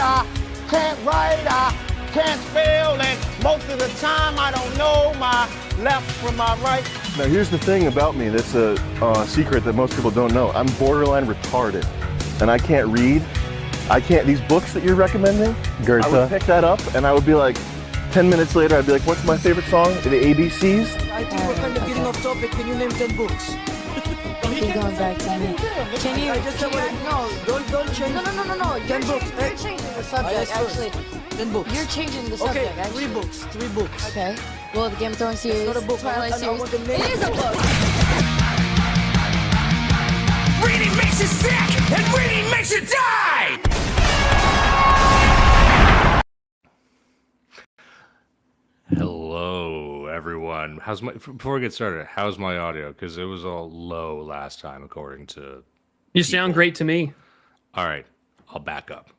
I can't write, I can't spell, and most of the time I don't know my left from my right. Now here's the thing about me that's a secret that most people don't know. I'm borderline retarded, and I can't read. These books that you're recommending, Goethe. I would pick that up, and I would be like, 10 minutes later, I'd be like, what's my favorite song? The ABCs? I think we're kind of getting off topic. Can you name 10 books? Keep going back to me. Can you? No, don't change. No. 10 books. You're changing the subject, actually. 10 books. You're changing the subject, okay, actually. three books. Okay. Well, the Game of Thrones series, not a book. Twilight I series. want the name. It is a book. Reading makes you sick, and reading makes you die! Hello, everyone. Before we get started, how's my audio? Because it was all low last time, according to You sound great to me. All right, I'll back up.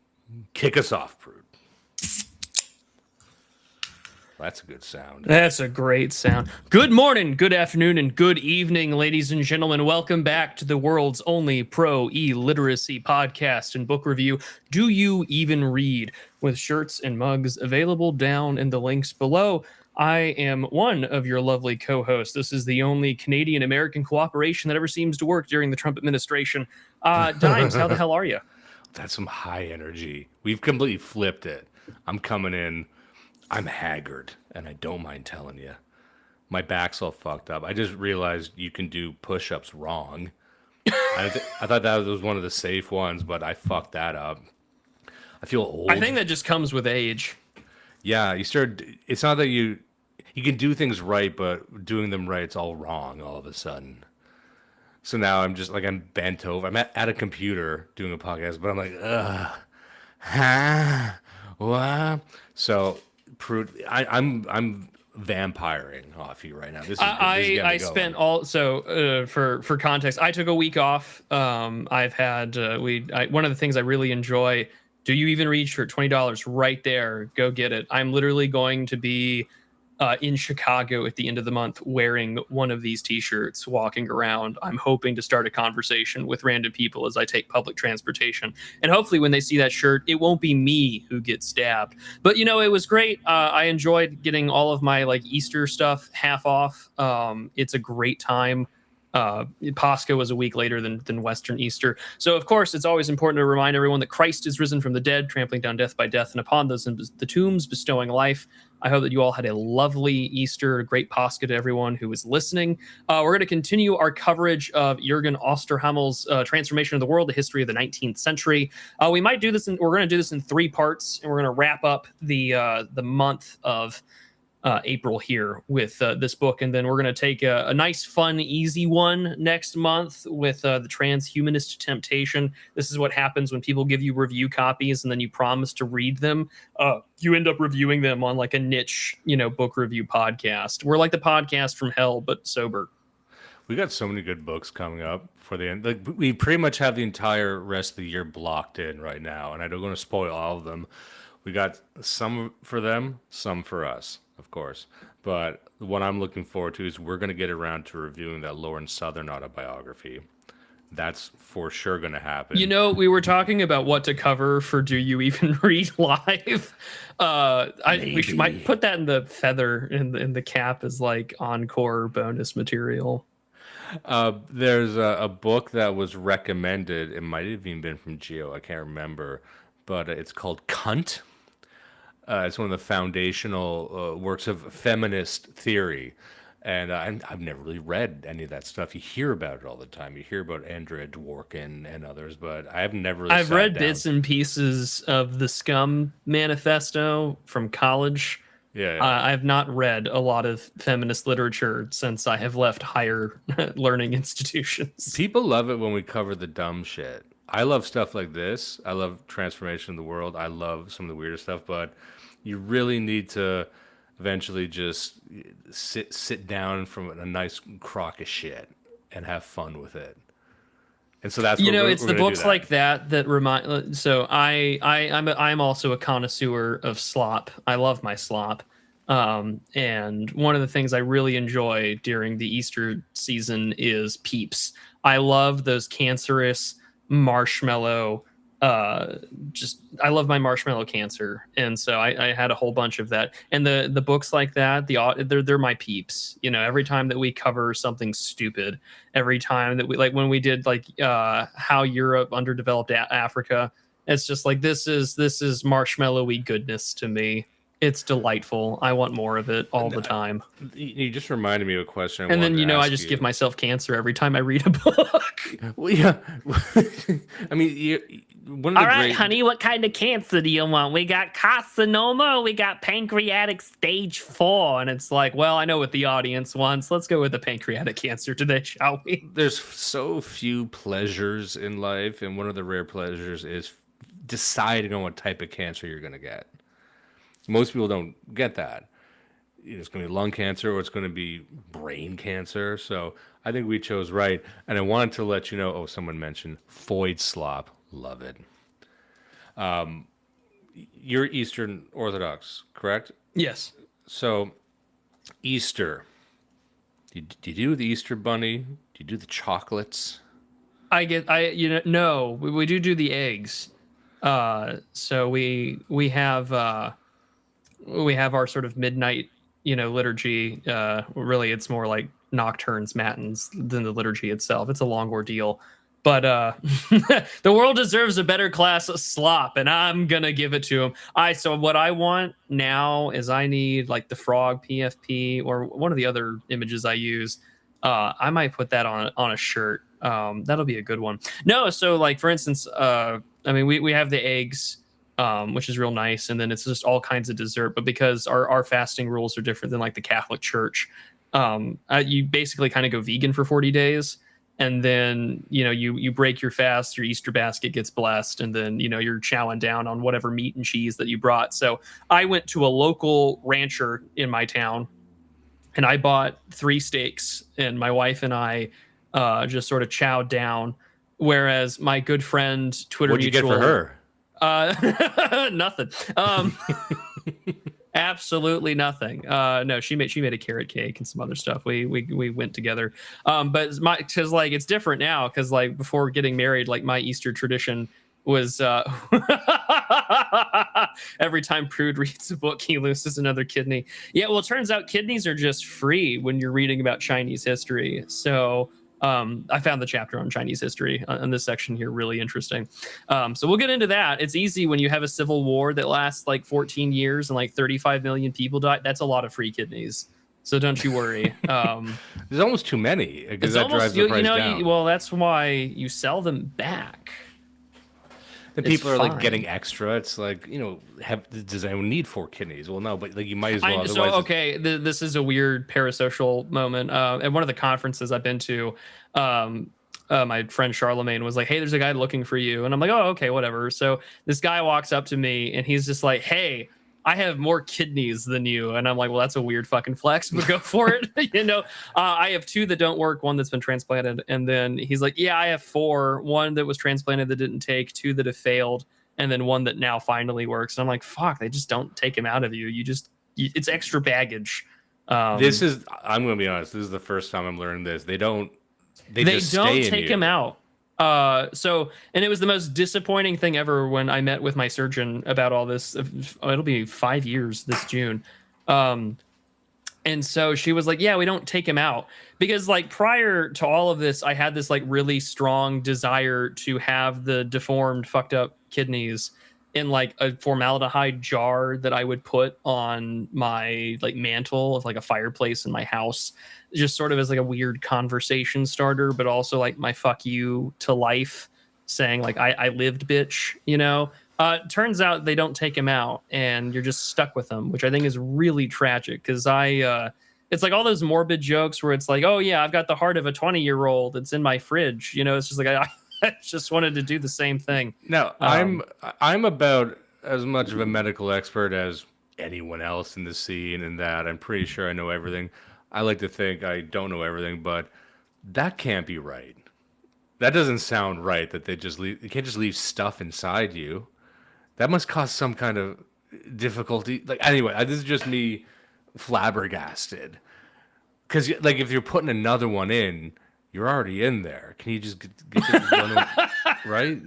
Kick us off, Prude. That's a good sound. That's a great sound. Good morning, good afternoon, and good evening, ladies and gentlemen. Welcome back to the world's only pro e-literacy podcast and book review, Do You Even Read? With shirts and mugs available down in the links below. I am one of your lovely co-hosts. This is the only Canadian-American cooperation that ever seems to work during the Trump administration. Dimes, how the hell are you? That's some high energy. We've completely flipped it. I'm coming in. I'm haggard, and I don't mind telling you. My back's all fucked up. I just realized you can do push-ups wrong. I thought that was one of the safe ones, but I fucked that up. I feel old. I think that just comes with age. Yeah, it's not that you can do things right, but doing them right, it's all wrong all of a sudden. So now I'm just like, I'm bent over. I'm at a computer doing a podcast, but I'm like, what? So, I'm vampiring off you right now. I spent for context, I took a week off. I've had one of the things I really enjoy. Do You Even Read shirt? $20 right there. Go get it. I'm literally going to be in Chicago at the end of the month wearing one of these t-shirts, walking around. I'm hoping to start a conversation with random people as I take public transportation. And hopefully when they see that shirt, it won't be me who gets stabbed. But, it was great. I enjoyed getting all of my Easter stuff half off. It's a great time. Pascha was a week later than Western Easter. So, of course, it's always important to remind everyone that Christ is risen from the dead, trampling down death by death, and upon those in the tombs bestowing life. I hope that you all had a lovely Easter, a great Pascha to everyone who is listening. We're going to continue our coverage of Jürgen Osterhammel's Transformation of the World, the History of the 19th Century. We're going to do this in 3 parts, and we're going to wrap up the month of April here with this book, and then we're going to take a nice, fun, easy one next month with the Transhumanist Temptation. This is what happens when people give you review copies and then you promise to read them. You end up reviewing them on a niche, book review podcast. We're like the podcast from hell, but sober. We got so many good books coming up for the end. We pretty much have the entire rest of the year blocked in right now, and I don't want to spoil all of them. We got some for them, some for us, of course. But the one I'm looking forward to is we're going to get around to reviewing that Lauren Southern autobiography. That's for sure going to happen. We were talking about what to cover for Do You Even Read Live? We might put that in the feather in the cap as encore bonus material. There's a book that was recommended. It might have even been from Geo. I can't remember. But it's called Cunt. It's one of the foundational works of feminist theory. And I've never really read any of that stuff. You hear about it all the time. You hear about Andrea Dworkin and others, but I've never really I've read bits and pieces of the Scum Manifesto from college. Yeah. I've not read a lot of feminist literature since I have left higher learning institutions. People love it when we cover the dumb shit. I love stuff like this. I love Transformation of the World. I love some of the weirder stuff, but you really need to eventually just sit down from a nice crock of shit and have fun with it. And so that's it's the books like that remind. So I'm also a connoisseur of slop. I love my slop. And one of the things I really enjoy during the Easter season is Peeps. I love those cancerous marshmallow just I love my marshmallow cancer, and so I had a whole bunch of that. And the books like that, they're my peeps. You know, every time that we cover something stupid, every time that we like when we did like how Europe underdeveloped Africa, it's just like this is marshmallowy goodness to me. It's delightful. I want more of it all the time. You just reminded me of a question. And then I just give myself cancer every time I read a book. Well, yeah. I mean, one of the great... honey, what kind of cancer do you want? We got carcinoma, or we got pancreatic stage 4. And it's like, well, I know what the audience wants. Let's go with the pancreatic cancer today, shall we? There's so few pleasures in life, and one of the rare pleasures is deciding on what type of cancer you're going to get. Most people don't get that. It's going to be lung cancer or it's going to be brain cancer. So I think we chose right. And I wanted to let you know, someone mentioned Foyd slop. Love it. You're Eastern Orthodox, correct? Yes. So Easter, do you do the Easter bunny? Do you do the chocolates? No, we do the eggs. So we have our sort of midnight, liturgy. Really, it's more like nocturnes, matins than the liturgy itself. It's a long ordeal. But the world deserves a better class of slop, and I'm gonna give it to him. So what I want now is I need like the frog PFP or one of the other images I use. I might put that on a shirt. That'll be a good one. No, so like for instance, I mean we have the eggs, which is real nice, and then it's just all kinds of dessert. But because our fasting rules are different than like the Catholic Church, you basically kind of go vegan for 40 days. And then, you break your fast, your Easter basket gets blessed, and then, you're chowing down on whatever meat and cheese that you brought. So I went to a local rancher in my town, and I bought 3 steaks, and my wife and I just sort of chowed down. Whereas my good friend, Twitter What'd you get for her? Nothing. Absolutely nothing. No, she made a carrot cake and some other stuff. We went together. But because like it's different now, because like before getting married, like my Easter tradition was every time Prude reads a book, he loses another kidney. Yeah, well, it turns out kidneys are just free when you're reading about Chinese history. So I found the chapter on Chinese history in this section here really interesting. So we'll get into that. It's easy when you have a civil war that lasts like 14 years and like 35 million people died. That's a lot of free kidneys. So don't you worry. There's almost too many because that drives the price down. Well, that's why you sell them back. And people are like getting extra. It's like, does anyone need 4 kidneys? Well, no, but like you might as well. This is a weird parasocial moment. At one of the conferences I've been to, my friend Charlemagne was like, "Hey, there's a guy looking for you," and I'm like, "Oh, okay, whatever." So this guy walks up to me and he's just like, "Hey, I have more kidneys than you," and I'm like, "Well, that's a weird fucking flex, but go for it." I have 2 that don't work, 1 that's been transplanted, and then he's like, "Yeah, I have 4. 1 that was transplanted that didn't take, 2 that have failed, and then 1 that now finally works." And I'm like, "Fuck, they just don't take him out of you. It's extra baggage." I'm going to be honest. This is the first time I'm learning this. They don't take him out. And it was the most disappointing thing ever when I met with my surgeon about all this. It'll be 5 years this June. And so she was like, "Yeah, we don't take him out." Because like prior to all of this, I had this like really strong desire to have the deformed, fucked up kidneys in like a formaldehyde jar that I would put on my like mantle of like a fireplace in my house, just sort of as like a weird conversation starter, but also like my fuck you to life, saying like I lived, bitch. Turns out they don't take him out, and you're just stuck with them, which I think is really tragic. Because it's like all those morbid jokes where it's like, "Oh yeah, I've got the heart of a 20-year-old. It's in my fridge." It's just like I just wanted to do the same thing. No, I'm about as much of a medical expert as anyone else in the scene, and that I'm pretty sure I know everything. I like to think I don't know everything, but that can't be right. That doesn't sound right. That they can't just leave stuff inside you. That must cause some kind of difficulty. Like anyway, this is just me flabbergasted. Because like if you're putting another one in, you're already in there. Can you just get one right?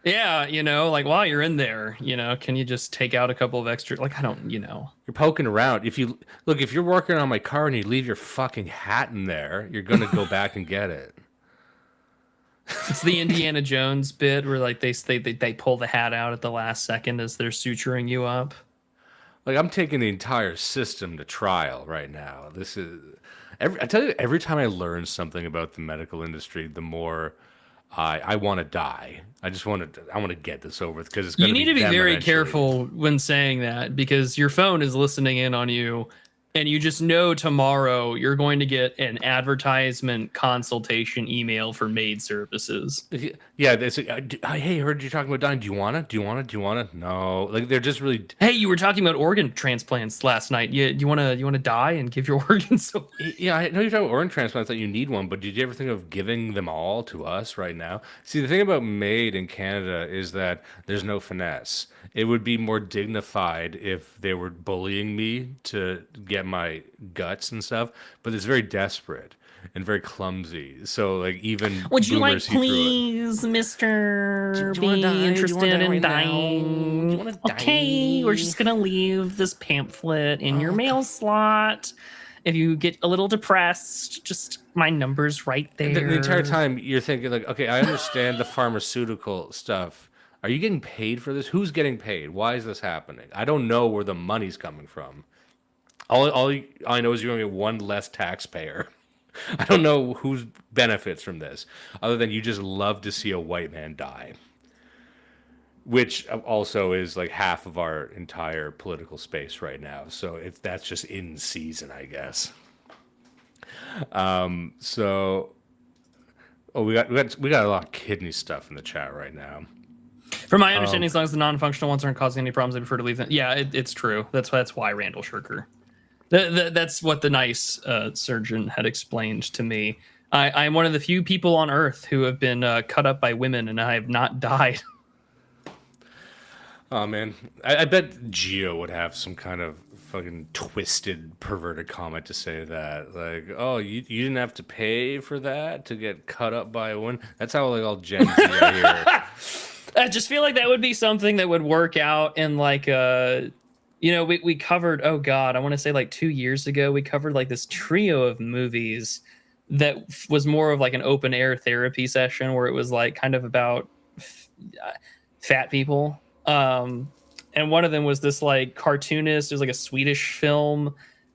Yeah, like while you're in there, can you just take out a couple of extra? Like, I don't, You're poking around. If you're working on my car and you leave your fucking hat in there, you're gonna go back and get it. It's the Indiana Jones bit where like they pull the hat out at the last second as they're suturing you up. Like, I'm taking the entire system to trial right now. This is I tell you, every time I learn something about the medical industry, the more I want to die. I want to get this over with because it's going You to need to be them very eventually. careful when saying that because your phone is listening in on you. And you just know tomorrow you're going to get an advertisement consultation email for maid services. Yeah, they say, hey, heard you talking about dying. Do you want it? Do you want it? Do you want it? No, like they're just really. Hey, you were talking about organ transplants last night. You want to die and give your organs away? Yeah, I know you're talking about organ transplants that you need one, but did you ever think of giving them all to us right now? See, the thing about maid in Canada is that there's no finesse. It would be more dignified if they were bullying me to get my guts and stuff, but it's very desperate and very clumsy. So, like, even would you like, boomers see through it. please, Mister, Do you wanna be die? Do you wanna interested die in right now? dying? Do you wanna Okay, die? we're just gonna leave this pamphlet in your mail slot. If you get a little depressed, just my number's right there. The entire time you're thinking, like, okay, I understand the pharmaceutical stuff. Are you getting paid for this? Who's getting paid? Why is this happening? I don't know where the money's coming from. All I know is you're going to get one less taxpayer. I don't know who benefits from this, other than you just love to see a white man die, which also is like half of our entire political space right now. So if that's just in season, I guess. We got a lot of kidney stuff in the chat right now. From my understanding, as long as the non-functional ones aren't causing any problems, I prefer to leave them. Yeah, it's true. That's why Randall Shirker. That's what the nice surgeon had explained to me. I'm one of the few people on Earth who have been cut up by women, and I have not died. Oh man, I bet Geo would have some kind of fucking twisted, perverted comment to say that, like, oh, you didn't have to pay for that to get cut up by a woman. That's how like all Gen Z are here. I just feel like that would be something that would work out in like we covered, oh god, I want to say like 2 years ago we covered like this trio of movies that was more of like an open air therapy session where it was like kind of about fat people. And one of them was this like cartoonist. It was like a Swedish film,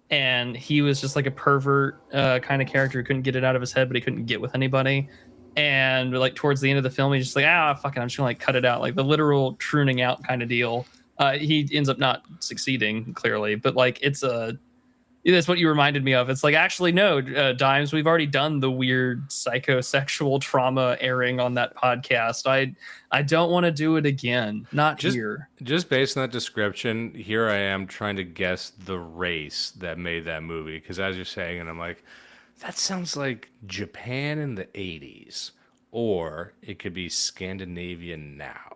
and he was just like a pervert kind of character who couldn't get it out of his head, but he couldn't get with anybody. And like towards the end of the film, he's just like, fuck it, I'm just gonna like cut it out, like the literal pruning out kind of deal. He ends up not succeeding clearly, but like that's what you reminded me of. It's like, actually, no, Dimes, we've already done the weird psychosexual trauma airing on that podcast. I don't want to do it again. Not here. Just based on that description, here I am trying to guess the race that made that movie. Because as you're saying, and I'm like, that sounds like Japan in the 80s, or it could be Scandinavia now.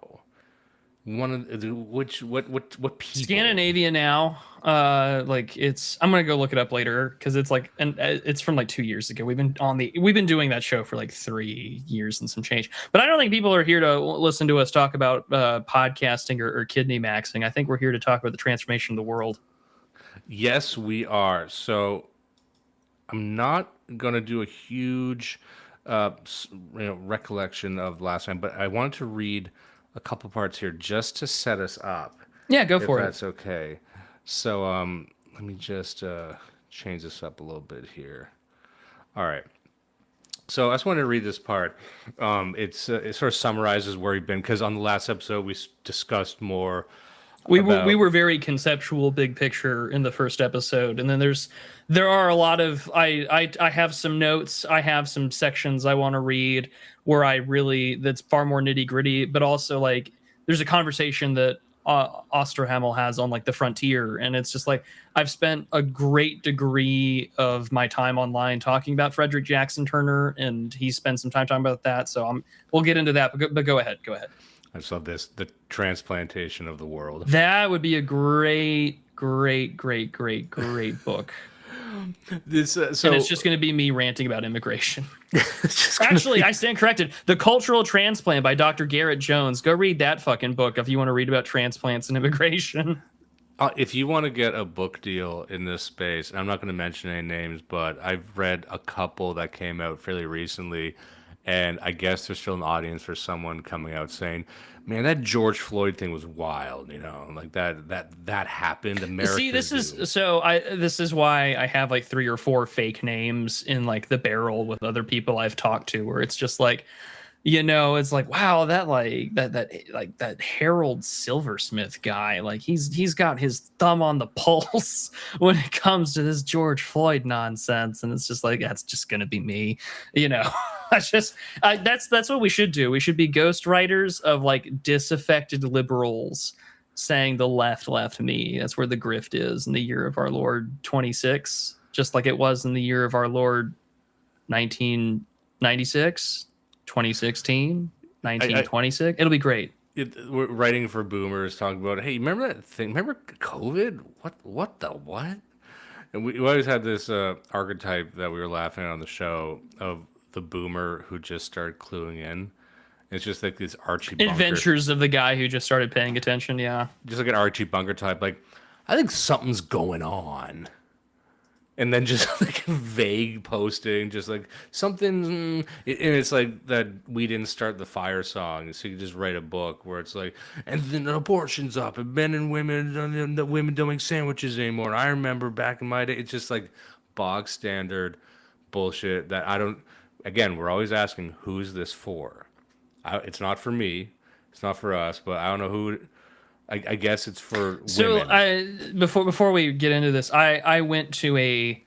One of the, what people? Scandinavia now. Like I'm gonna go look it up later because it's like, and it's from like 2 years ago. We've been doing that show for like 3 years and some change. But I don't think people are here to listen to us talk about podcasting or kidney maxing. I think we're here to talk about the transformation of the world. Yes, we are. So I'm not gonna do a huge recollection of last time, but I wanted to read a couple parts here just to set us up. Yeah, go for it. That's okay. So let me just change this up a little bit here. All right. So I just wanted to read this part. It sort of summarizes where we've been, because on the last episode we discussed more. We were very conceptual, big picture in the first episode, and then there are a lot of I have some notes, I have some sections I want to read where that's far more nitty gritty, but also like there's a conversation that Osterhammel has on like the frontier, and it's just like I've spent a great degree of my time online talking about Frederick Jackson Turner, and he spent some time talking about that. So we'll get into that, but go ahead. I saw the transplantation of the world. That would be a great book. This so And it's just going to be me ranting about immigration. Actually, I stand corrected. The Cultural Transplant by Dr. Garrett Jones. Go read that fucking book if you want to read about transplants and immigration. if you want to get a book deal in this space, and I'm not going to mention any names, but I've read a couple that came out fairly recently, and I guess there's still an audience for someone coming out saying, "Man, that George Floyd thing was wild," like that happened. America. See, this is why I have like 3 or 4 fake names in like the barrel with other people I've talked to, where it's just like, it's like, wow, that Harold Silversmith guy, like he's got his thumb on the pulse when it comes to this George Floyd nonsense, and it's just like, that's just gonna be me, that's what we should do. We should be ghostwriters of like disaffected liberals saying the left me. That's where the grift is in the year of our Lord 26, just like it was in the year of our Lord 1996. 2016, 1926. It'll be great. We're writing for boomers, talking about, hey, remember that thing? Remember COVID? What the what? And we always had this archetype that we were laughing at on the show of the boomer who just started cluing in. It's just like this Archie Bunker. Adventures of the guy who just started paying attention, yeah. Just like an Archie Bunker type, like, I think something's going on. And then just like vague posting, just like something, and it's like that we didn't start the fire song, so you can just write a book where it's like, and then abortion's up, and men and women, the women don't make sandwiches anymore. And I remember back in my day, it's just like bog standard bullshit that I don't. Again, we're always asking, who's this for? It's not for me, it's not for us, but I don't know who. I guess it's for women. So before we get into this, I went to a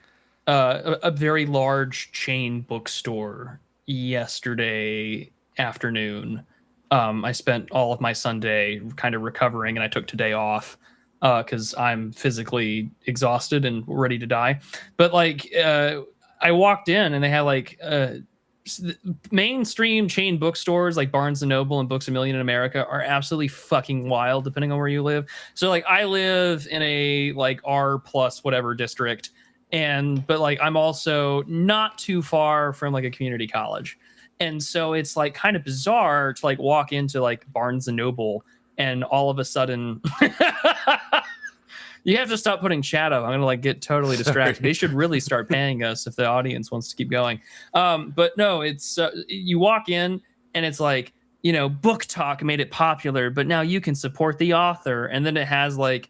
very large chain bookstore yesterday afternoon. I spent all of my Sunday kind of recovering, and I took today off because I'm physically exhausted and ready to die. But like, I walked in and they had like mainstream chain bookstores like Barnes and Noble and Books A Million in America are absolutely fucking wild depending on where you live. So like I live in a like R plus whatever district, but like I'm also not too far from like a community college. And so it's like kind of bizarre to like walk into like Barnes and Noble and all of a sudden you have to stop putting chat up. I'm going to like get totally distracted. They should really start paying us if the audience wants to keep going. But no, it's you walk in and it's like, Book Talk made it popular, but now you can support the author. And then it has like,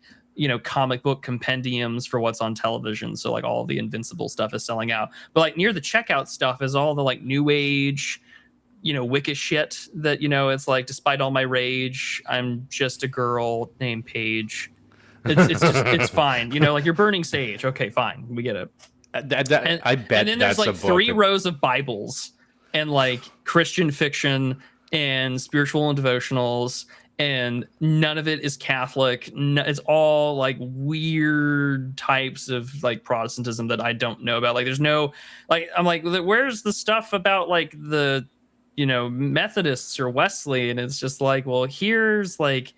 comic book compendiums for what's on television. So like all the Invincible stuff is selling out. But like near the checkout stuff is all the like new age, Wicca shit that, it's like, despite all my rage, I'm just a girl named Paige. It's fine. Like you're burning sage. Okay, fine. We get it. I bet. And then there's like 3 rows of Bibles and like Christian fiction and spiritual and devotionals, and none of it is Catholic. It's all like weird types of like Protestantism that I don't know about. Like there's no, like, I'm like, where's the stuff about like the, Methodists or Wesley? And it's just like, well, here's like,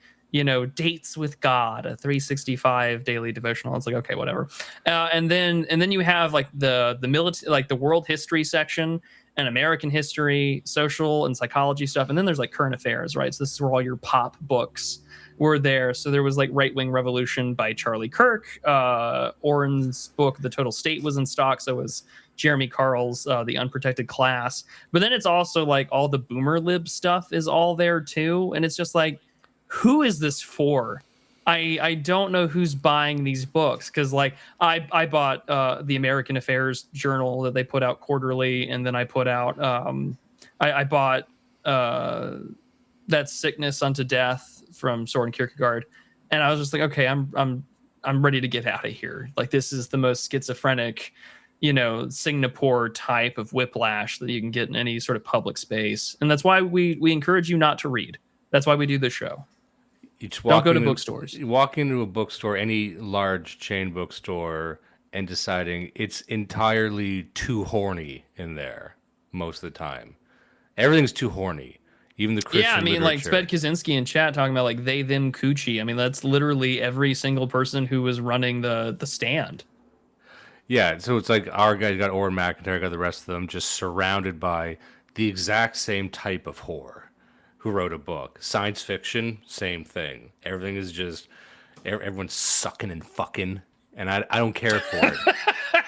dates with God, a 365 daily devotional. It's like, okay, whatever. And then you have like the military, like the world history section and American history, social and psychology stuff. And then there's like current affairs, right? So this is where all your pop books were there. So there was like Right Wing Revolution by Charlie Kirk. Orrin's book, The Total State, was in stock. So was Jeremy Carl's The Unprotected Class. But then it's also like all the boomer lib stuff is all there too. And it's just like, who is this for? I don't know who's buying these books, because like I bought the American Affairs Journal that they put out quarterly, and then I put out I bought That Sickness Unto Death from Soren Kierkegaard, and I was just like, okay, I'm ready to get out of here. Like this is the most schizophrenic, Singapore type of whiplash that you can get in any sort of public space, and that's why we encourage you not to read. That's why we do this show. Don't go to bookstores. You walk into a bookstore, any large chain bookstore, and deciding it's entirely too horny in there most of the time. Everything's too horny. Even the Christian literature. Like Sped Kaczynski in chat talking about like they, them, coochie. I mean, that's literally every single person who was running the stand. Yeah, so it's like our guy got Oren McIntyre, got the rest of them just surrounded by the exact same type of whore who wrote a book. Science fiction, same thing. Everything is just everyone's sucking and fucking, and I don't care for it.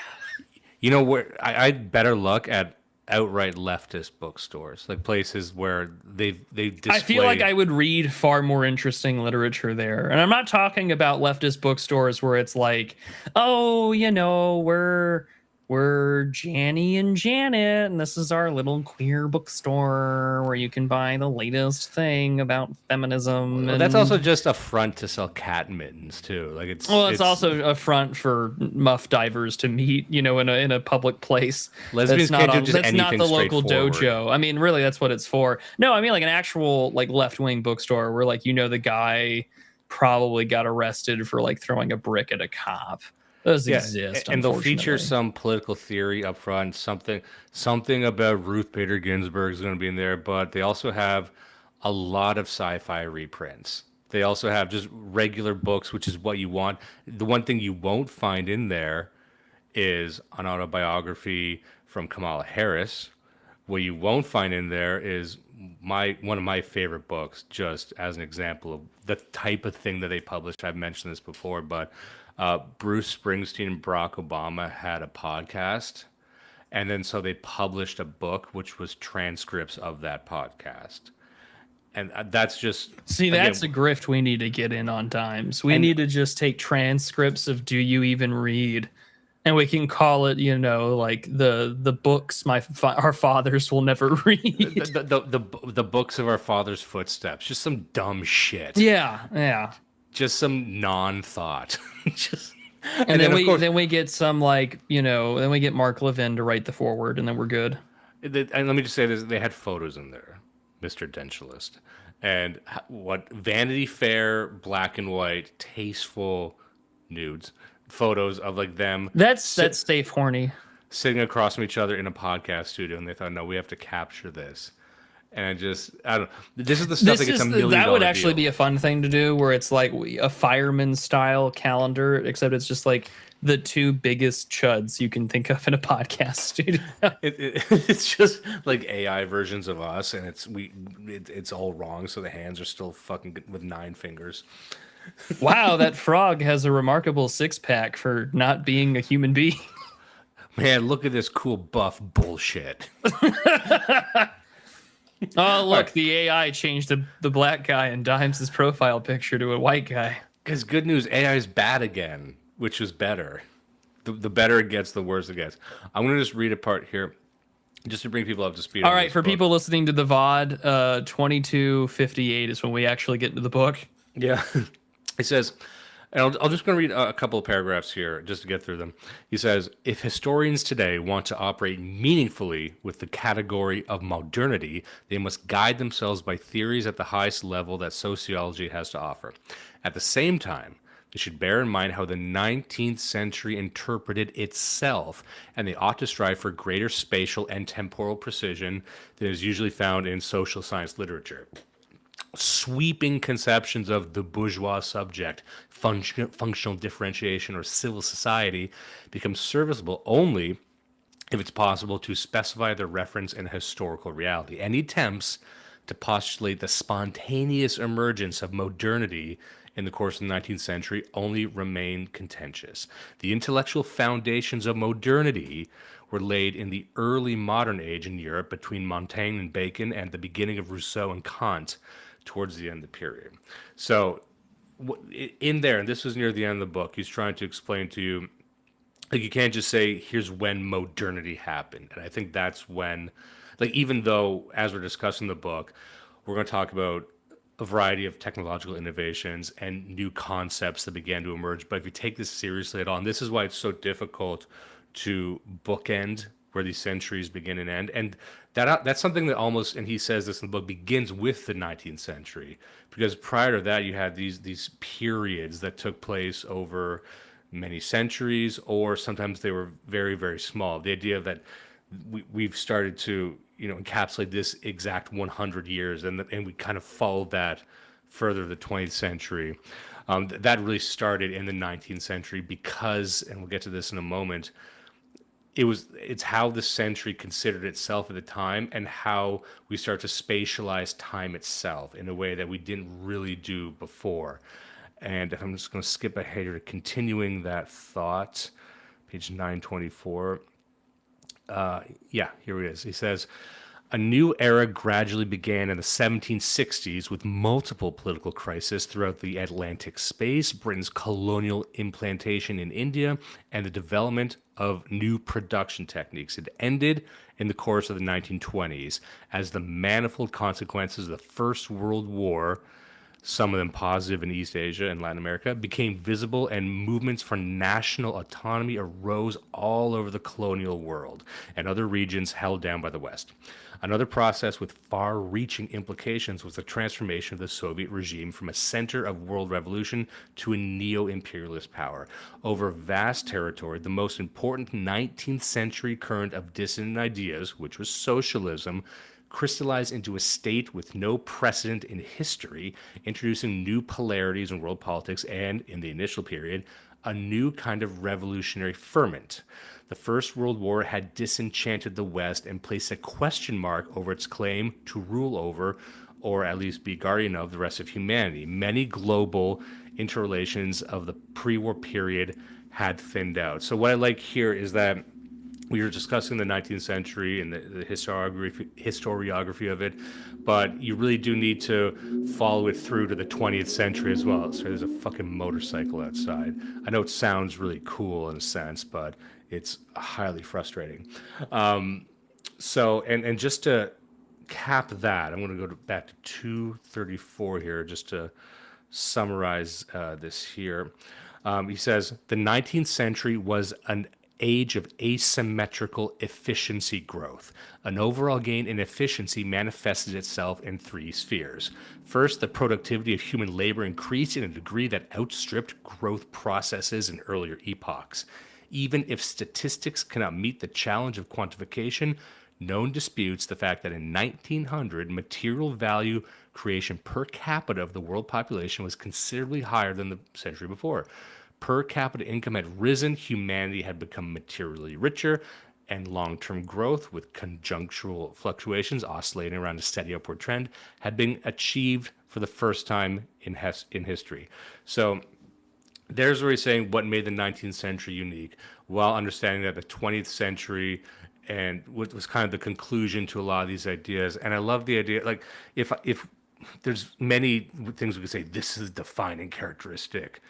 You know where I had better luck at outright leftist bookstores, like places where they display. I feel like I would read far more interesting literature there. And I'm not talking about leftist bookstores where it's like, oh, you know, we're Janny and Janet, and this is our little queer bookstore where you can buy the latest thing about feminism. Well, that's also just a front to sell cat mittens too. Like it's also a front for muff divers to meet, you know, in a public place. Lesbians can't do just that's not anything the local straightforward. dojo. I mean, really, that's what it's for. No, I mean like an actual like left wing bookstore where like, you know, the guy probably got arrested for like throwing a brick at a cop. Those exist, and they'll feature unfortunately. some political theory up front. Something about Ruth Bader Ginsburg is going to be in there, but they also have a lot of sci-fi reprints. They also have just regular books, which is what you want. The one thing you won't find in there is an autobiography from Kamala Harris. What you won't find in there is one of my favorite books, just as an example of the type of thing that they published. I've mentioned this before, but Bruce Springsteen and Barack Obama had a podcast, and then so they published a book which was transcripts of that podcast. And that's just that's a grift we need to get in on times. We need to just take transcripts of Do You Even Read, and we can call it, you know, like the books our fathers will never read. the books of our father's footsteps. Just some dumb shit. Yeah. Just some non-thought. and then we get some like, you know, then we get Mark Levin to write the foreword, and then we're good. And let me just say this: they had photos in there, Mr. Dentialist, and what Vanity Fair, black and white, tasteful nudes, photos of like them. That's safe horny. Sitting across from each other in a podcast studio, and they thought, no, we have to capture this. And I don't know. This is the stuff that gets $1 million. That would actually be a fun thing to do, where it's like a fireman style calendar, except it's just like the two biggest chuds you can think of in a podcast studio. It's just like AI versions of us, and it's all wrong. So the hands are still fucking with 9 fingers. Wow, that frog has a remarkable 6-pack for not being a human being. Man, look at this cool buff bullshit. Oh, look, the AI changed the black guy in Dimes' profile picture to a white guy. Because good news, AI is bad again, which is better. The better it gets, the worse it gets. I'm going to just read a part here, just to bring people up to speed. All right, for people listening to the VOD, 2258 is when we actually get into the book. Yeah. It says, and I'll just going to read a couple of paragraphs here just to get through them. He says, if historians today want to operate meaningfully with the category of modernity, they must guide themselves by theories at the highest level that sociology has to offer. At the same time, they should bear in mind how the 19th century interpreted itself, and they ought to strive for greater spatial and temporal precision than is usually found in social science literature. Sweeping conceptions of the bourgeois subject, functional differentiation, or civil society become serviceable only if it's possible to specify the reference in historical reality. Any attempts to postulate the spontaneous emergence of modernity in the course of the 19th century only remain contentious. The intellectual foundations of modernity were laid in the early modern age in Europe between Montaigne and Bacon and the beginning of Rousseau and Kant towards the end of the period. So in there, and this was near the end of the book, he's trying to explain to you, like, you can't just say, here's when modernity happened. And I think that's when, like, even though, as we're discussing the book, we're going to talk about a variety of technological innovations and new concepts that began to emerge. But if you take this seriously at all, and this is why it's so difficult to bookend where these centuries begin and end. And that's something that almost, and he says this in the book, begins with the 19th century. Because prior to that, you had these periods that took place over many centuries, or sometimes they were very, very small. The idea that we've started to, encapsulate this exact 100 years, and we kind of followed that further the 20th century. That really started in the 19th century because, and we'll get to this in a moment, it's how the century considered itself at the time and how we start to spatialize time itself in a way that we didn't really do before. And if I'm just going to skip ahead here, continuing that thought, page 924. Yeah, here it is. He says, a new era gradually began in the 1760s with multiple political crises throughout the Atlantic space, Britain's colonial implantation in India, and the development of new production techniques. It ended in the course of the 1920s as the manifold consequences of the First World War, some of them positive in East Asia and Latin America, became visible, and movements for national autonomy arose all over the colonial world and other regions held down by the West. Another process with far-reaching implications was the transformation of the Soviet regime from a center of world revolution to a neo-imperialist power. Over vast territory, the most important 19th century current of dissonant ideas, which was socialism, crystallized into a state with no precedent in history, introducing new polarities in world politics and, in the initial period, a new kind of revolutionary ferment. The First World War had disenchanted the West and placed a question mark over its claim to rule over, or at least be guardian of, the rest of humanity. Many global interrelations of the pre-war period had thinned out. So what I like here is that we were discussing the 19th century and the historiography of it, but you really do need to follow it through to the 20th century as well. So there's a fucking motorcycle outside. I know it sounds really cool in a sense, but it's highly frustrating. And just to cap that, I'm going to go back to 234 here just to summarize this here. He says, the 19th century was an age of asymmetrical efficiency growth. An overall gain in efficiency manifested itself in three spheres. First, the productivity of human labor increased in a degree that outstripped growth processes in earlier epochs. Even if statistics cannot meet the challenge of quantification, no one disputes the fact that in 1900, material value creation per capita of the world population was considerably higher than the century before. Per capita income had risen, humanity had become materially richer, and long-term growth, with conjunctural fluctuations oscillating around a steady upward trend, had been achieved for the first time in history. So there's where he's saying what made the 19th century unique, while understanding that the 20th century and what was kind of the conclusion to a lot of these ideas. And I love the idea, like, if there's many things we could say, this is a defining characteristic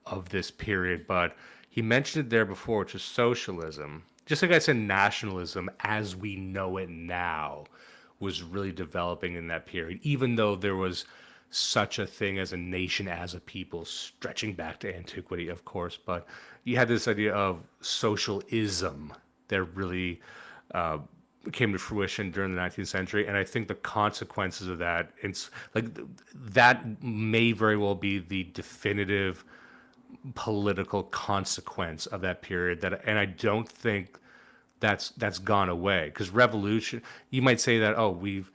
of this period, but he mentioned it there before, which is socialism. Just like I said, nationalism as we know it now was really developing in that period, even though there was such a thing as a nation, as a people, stretching back to antiquity, of course. But you had this idea of socialism that really came to fruition during the 19th century, and I think the consequences of that, it's like that may very well be the definitive political consequence of that period, and I don't think that's gone away, because revolution, you might say that, oh, we've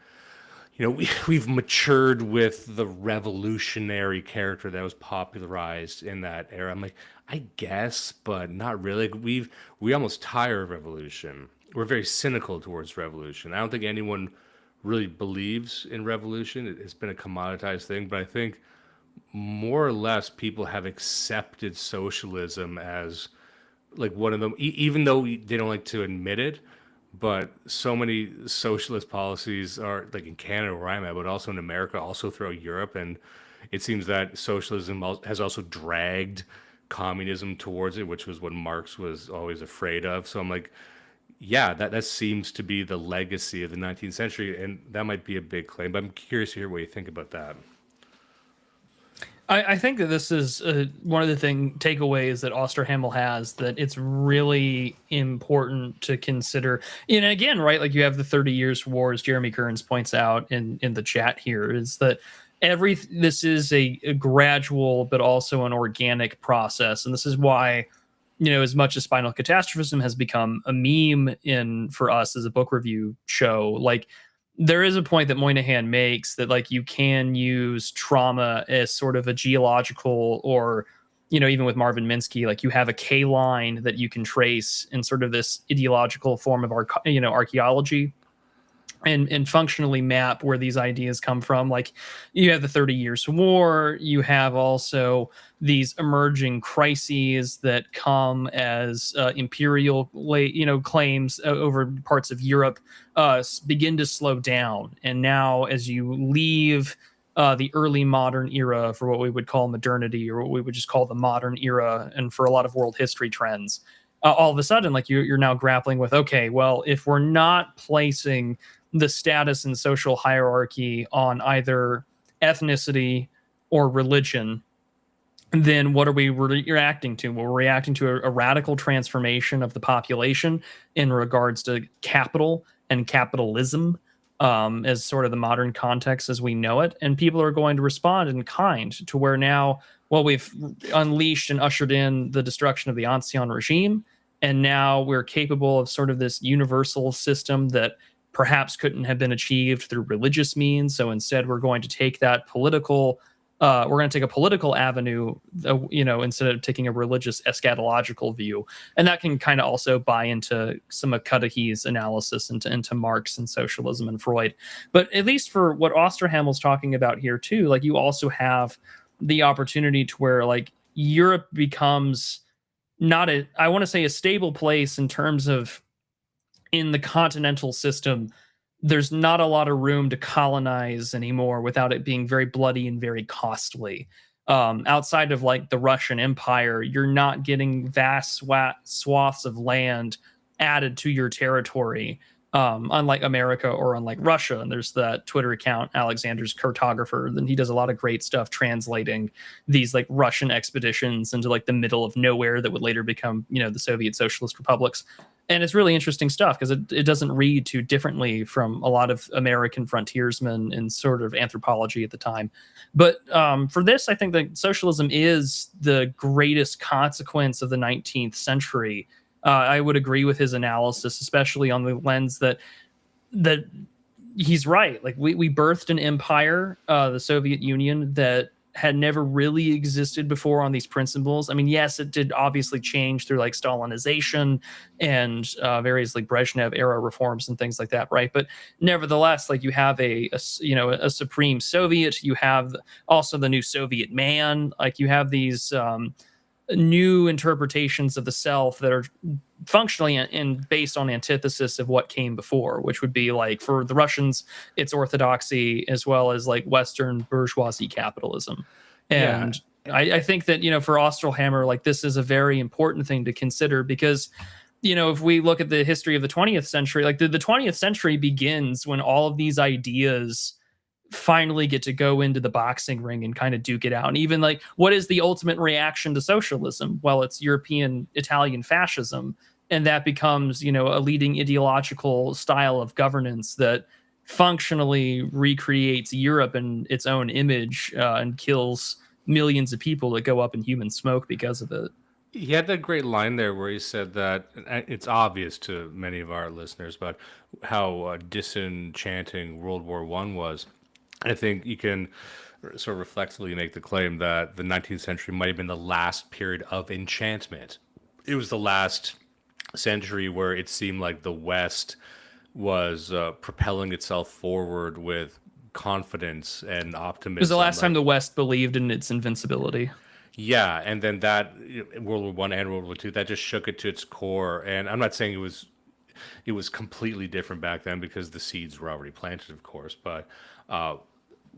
matured with the revolutionary character that was popularized in that era. I'm like, I guess, but not really. We almost tire of revolution. We're very cynical towards revolution. I don't think anyone really believes in revolution. It's been a commoditized thing, but I think more or less people have accepted socialism as like one of them, even though they don't like to admit it. But so many socialist policies are, like in Canada where I'm at, but also in America, also throughout Europe, and it seems that socialism has also dragged communism towards it, which was what Marx was always afraid of. So I'm like, yeah, that seems to be the legacy of the 19th century, and that might be a big claim, but I'm curious to hear what you think about that. I think that this is one of the takeaways that Osterhammel has, that it's really important to consider. And again, right, like you have the 30 Years' War, as Jeremy Kearns points out in the chat here, is that this is a gradual but also an organic process. And this is why, as much as Spinal Catastrophism has become a meme for us as a book review show, like there is a point that Moynihan makes that like you can use trauma as sort of a geological, or even with Marvin Minsky, like you have a K line that you can trace in sort of this ideological form of archaeology, and functionally map where these ideas come from. Like you have the 30 Years' War, you have also these emerging crises that come as imperial claims over parts of Europe begin to slow down. And now as you leave the early modern era for what we would call modernity, or what we would just call the modern era, and for a lot of world history trends, all of a sudden, like you're now grappling with, okay, well, if we're not placing the status and social hierarchy on either ethnicity or religion, then what are we reacting to? Well, we're reacting to a radical transformation of the population in regards to capital and capitalism, as sort of the modern context as we know it. And people are going to respond in kind to where now, well, we've unleashed and ushered in the destruction of the ancien regime. And now we're capable of sort of this universal system that perhaps couldn't have been achieved through religious means. So instead, we're going to take that political, we're going to take a political avenue, instead of taking a religious eschatological view. And that can kind of also buy into some of Cudahy's analysis into Marx and socialism and Freud. But at least for what Osterhammel's talking about here too, like you also have the opportunity to where like Europe becomes not I want to say a stable place in terms of, in the continental system, there's not a lot of room to colonize anymore without it being very bloody and very costly. Outside of like the Russian Empire, you're not getting vast swaths of land added to your territory, unlike America or unlike Russia. And there's that Twitter account, Alexander's Cartographer, and he does a lot of great stuff translating these like Russian expeditions into like the middle of nowhere that would later become, the Soviet Socialist republics. And it's really interesting stuff because it doesn't read too differently from a lot of American frontiersmen and sort of anthropology at the time. But for this, I think that socialism is the greatest consequence of the 19th century. I would agree with his analysis, especially on the lens that he's right. Like we birthed an empire, the Soviet Union, that had never really existed before on these principles. I mean, yes, it did obviously change through like Stalinization and various like Brezhnev era reforms and things like that, right? But nevertheless, like you have a supreme Soviet, you have also the new Soviet man, like you have these new interpretations of the self that are functionally and based on antithesis of what came before, which would be like for the Russians, it's orthodoxy as well as like Western bourgeoisie capitalism. And yeah. I think that, for Osterhammer, like this is a very important thing to consider because, if we look at the history of the 20th century, like the 20th century begins when all of these ideas finally get to go into the boxing ring and kind of duke it out. And even like, what is the ultimate reaction to socialism? Well, it's European Italian fascism. And that becomes, a leading ideological style of governance that functionally recreates Europe in its own image and kills millions of people that go up in human smoke because of it. He had that great line there where he said that it's obvious to many of our listeners, but how disenchanting World War I was. I think you can sort of reflexively make the claim that the 19th century might have been the last period of enchantment. It was the last century where it seemed like the West was propelling itself forward with confidence and optimism. It was the last time the West believed in its invincibility. Yeah, and then that World War I and World War II, that just shook it to its core. And I'm not saying it was completely different back then because the seeds were already planted, of course, but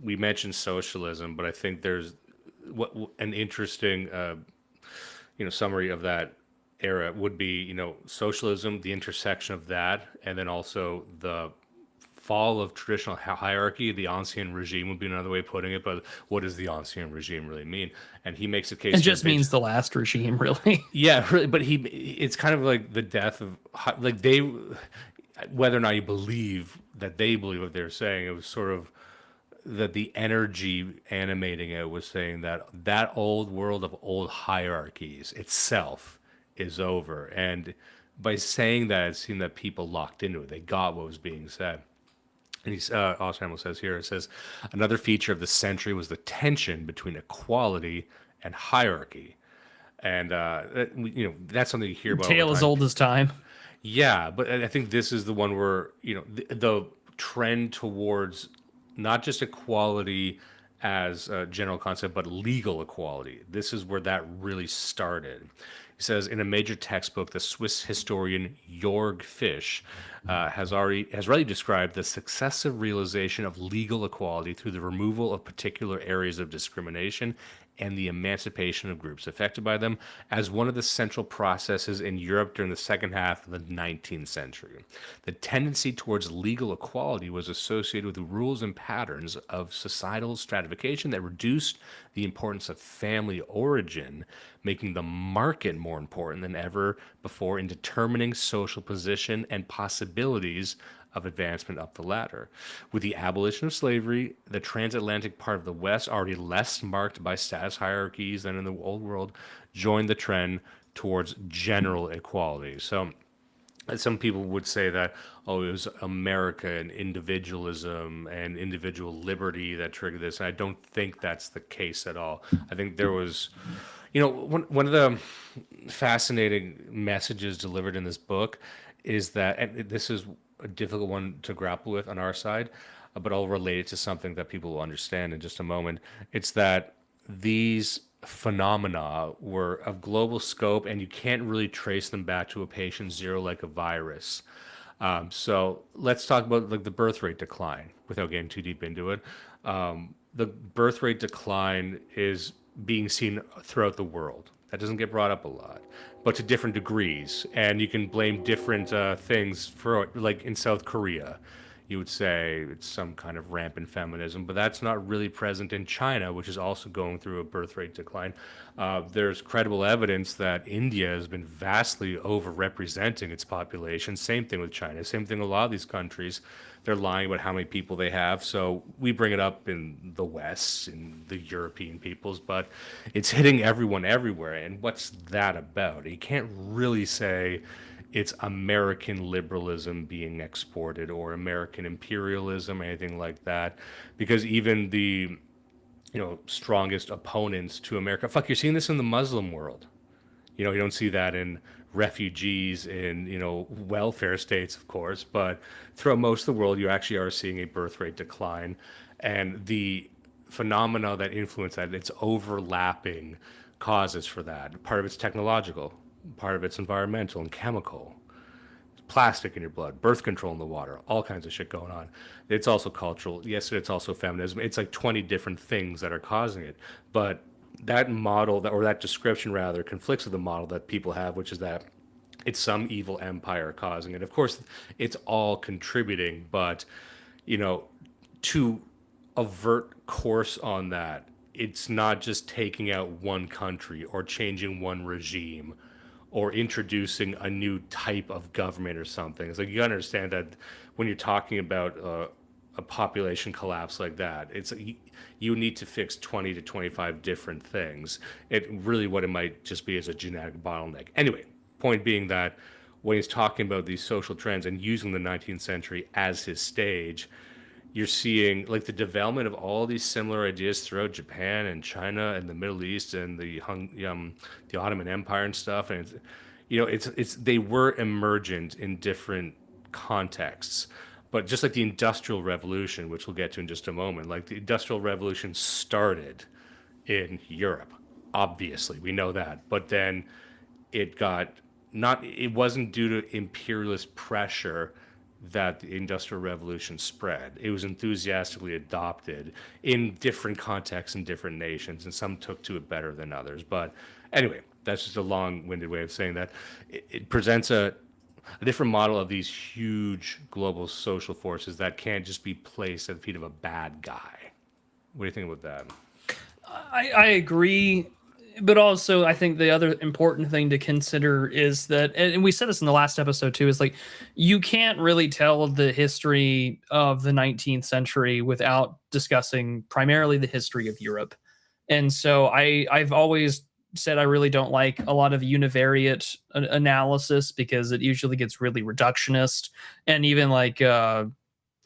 we mentioned socialism, but I think there's an interesting, summary of that era would be, socialism, the intersection of that, and then also the fall of traditional hierarchy. The ancien regime would be another way of putting it, but what does the ancien regime really mean? And he makes a case. It just means the last regime, really. Yeah, really. But it's kind of like the death of, like whether or not you believe that they believe what they're saying, it was sort of that the energy animating it was saying that old world of old hierarchies itself is over. And by saying that, it seemed that people locked into it. They got what was being said. And Osterhammel says here, it says, another feature of the century was the tension between equality and hierarchy. And, that's something you hear about all Tale the as time. old as time. Yeah, but I think this is the one where, the trend towards not just equality as a general concept, but legal equality. This is where that really started. He says in a major textbook, the Swiss historian Jörg Fisch has already described the successive realization of legal equality through the removal of particular areas of discrimination and the emancipation of groups affected by them as one of the central processes in Europe during the second half of the 19th century. The tendency towards legal equality was associated with the rules and patterns of societal stratification that reduced the importance of family origin, making the market more important than ever before in determining social position and possibilities of advancement up the ladder. With the abolition of slavery, the transatlantic part of the West, already less marked by status hierarchies than in the old world, joined the trend towards general equality. So some people would say that, it was American individualism and individual liberty that triggered this. And I don't think that's the case at all. I think there was, one of the fascinating messages delivered in this book is that, and this is a difficult one to grapple with on our side, but I'll relate it to something that people will understand in just a moment. It's that these phenomena were of global scope, and you can't really trace them back to a patient zero like a virus. So let's talk about the birth rate decline without getting too deep into it. The birth rate decline is being seen throughout the world. That doesn't get brought up a lot, but to different degrees. And you can blame different things for it. Like in South Korea, you would say it's some kind of rampant feminism, but that's not really present in China, which is also going through a birth rate decline. There's credible evidence that India has been vastly overrepresenting its population. Same thing with China. Same thing with a lot of these countries. They're lying about how many people they have. So we bring it up in the West, in the European peoples, but it's hitting everyone everywhere. And what's that about? You can't really say it's American liberalism being exported or American imperialism, anything like that, because even the strongest opponents to America, you're seeing this in the Muslim world. You don't see that in refugees in welfare states, of course, but throughout most of the world, you actually are seeing a birth rate decline, and the phenomena that influence that, it's overlapping causes for that. Part of it's technological, part of it's environmental and chemical, plastic in your blood, birth control in the water, all kinds of shit going on. It's also cultural. Yes, it's also feminism. It's like 20 different things that are causing it, but that model, or that description rather, conflicts with the model that people have, which is that it's some evil empire causing it. Of course, it's all contributing, but to avert course on that, it's not just taking out one country or changing one regime or introducing a new type of government or something. It's like you understand that when you're talking about a population collapse like that, it's you need to fix 20 to 25 different things. What it might just be is a genetic bottleneck. Anyway, point being that when he's talking about these social trends and using the 19th century as his stage, you're seeing the development of all these similar ideas throughout Japan and China and the Middle East and the Ottoman Empire and stuff. And they were emergent in different contexts. But just like the Industrial Revolution, which we'll get to in just a moment, the Industrial Revolution started in Europe, obviously, we know that. But then it wasn't due to imperialist pressure that the Industrial Revolution spread. It was enthusiastically adopted in different contexts in different nations, and some took to it better than others. But anyway, that's just a long-winded way of saying that. It presents a different model of these huge global social forces that can't just be placed at the feet of a bad guy. What do you think about that? I agree, but also I think the other important thing to consider is that, and we said this in the last episode too, is you can't really tell the history of the 19th century without discussing primarily the history of Europe. And so I've always said I really don't like a lot of univariate analysis because it usually gets really reductionist, and even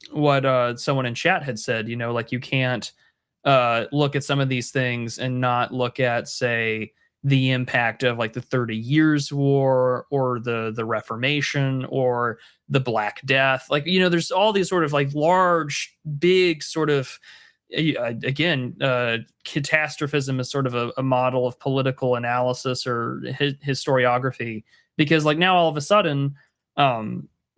someone in chat had said, like you can't look at some of these things and not look at, say, the impact of like the 30 Years' War or the Reformation or the Black Death. Like, there's all these sort of like large, big sort of, again, catastrophism is sort of a model of political analysis or historiography, because like now all of a sudden,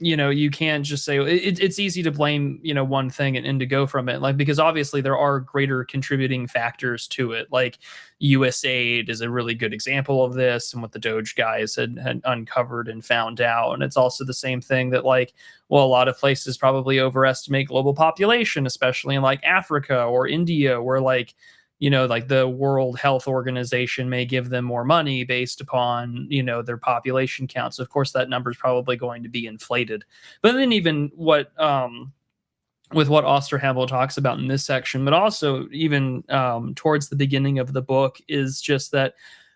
you can't just say it's easy to blame, one thing and to go from it. Like, because obviously there are greater contributing factors to it. Like USAID is a really good example of this and what the Doge guys had uncovered and found out. And it's also the same thing that like, well, a lot of places probably overestimate global population, especially in like Africa or India, where like, like the World Health Organization may give them more money based upon, their population count. So of course that number is probably going to be inflated. But then even with what Osterhammel talks about in this section, but also even towards the beginning of the book, is just that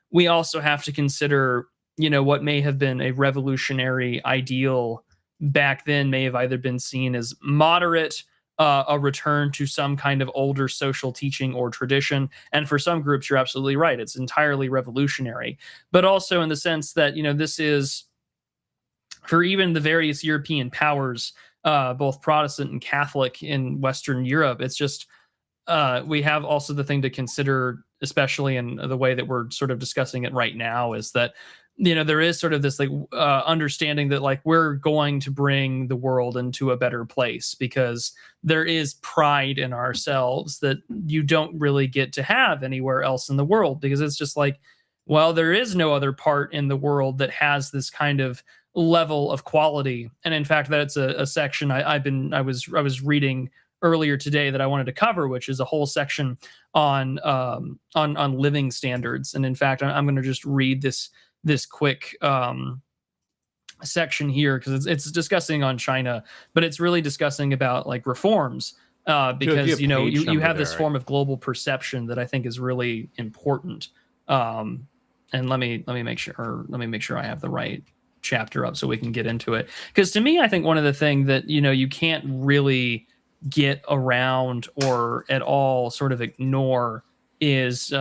we also have to consider, what may have been a revolutionary ideal back then may have either been seen as moderate, a return to some kind of older social teaching or tradition. And for some groups, you're absolutely right. It's entirely revolutionary, but also in the sense that, this is for even the various European powers, both Protestant and Catholic in Western Europe. It's just, we have also the thing to consider, especially in the way that we're sort of discussing it right now, is that there is sort of this like understanding that like we're going to bring the world into a better place, because there is pride in ourselves that you don't really get to have anywhere else in the world, because it's just like, well, there is no other part in the world that has this kind of level of quality. And in fact, that's a section I was reading earlier today that I wanted to cover, which is a whole section on living standards. And in fact, I'm going to just read this quick section here, because it's discussing on China, but it's really discussing about like reforms, because you have this form of global perception that I think is really important. And let me make sure I have the right chapter up so we can get into it, because to me, I think one of the things that you can't really get around or at all sort of ignore is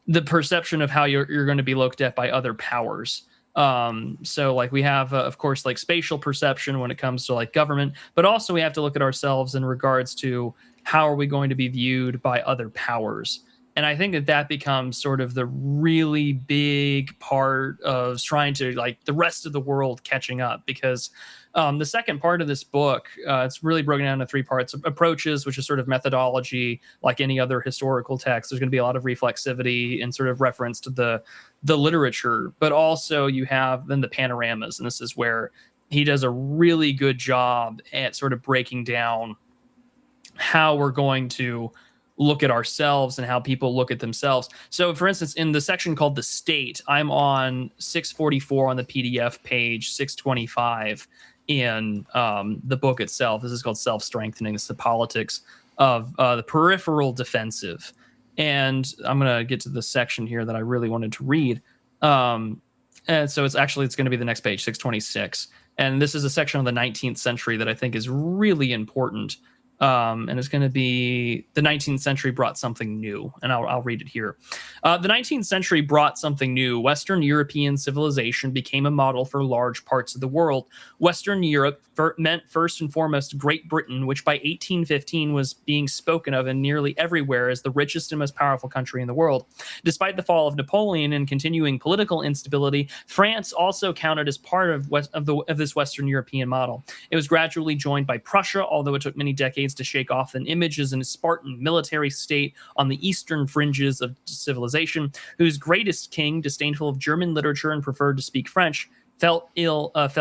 the perception of how you're going to be looked at by other powers. So like we have, of course, like spatial perception when it comes to like government, but also we have to look at ourselves in regards to how are we going to be viewed by other powers. And I think that becomes sort of the really big part of trying to like the rest of the world catching up, because the second part of this book, it's really broken down into three parts: approaches, which is sort of methodology, like any other historical text. There's going to be a lot of reflexivity and sort of reference to the literature, but also you have then the panoramas. And this is where he does a really good job at sort of breaking down how we're going to look at ourselves and how people look at themselves. So for instance, in the section called the state, I'm on 644 on the PDF page, 625 in the book itself. This is called Self-Strengthening. It's the politics of the peripheral defensive. And I'm going to get to the section here that I really wanted to read. And so it's going to be the next page, 626. And this is a section on the 19th century that I think is really important. And it's going to be the 19th century brought something new, and I'll read it here. The 19th century brought something new. Western European civilization became a model for large parts of the world. Western Europe meant first and foremost Great Britain, which by 1815 was being spoken of in nearly everywhere as the richest and most powerful country in the world. Despite the fall of Napoleon and continuing political instability, France also counted as part of this Western European model. It was gradually joined by Prussia, although it took many decades to shake off an image as a Spartan military state on the eastern fringes of civilization, whose greatest king, disdainful of German literature and preferred to speak French, felt ill at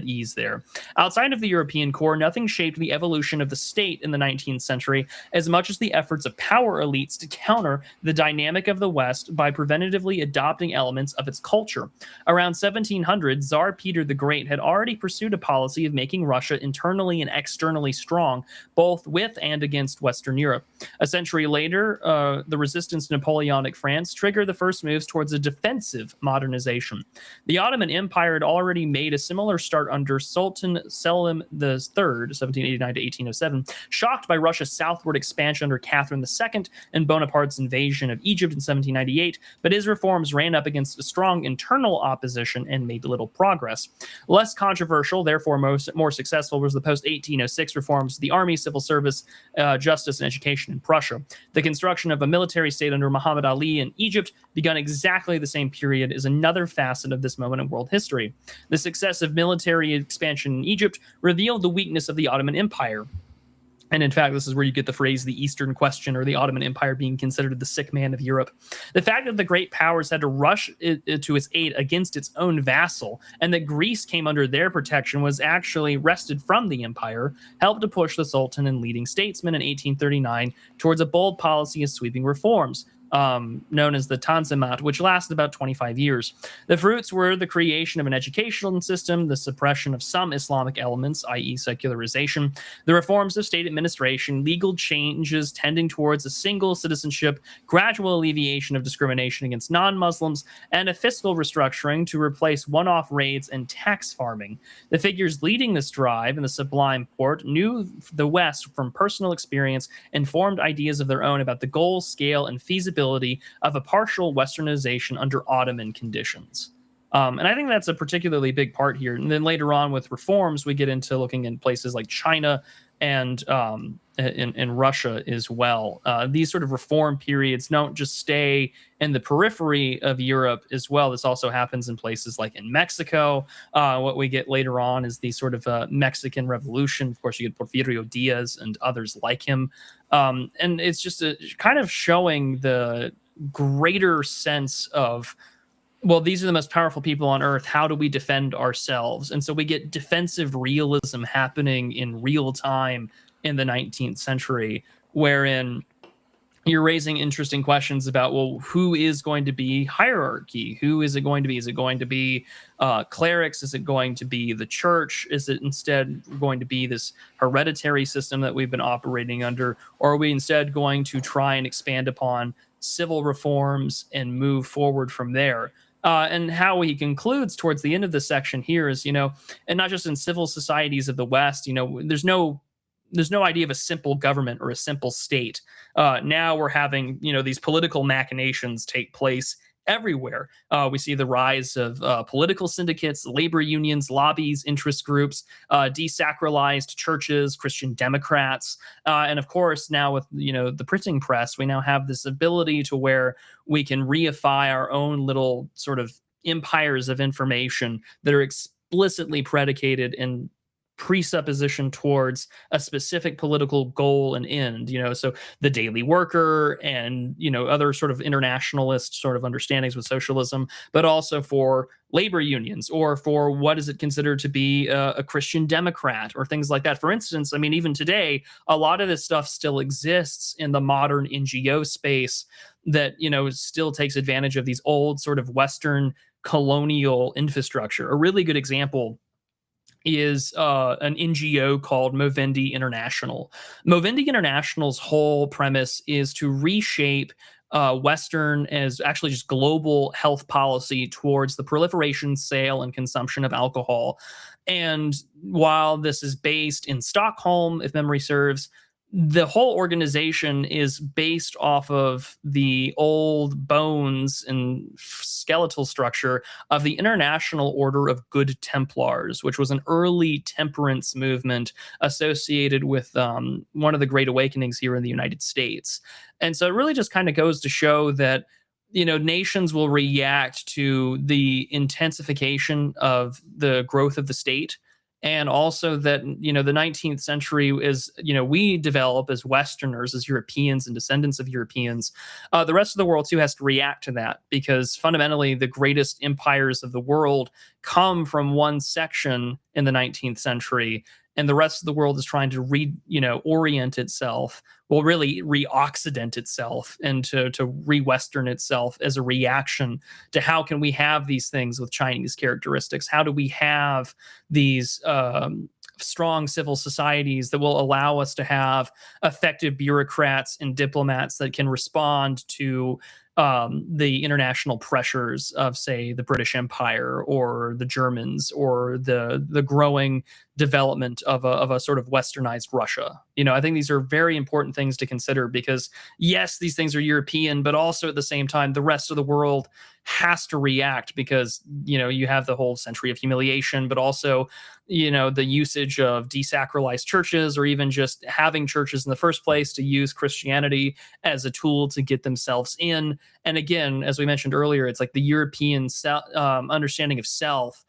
ease there. Outside of the European core, nothing shaped the evolution of the state in the 19th century as much as the efforts of power elites to counter the dynamic of the West by preventatively adopting elements of its culture. Around 1700, Tsar Peter the Great had already pursued a policy of making Russia internally and externally strong, both with and against Western Europe. A century later, the resistance to Napoleonic France triggered the first moves towards a defensive modernization modernization. The Ottoman Empire had already made a similar start under Sultan Selim III, 1789 to 1807, shocked by Russia's southward expansion under Catherine II and Bonaparte's invasion of Egypt in 1798, but his reforms ran up against a strong internal opposition and made little progress. Less controversial, therefore more successful, was the post-1806 reforms to the army, civil service, justice, and education in Prussia. The construction of a military state under Muhammad Ali in Egypt, begun exactly the same period, is another facet of this moment in world history. The success of military expansion in Egypt revealed the weakness of the Ottoman Empire. And in fact, this is where you get the phrase the Eastern Question, or the Ottoman Empire being considered the sick man of Europe. The fact that the great powers had to rush to its aid against its own vassal, and that Greece came under their protection, was actually wrested from the empire, helped to push the Sultan and leading statesmen in 1839 towards a bold policy of sweeping reforms, known as the Tanzimat, which lasted about 25 years. The fruits were the creation of an educational system, the suppression of some Islamic elements, i.e. secularization, the reforms of state administration, legal changes tending towards a single citizenship, gradual alleviation of discrimination against non-Muslims, and a fiscal restructuring to replace one-off raids and tax farming. The figures leading this drive in the Sublime Porte knew the West from personal experience and formed ideas of their own about the goal, scale, and feasibility of a partial westernization under Ottoman conditions. And I think that's a particularly big part here. And then later on with reforms, we get into looking in places like China and in Russia as well. These sort of reform periods don't just stay in the periphery of Europe as well. This also happens in places like in Mexico. What we get later on is the sort of Mexican Revolution. Of course, you get Porfirio Diaz and others like him. And it's just kind of showing the greater sense of, well, these are the most powerful people on earth. How do we defend ourselves? And so we get defensive realism happening in real time in the 19th century, wherein you're raising interesting questions about, well, who is going to be hierarchy? Who is it going to be? Is it going to be clerics? Is it going to be the church? Is it instead going to be this hereditary system that we've been operating under? Or are we instead going to try and expand upon civil reforms and move forward from there? And how he concludes towards the end of this section here is, and not just in civil societies of the West, there's no idea of a simple government or a simple state. Now we're having, these political machinations take place everywhere. We see the rise of political syndicates, labor unions, lobbies, interest groups, desacralized churches, Christian Democrats. And of course, now with, the printing press, we now have this ability to where we can reify our own little sort of empires of information that are explicitly predicated in presupposition towards a specific political goal and end, so the Daily Worker and, other sort of internationalist sort of understandings with socialism, but also for labor unions or for what is it considered to be a Christian Democrat or things like that. For instance, even today, a lot of this stuff still exists in the modern NGO space that, still takes advantage of these old sort of Western colonial infrastructure. A really good example is an NGO called Movendi International. Movendi International's whole premise is to reshape Western as actually just global health policy towards the proliferation, sale, and consumption of alcohol. And while this is based in Stockholm, if memory serves, the whole organization is based off of the old bones and skeletal structure of the International Order of Good Templars, which was an early temperance movement associated with one of the Great Awakenings here in the United States. And so it really just kind of goes to show that, nations will react to the intensification of the growth of the state. And also that, the 19th century is, we develop as Westerners, as Europeans and descendants of Europeans. The rest of the world, too, has to react to that because fundamentally the greatest empires of the world come from one section in the 19th century. And the rest of the world is trying to orient itself, really re-Occident itself and to re-Western itself as a reaction to how can we have these things with Chinese characteristics? How do we have these strong civil societies that will allow us to have effective bureaucrats and diplomats that can respond to the international pressures of, say, the British Empire or the Germans, or the growing development of a sort of westernized Russia. I think these are very important things to consider, because yes, these things are European, but also at the same time, the rest of the world has to react, because you have the whole century of humiliation, but also the usage of desacralized churches, or even just having churches in the first place to use Christianity as a tool to get themselves in. And again, as we mentioned earlier, it's like the European understanding of self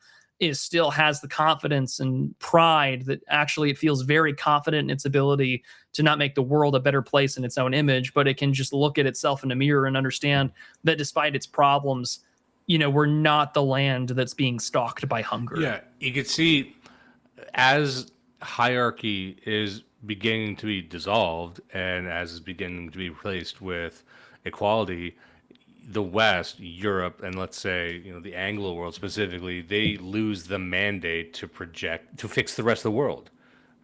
still has the confidence and pride that actually it feels very confident in its ability to not make the world a better place in its own image, but it can just look at itself in a mirror and understand that despite its problems, we're not the land that's being stalked by hunger. Yeah, you could see as hierarchy is beginning to be dissolved, and as is beginning to be replaced with equality, the West, Europe, and let's say the Anglo world specifically, they lose the mandate to fix the rest of the world,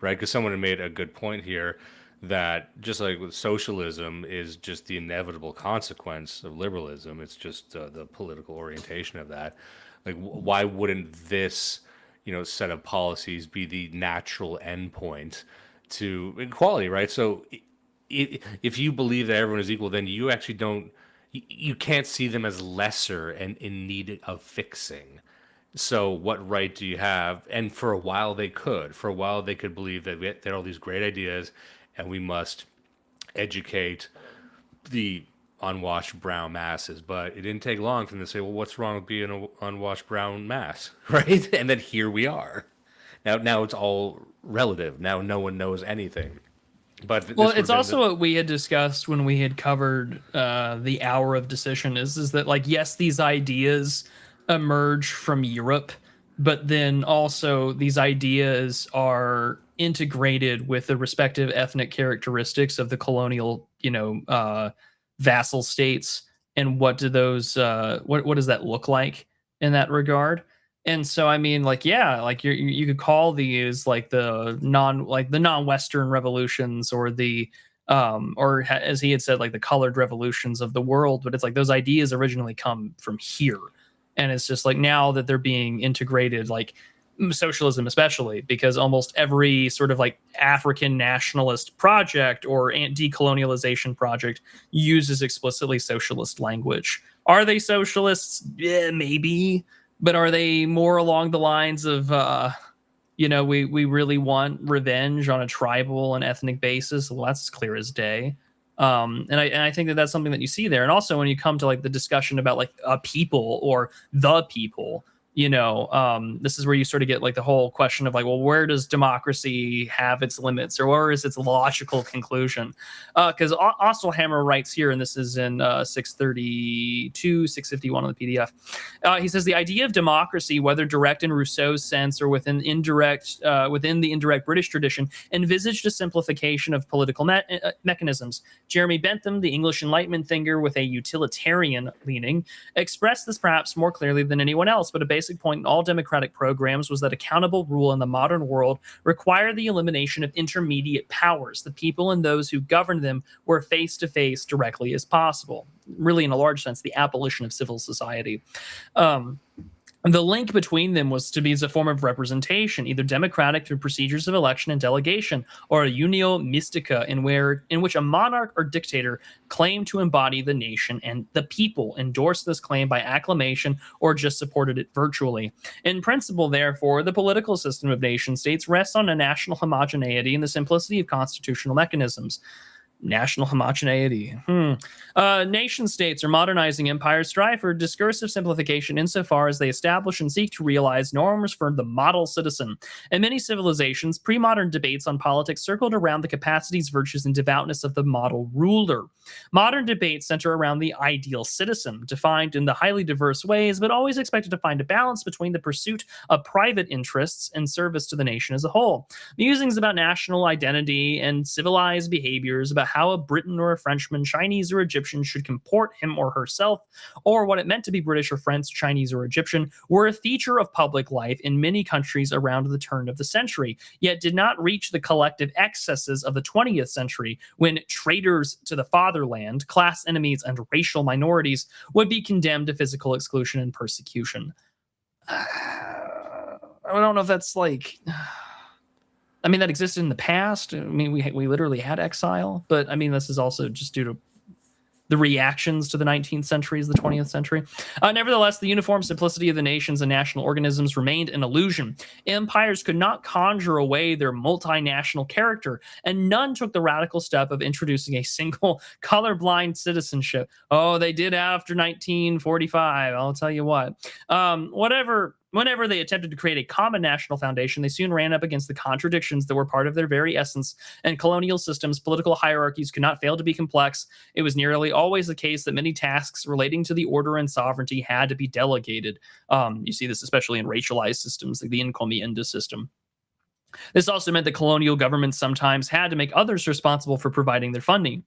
right? Because someone had made a good point here that just like with socialism is just the inevitable consequence of liberalism. It's just the political orientation of that. Like, why wouldn't this set of policies be the natural endpoint to equality, right? So if you believe that everyone is equal, then you actually you can't see them as lesser and in need of fixing. So what right do you have? And for a while they could. For a while they could believe that they had all these great ideas and we must educate the unwashed brown masses. But it didn't take long for them to say, well, what's wrong with being an unwashed brown mass, right? And then here we are. Now it's all relative. Now no one knows anything. But it's also what we had discussed when we had covered the hour of decision is that, like, yes, these ideas emerge from Europe, but then also these ideas are integrated with the respective ethnic characteristics of the colonial, vassal states. And what do those what does that look like in that regard? And so, I mean, like, yeah, like you could call these like the non-Western revolutions, or as he had said, like the colored revolutions of the world. But it's like those ideas originally come from here. And it's just like now that they're being integrated, like socialism especially, because almost every sort of like African nationalist project or decolonialization project uses explicitly socialist language. Are they socialists? Yeah, maybe. But are they more along the lines of, we really want revenge on a tribal and ethnic basis? Well, that's clear as day. And I think that that's something that you see there. And also when you come to like the discussion about like a people or the people, this is where you sort of get like the whole question of like, well, where does democracy have its limits, or where is its logical conclusion? Because Osterhammel writes here, and this is in 632, 651 on the PDF. He says the idea of democracy, whether direct in Rousseau's sense or within the indirect British tradition, envisaged a simplification of political mechanisms. Jeremy Bentham, the English Enlightenment thinker with a utilitarian leaning, expressed this perhaps more clearly than anyone else, but a basic point in all democratic programs was that accountable rule in the modern world required the elimination of intermediate powers. The people and those who governed them were face to face directly as possible. Really, in a large sense, the abolition of civil society. The link between them was to be as a form of representation, either democratic through procedures of election and delegation, or a unio mystica in which a monarch or dictator claimed to embody the nation, and the people endorsed this claim by acclamation or just supported it virtually. In principle, therefore, the political system of nation states rests on a national homogeneity and the simplicity of constitutional mechanisms. National homogeneity. Nation states or modernizing empires strive for discursive simplification insofar as they establish and seek to realize norms for the model citizen. In many civilizations, pre-modern debates on politics circled around the capacities, virtues, and devoutness of the model ruler. Modern debates center around the ideal citizen, defined in the highly diverse ways, but always expected to find a balance between the pursuit of private interests and service to the nation as a whole. Musings about national identity and civilized behaviors, about how a Briton or a Frenchman, Chinese or Egyptian should comport him or herself, or what it meant to be British or French, Chinese or Egyptian, were a feature of public life in many countries around the turn of the century, yet did not reach the collective excesses of the 20th century, when traitors to the fatherland, class enemies, and racial minorities would be condemned to physical exclusion and persecution. I don't know if that's like... I mean, that existed in the past. I mean, we literally had exile, but I mean, this is also just due to the reactions to the 19th century as the 20th century. Nevertheless, the uniform simplicity of the nations and national organisms remained an illusion. Empires could not conjure away their multinational character, and none took the radical step of introducing a single colorblind citizenship. Oh, they did after 1945. I'll tell you what. Whenever they attempted to create a common national foundation, they soon ran up against the contradictions that were part of their very essence, and colonial systems, political hierarchies could not fail to be complex. It was nearly always the case that many tasks relating to the order and sovereignty had to be delegated. You see this especially in racialized systems like the encomienda system. This also meant that colonial governments sometimes had to make others responsible for providing their funding.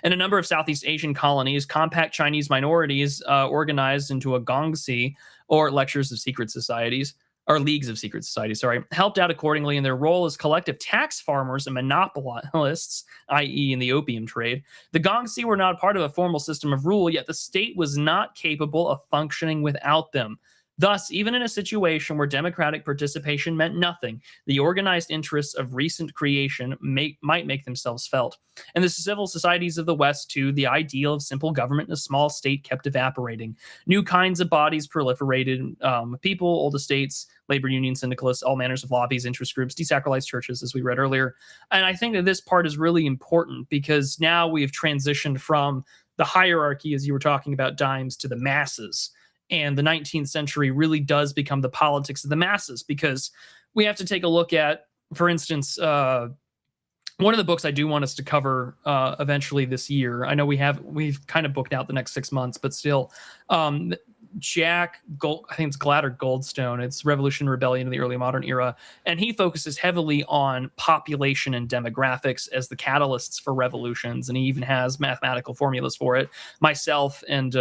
In a number of Southeast Asian colonies, compact Chinese minorities organized into a gongxi, or lectures of secret societies, or leagues of secret societies, helped out accordingly in their role as collective tax farmers and monopolists, i.e. in the opium trade. The gongxi were not part of a formal system of rule, yet the state was not capable of functioning without them. Thus, even in a situation where democratic participation meant nothing, the organized interests of recent creation might make themselves felt. In the civil societies of the West, too, the ideal of simple government in a small state kept evaporating. New kinds of bodies proliferated. People, old estates, labor unions, syndicalists, all manners of lobbies, interest groups, desacralized churches, as we read earlier. And I think that this part is really important because now we've transitioned from the hierarchy, as you were talking about, Dimes, to the masses. And the 19th century really does become the politics of the masses, because we have to take a look at, for instance, one of the books I do want us to cover eventually this year. I know we've kind of booked out the next 6 months, but still, I think it's Glatter Goldstone. It's Revolution and Rebellion in the Early Modern Era. And he focuses heavily on population and demographics as the catalysts for revolutions. And he even has mathematical formulas for it. Myself and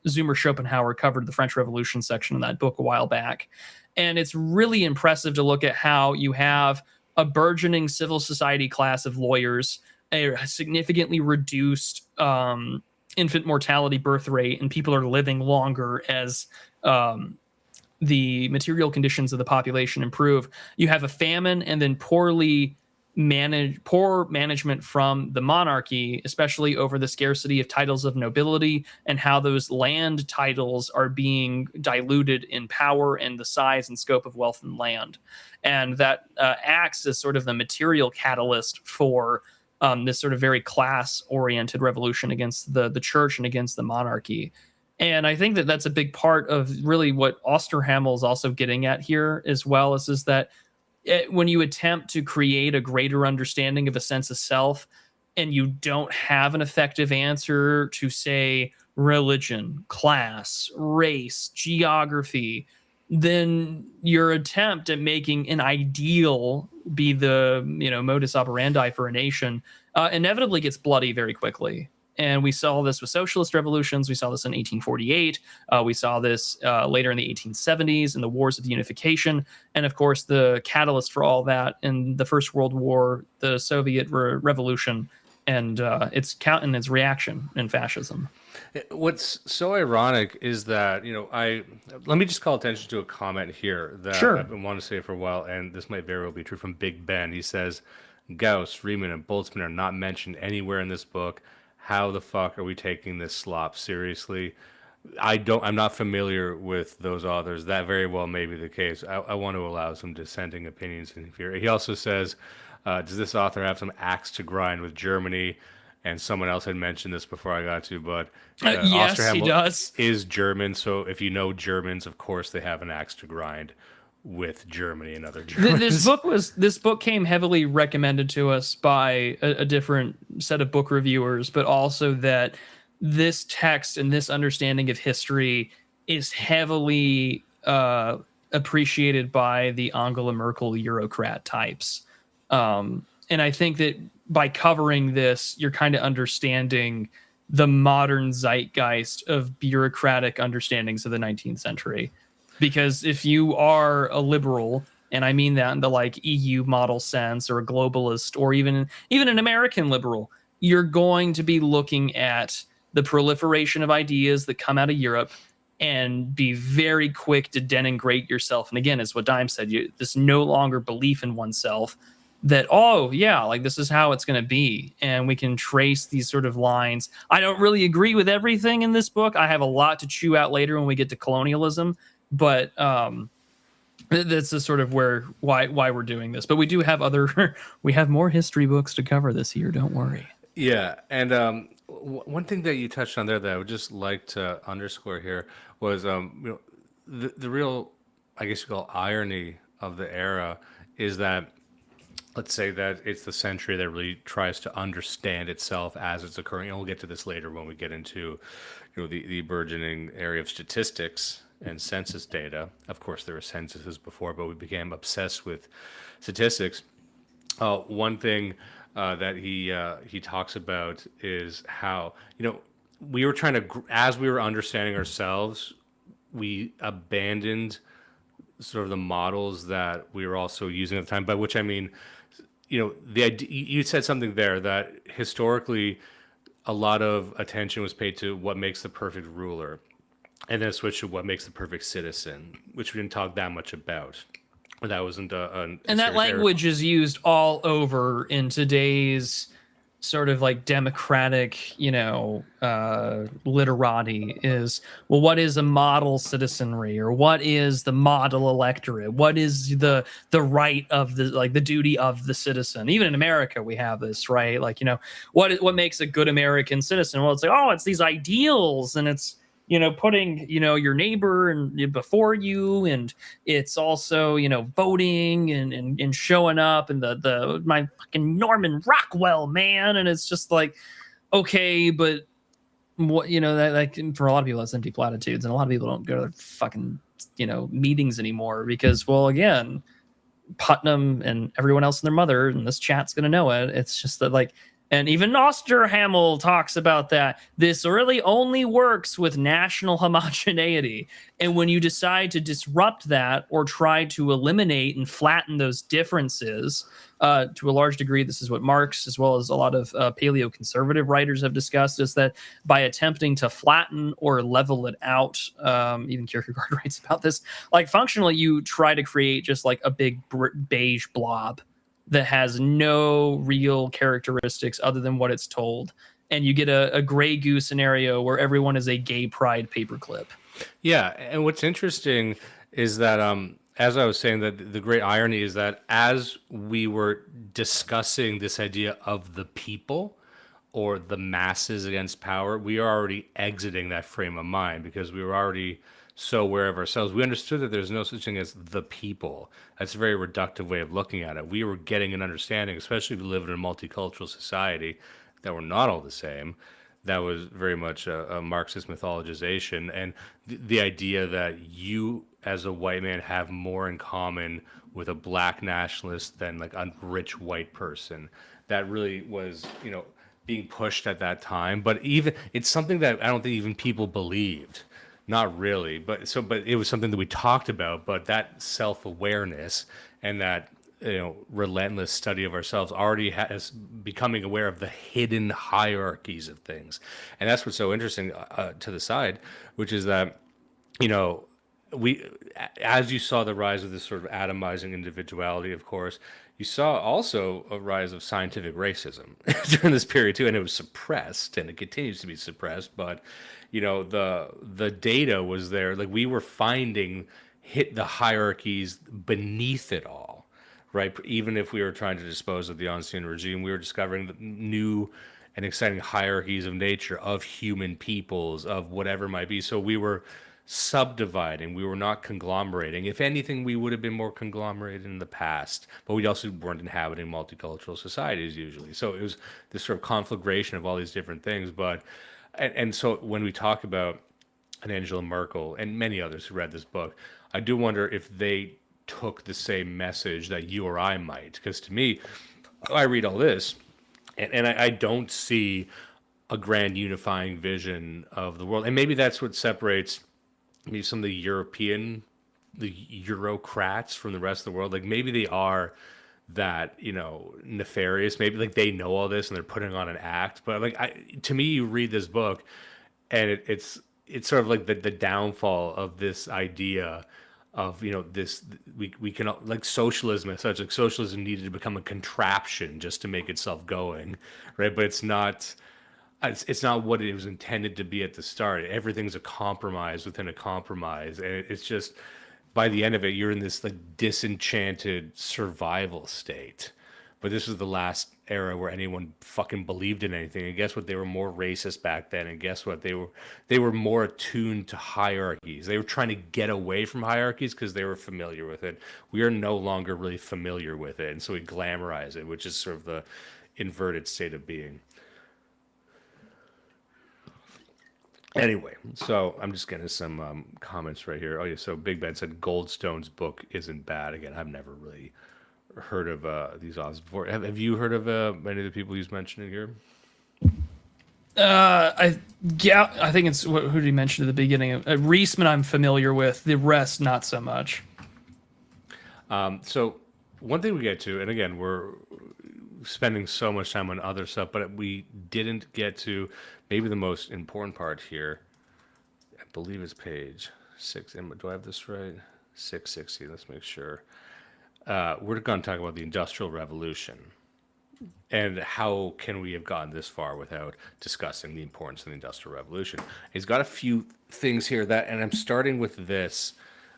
Zoomer Schopenhauer covered the French Revolution section in that book a while back. And it's really impressive to look at how you have a burgeoning civil society class of lawyers, a significantly reduced infant mortality birth rate, and people are living longer as the material conditions of the population improve. You have a famine, and then poor management from the monarchy, especially over the scarcity of titles of nobility and how those land titles are being diluted in power and the size and scope of wealth and land. And that acts as sort of the material catalyst for this sort of very class-oriented revolution against the church and against the monarchy. And I think that that's a big part of really what Osterhammel is also getting at here as well, is that when you attempt to create a greater understanding of a sense of self and you don't have an effective answer to, say, religion, class, race, geography, then your attempt at making an ideal be the modus operandi for a nation inevitably gets bloody very quickly. And we saw this with socialist revolutions. We saw this in 1848. We saw this later in the 1870s in the Wars of Unification. And of course, the catalyst for all that in the First World War, the Soviet Revolution, and its reaction in fascism. What's so ironic is that, let me just call attention to a comment here that Sure. I've been wanting to say for a while, and this might very well be true, from Big Ben. He says, Gauss, Riemann, and Boltzmann are not mentioned anywhere in this book. How the fuck are we taking this slop seriously? I'm not familiar with those authors. That very well may be the case. I want to allow some dissenting opinions in here. He also says, does this author have some axe to grind with Germany? And someone else had mentioned this before I got to, but yes, he does. Is German. So if you know Germans, of course they have an axe to grind with Germany and other Germans. This book came heavily recommended to us by a different set of book reviewers, but also that this text and this understanding of history is heavily appreciated by the Angela Merkel Eurocrat types. And I think that by covering this, you're kind of understanding the modern zeitgeist of bureaucratic understandings of the 19th century. Because if you are a liberal, and I mean that in the like EU model sense, or a globalist, or even an American liberal, you're going to be looking at the proliferation of ideas that come out of Europe and be very quick to denigrate yourself. And again, as what Dime said, this no longer belief in oneself that, oh yeah, like this is how it's going to be. And we can trace these sort of lines. I don't really agree with everything in this book. I have a lot to chew out later when we get to colonialism, but that's a sort of why we're doing this. But we do have we have more history books to cover this year. Don't worry. Yeah, and one thing that you touched on there that I would just like to underscore here was the real, I guess you call, irony of the era is that, let's say that it's the century that really tries to understand itself as it's occurring. And we'll get to this later when we get into the burgeoning area of statistics and census data. Of course, there were censuses before, but we became obsessed with statistics. One thing that he talks about is how we were trying to, as we were understanding ourselves, we abandoned sort of the models that we were also using at the time. By which I mean, the idea, you said something there that historically a lot of attention was paid to what makes the perfect ruler, and then switched to what makes the perfect citizen, which we didn't talk that much about. That wasn't and that language is used all over in today's sort of like democratic, literati is, well, what is a model citizenry, or what is the model electorate? What is the right of the duty of the citizen? Even in America, we have this, right? Like, what makes a good American citizen? Well, it's like, oh, it's these ideals, and it's, putting, your neighbor and before you, and it's also, voting and showing up, and my fucking Norman Rockwell, man. And it's just like, okay, but what, that like for a lot of people, that's empty platitudes. And a lot of people don't go to fucking, meetings anymore because, well, again, Putnam and everyone else and their mother and this chat's going to know it. It's just that, like, and even Osterhammel talks about that. This really only works with national homogeneity. And when you decide to disrupt that or try to eliminate and flatten those differences, to a large degree, this is what Marx, as well as a lot of paleoconservative writers have discussed, is that by attempting to flatten or level it out, even Kierkegaard writes about this, like functionally you try to create just like a big beige blob that has no real characteristics other than what it's told. And you get a Grey Goose scenario where everyone is a gay pride paperclip. Yeah, and what's interesting is that, as I was saying, that the great irony is that as we were discussing this idea of the people or the masses against power, we are already exiting that frame of mind because we were already so aware of ourselves. We understood that there's no such thing as the people. That's a very reductive way of looking at it. We were getting an understanding, especially if we live in a multicultural society, that we're not all the same. That was very much a Marxist mythologization, and the idea that you as a white man have more in common with a black nationalist than like a rich white person. That really was, being pushed at that time. But even it's something that I don't think even people believed. Not really, but it was something that we talked about. But that self-awareness and that relentless study of ourselves already has becoming aware of the hidden hierarchies of things, and that's what's so interesting to the side, which is that we, as you saw the rise of this sort of atomizing individuality, of course, you saw also a rise of scientific racism during this period too, and it was suppressed, and it continues to be suppressed, but the data was there. Like we were finding the hierarchies beneath it all, right? Even if we were trying to dispose of the Ancien regime, we were discovering the new and exciting hierarchies of nature, of human peoples, of whatever it might be. So we were subdividing, we were not conglomerating. If anything, we would have been more conglomerated in the past, but we also weren't inhabiting multicultural societies usually. So it was this sort of conflagration of all these different things. But and so when we talk about Angela Merkel and many others who read this book, I do wonder if they took the same message that you or I might. Because to me, I read all this, And I don't see a grand unifying vision of the world. And maybe that's what separates maybe some of the Eurocrats from the rest of the world. Like maybe they are that, nefarious. Maybe like they know all this and they're putting on an act. But like to me, you read this book and it's sort of like the downfall of this idea of this we can, like, socialism as such. Like socialism needed to become a contraption just to make itself going, right? But it's not what it was intended to be at the start. Everything's a compromise within a compromise, and it's just by the end of it you're in this like disenchanted survival state. But this was the last era where anyone fucking believed in anything. And guess what? They were more racist back then. And guess what? They were more attuned to hierarchies. They were trying to get away from hierarchies because they were familiar with it. We are no longer really familiar with it. And so we glamorize it, which is sort of the inverted state of being. Anyway, so I'm just getting some comments right here. Oh, yeah, so Big Ben said Goldstone's book isn't bad. Again, I've never really heard of these authors before. Have you heard of any of the people he's mentioning here? I think it's who did he mention at the beginning? Reisman I'm familiar with. The rest not so much. So one thing we get to, and again we're spending so much time on other stuff, but we didn't get to maybe the most important part here. I believe it's page 6. Do I have this right? 660. Let's make sure. We're going to talk about the Industrial Revolution and how can we have gotten this far without discussing the importance of the Industrial Revolution. He's got a few things here and I'm starting with this.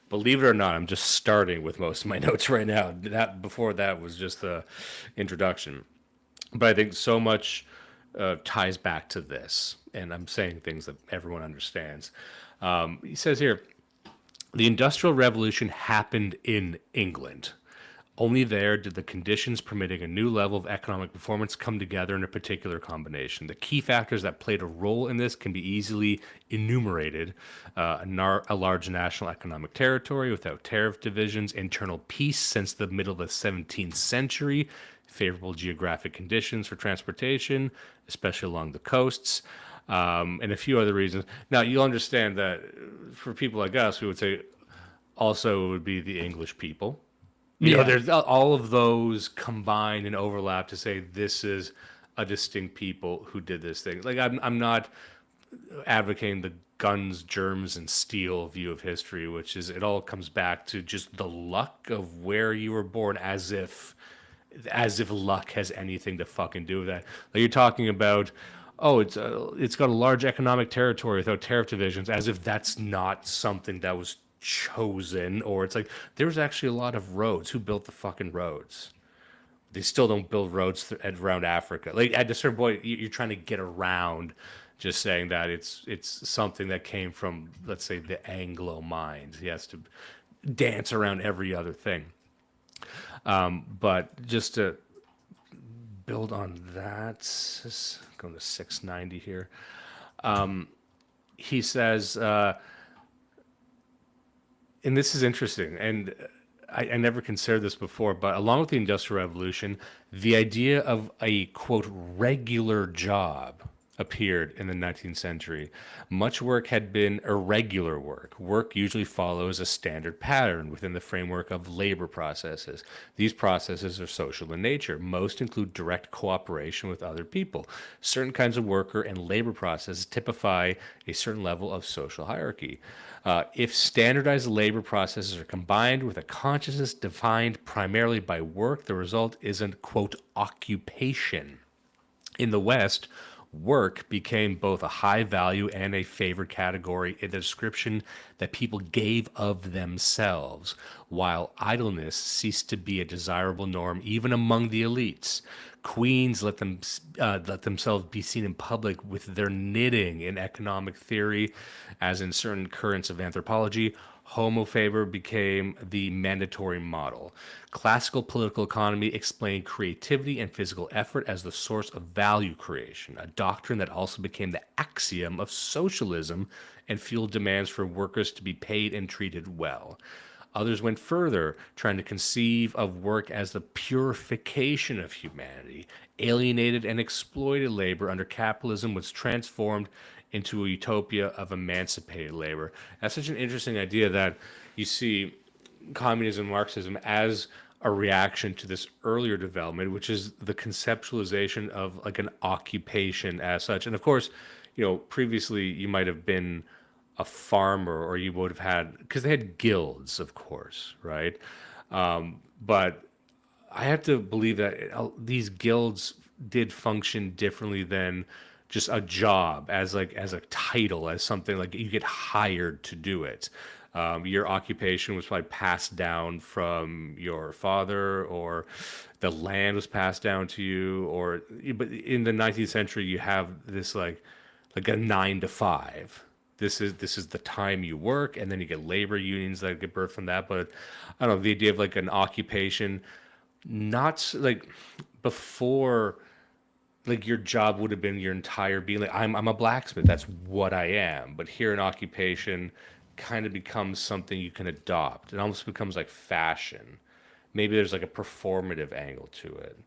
Believe it or not, I'm just starting with most of my notes right now. Before that was just the introduction. But I think so much ties back to this, and I'm saying things that everyone understands. He says here, the Industrial Revolution happened in England. Only there did the conditions permitting a new level of economic performance come together in a particular combination. The key factors that played a role in this can be easily enumerated. A large national economic territory without tariff divisions, internal peace since the middle of the 17th century, favorable geographic conditions for transportation, especially along the coasts, and a few other reasons. Now, you'll understand that for people like us, we would say also it would be the English people. There's all of those combined and overlap to say this is a distinct people who did this thing. Like I'm not advocating the guns, germs, and steel view of history, which is it all comes back to just the luck of where you were born, as if luck has anything to fucking do with that. Like you're talking about, it's got a large economic territory without tariff divisions, as if that's not something that was chosen. Or it's like there's actually a lot of roads. Who built the fucking roads? They still don't build roads around Africa. Like at a certain point, you're trying to get around just saying that it's something that came from, let's say, the Anglo mind. He has to dance around every other thing. But just to build on that, going to 690 here. He says, and this is interesting, and I never considered this before, but along with the Industrial Revolution, the idea of a, quote, regular job appeared in the 19th century. Much work had been irregular work. Work usually follows a standard pattern within the framework of labor processes. These processes are social in nature. Most include direct cooperation with other people. Certain kinds of worker and labor processes typify a certain level of social hierarchy. If standardized labor processes are combined with a consciousness defined primarily by work, the result isn't, quote, occupation. In the West, work became both a high value and a favored category in the description that people gave of themselves, while idleness ceased to be a desirable norm even among the elites. Queens let themselves be seen in public with their knitting. In economic theory, as in certain currents of anthropology, homo faber became the mandatory model. Classical political economy explained creativity and physical effort as the source of value creation, a doctrine that also became the axiom of socialism and fueled demands for workers to be paid and treated well. Others went further, trying to conceive of work as the purification of humanity. Alienated and exploited labor under capitalism was transformed into a utopia of emancipated labor. That's such an interesting idea that you see communism, Marxism as a reaction to this earlier development, which is the conceptualization of like an occupation as such. And of course, previously you might have been a farmer, or you would have had, because they had guilds, of course, right? But I have to believe that these guilds did function differently than just a job, as a title, as something like you get hired to do it. Your occupation was probably passed down from your father, or the land was passed down to you, but in the 19th century you have this like a 9 to 5. This is the time you work, and then you get labor unions that get birthed from that. But I don't know, the idea of like an occupation, not like before, like your job would have been your entire being. Like I'm a blacksmith, that's what I am. But here an occupation kind of becomes something you can adopt. It almost becomes like fashion. Maybe there's like a performative angle to it,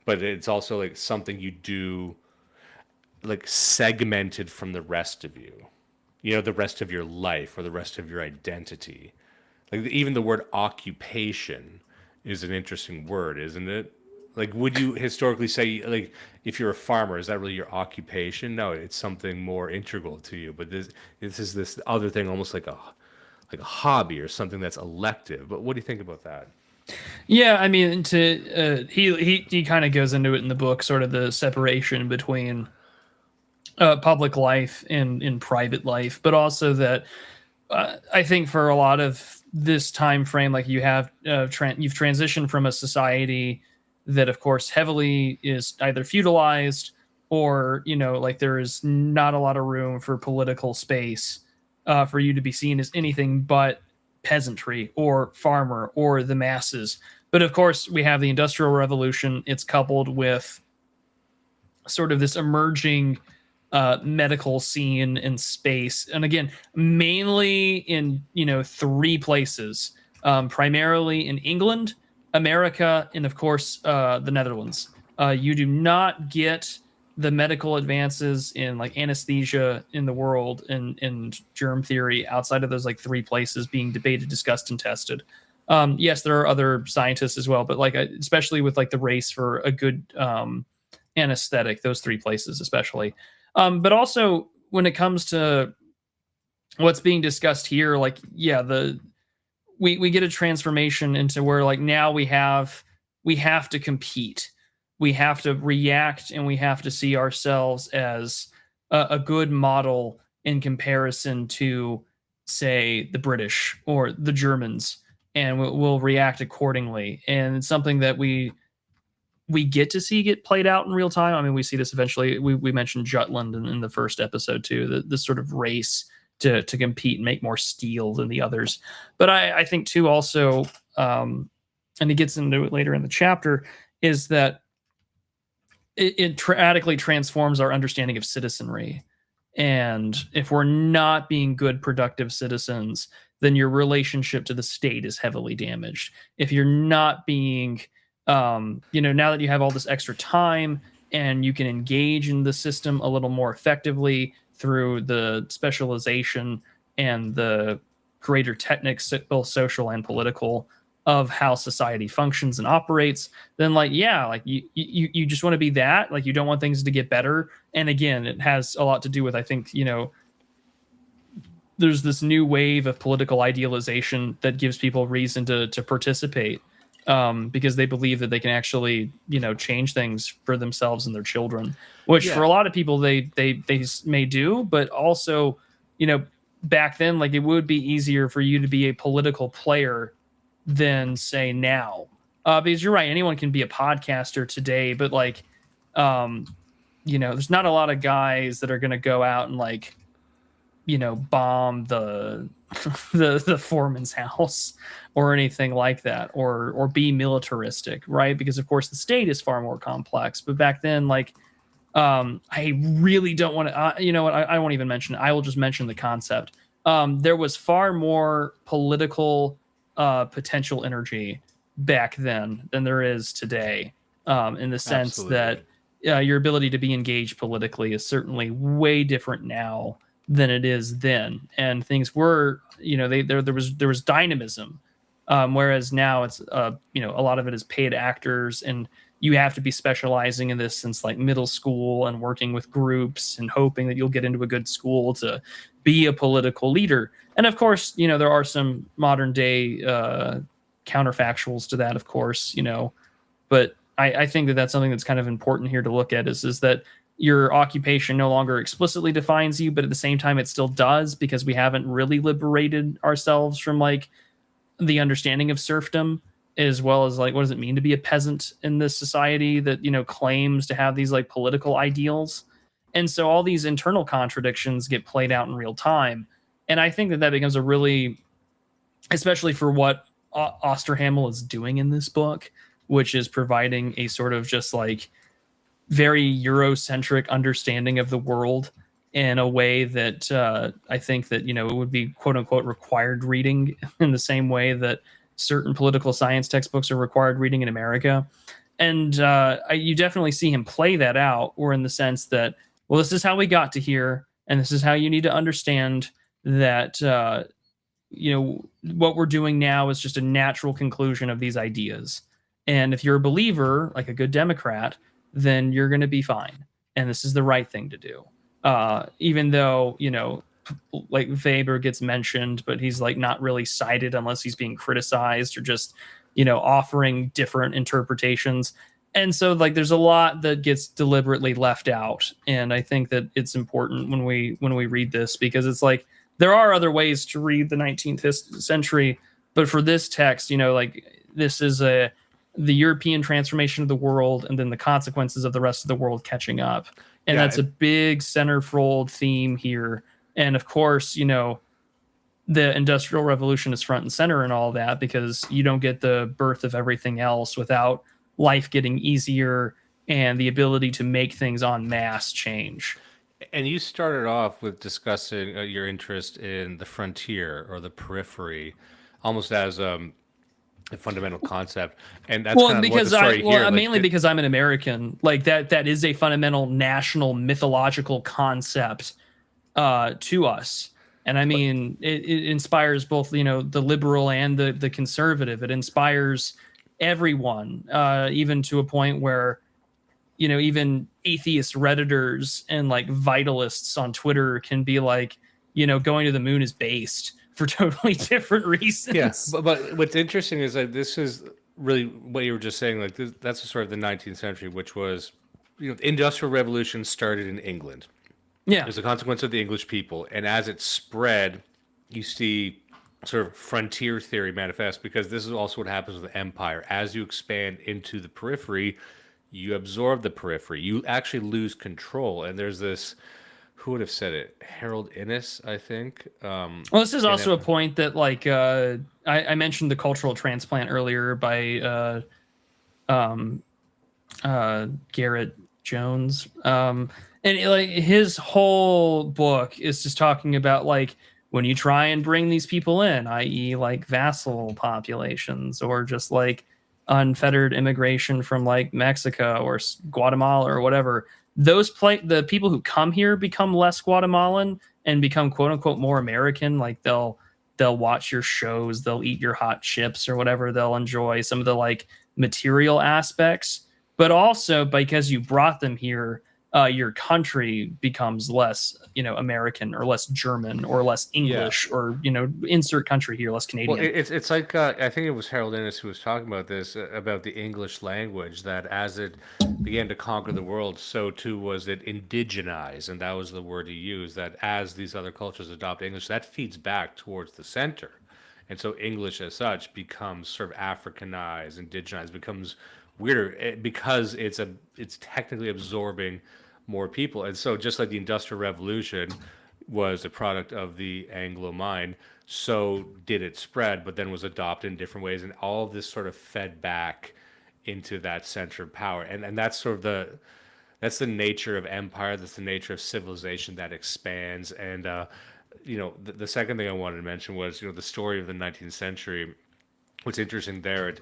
but it's also like something you do, like segmented from the rest of you. The rest of your life or the rest of your identity. Like even the word occupation is an interesting word, isn't it? Like, would you historically say, like, if you're a farmer, is that really your occupation? No, it's something more integral to you. But this is this other thing, almost like a hobby or something that's elective. But what do you think about that? Yeah, I mean, he kind of goes into it in the book, sort of the separation between public life and in private life, but also that I think for a lot of this time frame, like you have you've transitioned from a society that, of course, heavily is either feudalized or like there is not a lot of room for political space for you to be seen as anything but peasantry or farmer or the masses. But of course, we have the Industrial Revolution. It's coupled with sort of this emerging medical scene in space, and again, mainly in 3 places, primarily in England, America, and of course the Netherlands. You do not get the medical advances in like anesthesia in the world and germ theory outside of those like 3 places being debated, discussed, and tested. Yes, there are other scientists as well, but like especially with like the race for a good anesthetic, those 3 places especially. But also when it comes to what's being discussed here, like, yeah, we get a transformation into where like now we have to compete. We have to react, and we have to see ourselves as a good model in comparison to, say, the British or the Germans, and we'll react accordingly. And it's something that we get to see get played out in real time. I mean, we see this eventually. We mentioned Jutland in the first episode too, this sort of race to compete and make more steel than the others. But I think too also, and he gets into it later in the chapter, is that it radically transforms our understanding of citizenry. And if we're not being good, productive citizens, then your relationship to the state is heavily damaged. If you're not being now that you have all this extra time and you can engage in the system a little more effectively through the specialization and the greater techniques, both social and political, of how society functions and operates, then like, yeah, like you just want to be that, like you don't want things to get better. And again, it has a lot to do with, I think, there's this new wave of political idealization that gives people reason to participate. Because they believe that they can actually, change things for themselves and their children, which for a lot of people they may do, but also, back then, like it would be easier for you to be a political player than say now, because you're right, anyone can be a podcaster today, but like, there's not a lot of guys that are going to go out and like, bomb the foreman's house or anything like that, or be militaristic, right? Because of course the state is far more complex. But back then, like, I really don't want to, I won't even mention it. I will just mention the concept. There was far more political potential energy back then than there is today, in the sense that your ability to be engaged politically is certainly way different now than it is then. And things were, there was dynamism, whereas now it's, a lot of it is paid actors, and you have to be specializing in this since like middle school and working with groups and hoping that you'll get into a good school to be a political leader. And of course, there are some modern day counterfactuals to that, of course, but I think that that's something that's kind of important here to look at is that your occupation no longer explicitly defines you, but at the same time it still does, because we haven't really liberated ourselves from like the understanding of serfdom, as well as like what does it mean to be a peasant in this society that claims to have these like political ideals. And so all these internal contradictions get played out in real time, and I think that becomes a really, especially for what Osterhammel is doing in this book, which is providing a sort of just like very Eurocentric understanding of the world in a way that I think that it would be quote unquote required reading, in the same way that certain political science textbooks are required reading in America. And you definitely see him play that out, or in the sense that, well, this is how we got to here, and this is how you need to understand that, what we're doing now is just a natural conclusion of these ideas. And if you're a believer, like a good Democrat, then you're going to be fine. And this is the right thing to do. Even though, like Weber gets mentioned, but he's like not really cited unless he's being criticized or just, offering different interpretations. And so like there's a lot that gets deliberately left out. And I think that it's important when we read this, because it's like there are other ways to read the 19th century, but for this text, like this is the European transformation of the world, and then the consequences of the rest of the world catching up. And that's a big centerfold theme here. And of course, the Industrial Revolution is front and center and all that, because you don't get the birth of everything else without life getting easier and the ability to make things en masse change. And you started off with discussing your interest in the frontier or the periphery, almost as a fundamental concept. And that's kind of what the story here. Mainly because I'm an American. Like that is a fundamental national mythological concept to us. And I mean, it inspires both, the liberal and the conservative. It inspires everyone, even to a point where, even atheist Redditors and like vitalists on Twitter can be like, going to the moon is based for totally different reasons. Yes, but what's interesting is that this is really what you were just saying. Like that's the sort of the 19th century, which was, the Industrial Revolution started in England. Yeah, as a consequence of the English people, and as it spread, you see sort of frontier theory manifest, because this is also what happens with the empire. As you expand into the periphery, you absorb the periphery. You actually lose control, and there's this. Who would have said it? Harold Innis, I think. Well, this is also a point that, like, I mentioned the cultural transplant earlier by Garrett Jones, and like his whole book is just talking about like when you try and bring these people in, i.e., like vassal populations, or just like unfettered immigration from like Mexico or Guatemala or whatever. The people who come here become less Guatemalan and become quote unquote more American. Like they'll watch your shows, they'll eat your hot chips or whatever. They'll enjoy some of the like material aspects, but also because you brought them here, your country becomes less, American or less German or less English, or, insert country here, less Canadian. Well, it's like, I think it was Harold Innis who was talking about this, about the English language, that as it began to conquer the world, so too was it indigenized. And that was the word he used, that as these other cultures adopt English, that feeds back towards the center. And so English as such becomes sort of Africanized, indigenized, becomes weirder because it's technically absorbing more people. And so just like the Industrial Revolution was a product of the Anglo mind, so did it spread, but then was adopted in different ways. And all of this sort of fed back into that center of power. And that's sort of that's the nature of empire. That's the nature of civilization that expands. And, the second thing I wanted to mention was, the story of the 19th century what's interesting there,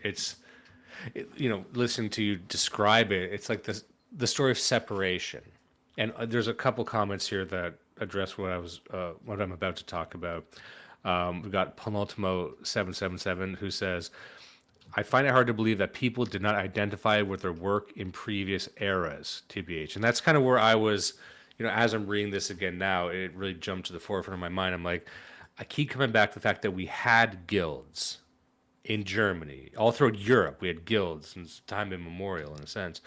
listening to you describe it, it's like the story of separation. And there's a couple comments here that address what I'm about to talk about. We've got Penultimo777 who says, I find it hard to believe that people did not identify with their work in previous eras, TBH. And that's kind of where I was, as I'm reading this again now, it really jumped to the forefront of my mind. I'm like, I keep coming back to the fact that we had guilds in Germany. All throughout Europe, we had guilds since time immemorial, in a sense.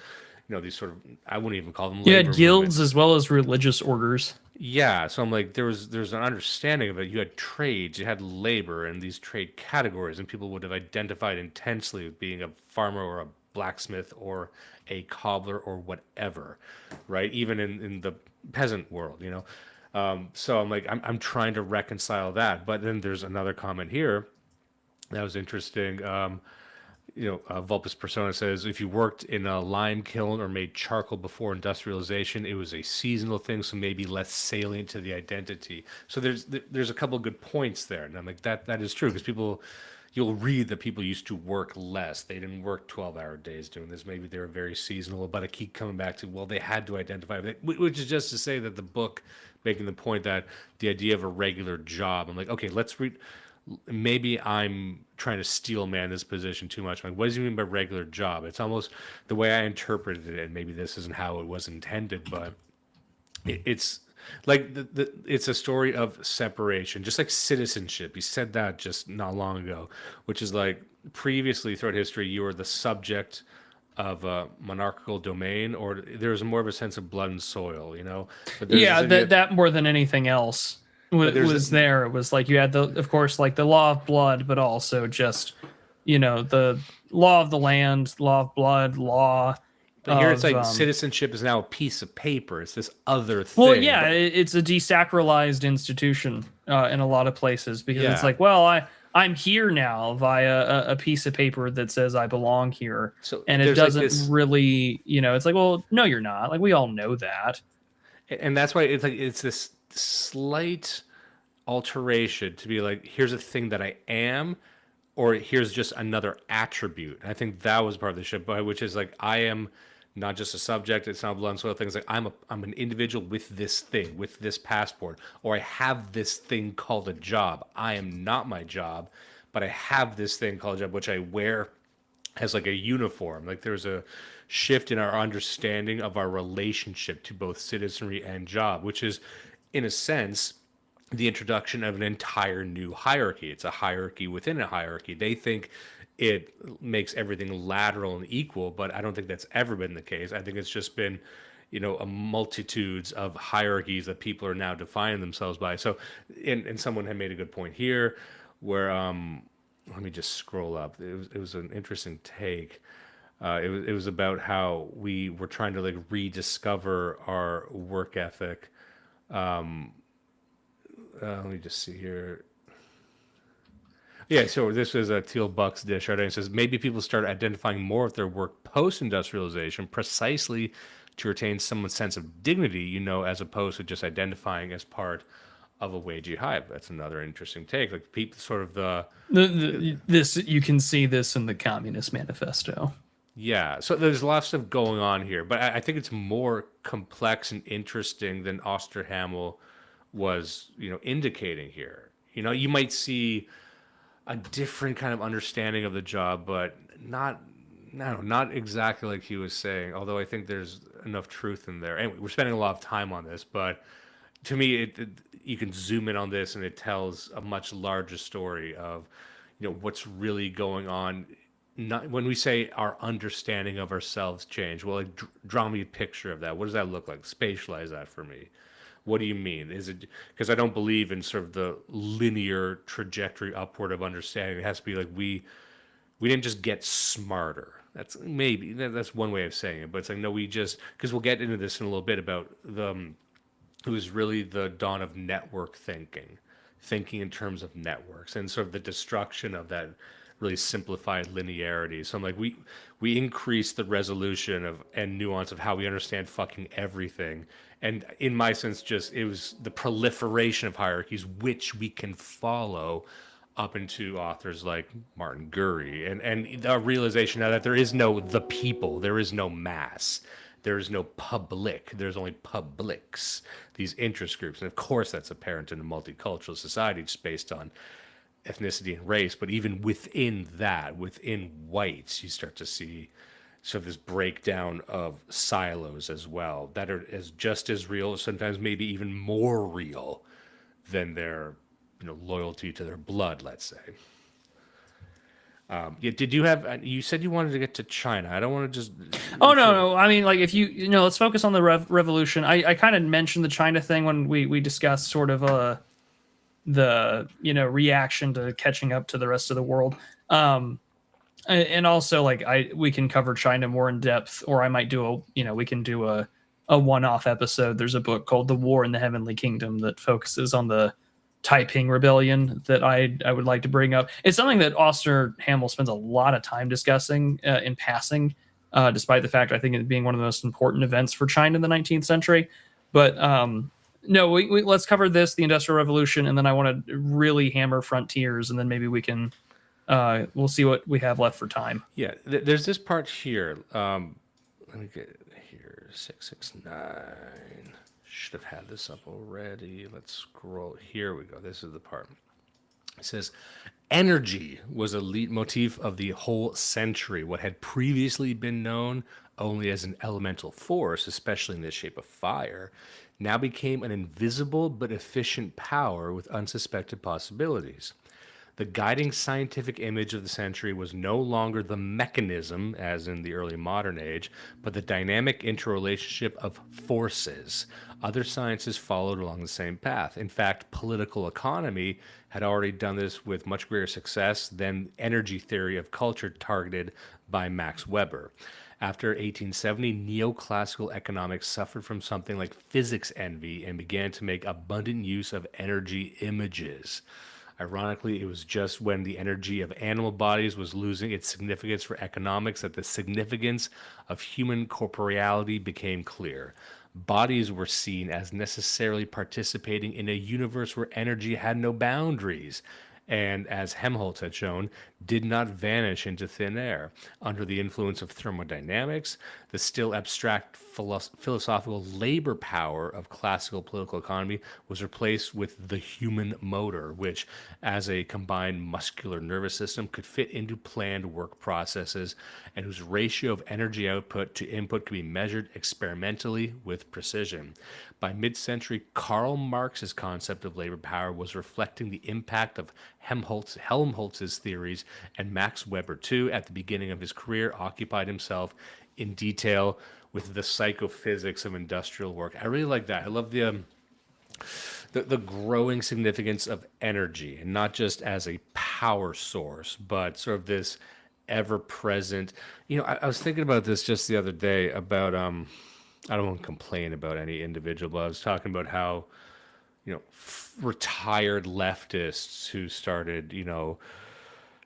These sort of, I wouldn't even call them labor Yeah, guilds movements. as well as religious orders. Yeah, so I'm like, there's an understanding of it. You had trades, you had labor, and these trade categories, and people would have identified intensely with being a farmer or a blacksmith or a cobbler or whatever, right? Even in the peasant world, So I'm like, I'm trying to reconcile that. But then there's another comment here that was interesting. Vulpus Persona says, if you worked in a lime kiln or made charcoal before industrialization, it was a seasonal thing, so maybe less salient to the identity. So there's a couple of good points there, and I'm like, that is true, because you'll read that people used to work less. They didn't work 12-hour days doing this. Maybe they were very seasonal, but I keep coming back to, well, they had to identify with it, which is just to say that the book making the point that the idea of a regular job, I'm like, okay, let's read. Maybe I'm trying to steel man this position too much. I'm like, what does he mean by regular job? It's almost the way I interpreted it, and maybe this isn't how it was intended, but it's like it's a story of separation, just like citizenship. He said that just not long ago, which is like previously throughout history, you were the subject of a monarchical domain, or there was more of a sense of blood and soil, But Yeah, that more than anything else was there. It was like you had of course, like the law of blood, but also just, the law of the land, law of blood, law. But here it's like citizenship is now a piece of paper. It's this other thing. Well, yeah, it's a desacralized institution in a lot of places, because it's like, well, I'm here now via a piece of paper that says I belong here. So and it doesn't really, it's like, well, no, you're not. Like, we all know that. And that's why it's like, it's this slight alteration to be like, here's a thing that I am, or here's just another attribute. And I think that was part of the ship, which is like, I am not just a subject. It's not blood and soil things. Like I'm an individual with this thing, with this passport, or I have this thing called a job. I am not my job, but I have this thing called a job, which I wear as like a uniform. Like there's a shift in our understanding of our relationship to both citizenry and job, which is, in a sense, the introduction of an entire new hierarchy. It's a hierarchy within a hierarchy. They think it makes everything lateral and equal, but I don't think that's ever been the case. I think it's just been, a multitudes of hierarchies that people are now defining themselves by. So, and someone had made a good point here where, let me just scroll up. It was an interesting take. It was about how we were trying to like rediscover our work ethic. Let me just see here. Yeah, so this is a Teal Bucks dish. Right? It says maybe people start identifying more with their work post-industrialization, precisely to retain someone's sense of dignity, as opposed to just identifying as part of a wagey hive. That's another interesting take. Like people, sort of this you can see this in the Communist Manifesto. Yeah, so there's lots of going on here, but I think it's more complex and interesting than Osterhammel was, indicating here. You might see a different kind of understanding of the job, but not exactly like he was saying, although I think there's enough truth in there. And we're spending a lot of time on this, but to me, you can zoom in on this and it tells a much larger story of, what's really going on. Not when we say our understanding of ourselves change. Well, like, draw me a picture of that. What does that look like? Spatialize that for me. What do you mean? Is it because I don't believe in sort of the linear trajectory upward of understanding? It has to be like we didn't just get smarter. That's one way of saying it. But it's like, no, we just, because we'll get into this in a little bit about it was really the dawn of network thinking in terms of networks, and sort of the destruction of that really simplified linearity. So I'm like, we increase the resolution of and nuance of how we understand fucking everything. And in my sense, just it was the proliferation of hierarchies which we can follow up into authors like Martin Gurry, and the realization now that there is no the people, there is no mass, there is no public, there's only publics, these interest groups. And of course that's apparent in a multicultural society just based on ethnicity and race, but even within that, within whites, you start to see sort of this breakdown of silos as well that are just as real, sometimes maybe even more real than their loyalty to their blood, let's say. Did you have? You said you wanted to get to China. I don't want to just. Oh no. I mean, like if let's focus on the revolution. I kind of mentioned the China thing when we discussed sort of the reaction to catching up to the rest of the world. And also like we can cover China more in depth, or I might do we can do a one-off episode. There's a book called The War in the Heavenly Kingdom that focuses on the Taiping Rebellion that I would like to bring up. It's something that Osterhammel spends a lot of time discussing in passing, despite the fact I think it being one of the most important events for China in the 19th century. But no, let's cover this, the Industrial Revolution, and then I want to really hammer frontiers, and then maybe we can we'll see what we have left for time. Yeah, there's this part here. Let me get it here. 669. Should have had this up already. Let's scroll. Here we go. This is the part. It says, energy was a leitmotif of the whole century. What had previously been known only as an elemental force, especially in the shape of fire, now became an invisible but efficient power with unsuspected possibilities. The guiding scientific image of the century was no longer the mechanism, as in the early modern age, but the dynamic interrelationship of forces. Other sciences followed along the same path. In fact, political economy had already done this with much greater success than energy theory of culture targeted by Max Weber. After 1870, neoclassical economics suffered from something like physics envy and began to make abundant use of energy images. Ironically, it was just when the energy of animal bodies was losing its significance for economics that the significance of human corporeality became clear. Bodies were seen as necessarily participating in a universe where energy had no boundaries, and, as Helmholtz had shown, did not vanish into thin air. Under the influence of thermodynamics, the still abstract philosophical labor power of classical political economy was replaced with the human motor, which, as a combined muscular nervous system, could fit into planned work processes and whose ratio of energy output to input could be measured experimentally with precision. By mid-century, Karl Marx's concept of labor power was reflecting the impact of Helmholtz's theories, and Max Weber, too, at the beginning of his career, occupied himself in detail with the psychophysics of industrial work. I really like that. I love the growing significance of energy, and not just as a power source, but sort of this ever-present. I was thinking about this just the other day about I don't want to complain about any individual, but I was talking about how retired leftists who started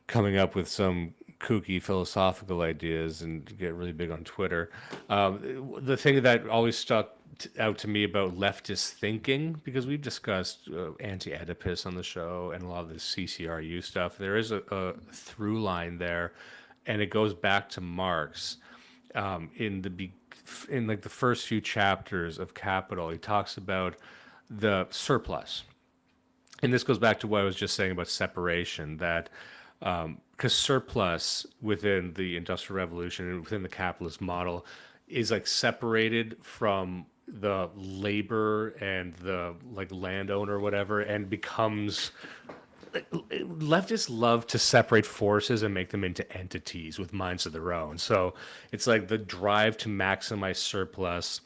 coming up with some kooky philosophical ideas and get really big on Twitter. The thing that always stuck out to me about leftist thinking, because we've discussed anti-Oedipus on the show and a lot of this CCRU stuff, there is a through line there, and it goes back to Marx. In the first few chapters of Capital, he talks about the surplus. And this goes back to what I was just saying about separation, that because surplus within the Industrial Revolution and within the capitalist model is like separated from the labor and the landowner or whatever, and becomes leftists love to separate forces and make them into entities with minds of their own. So it's like the drive to maximize surplus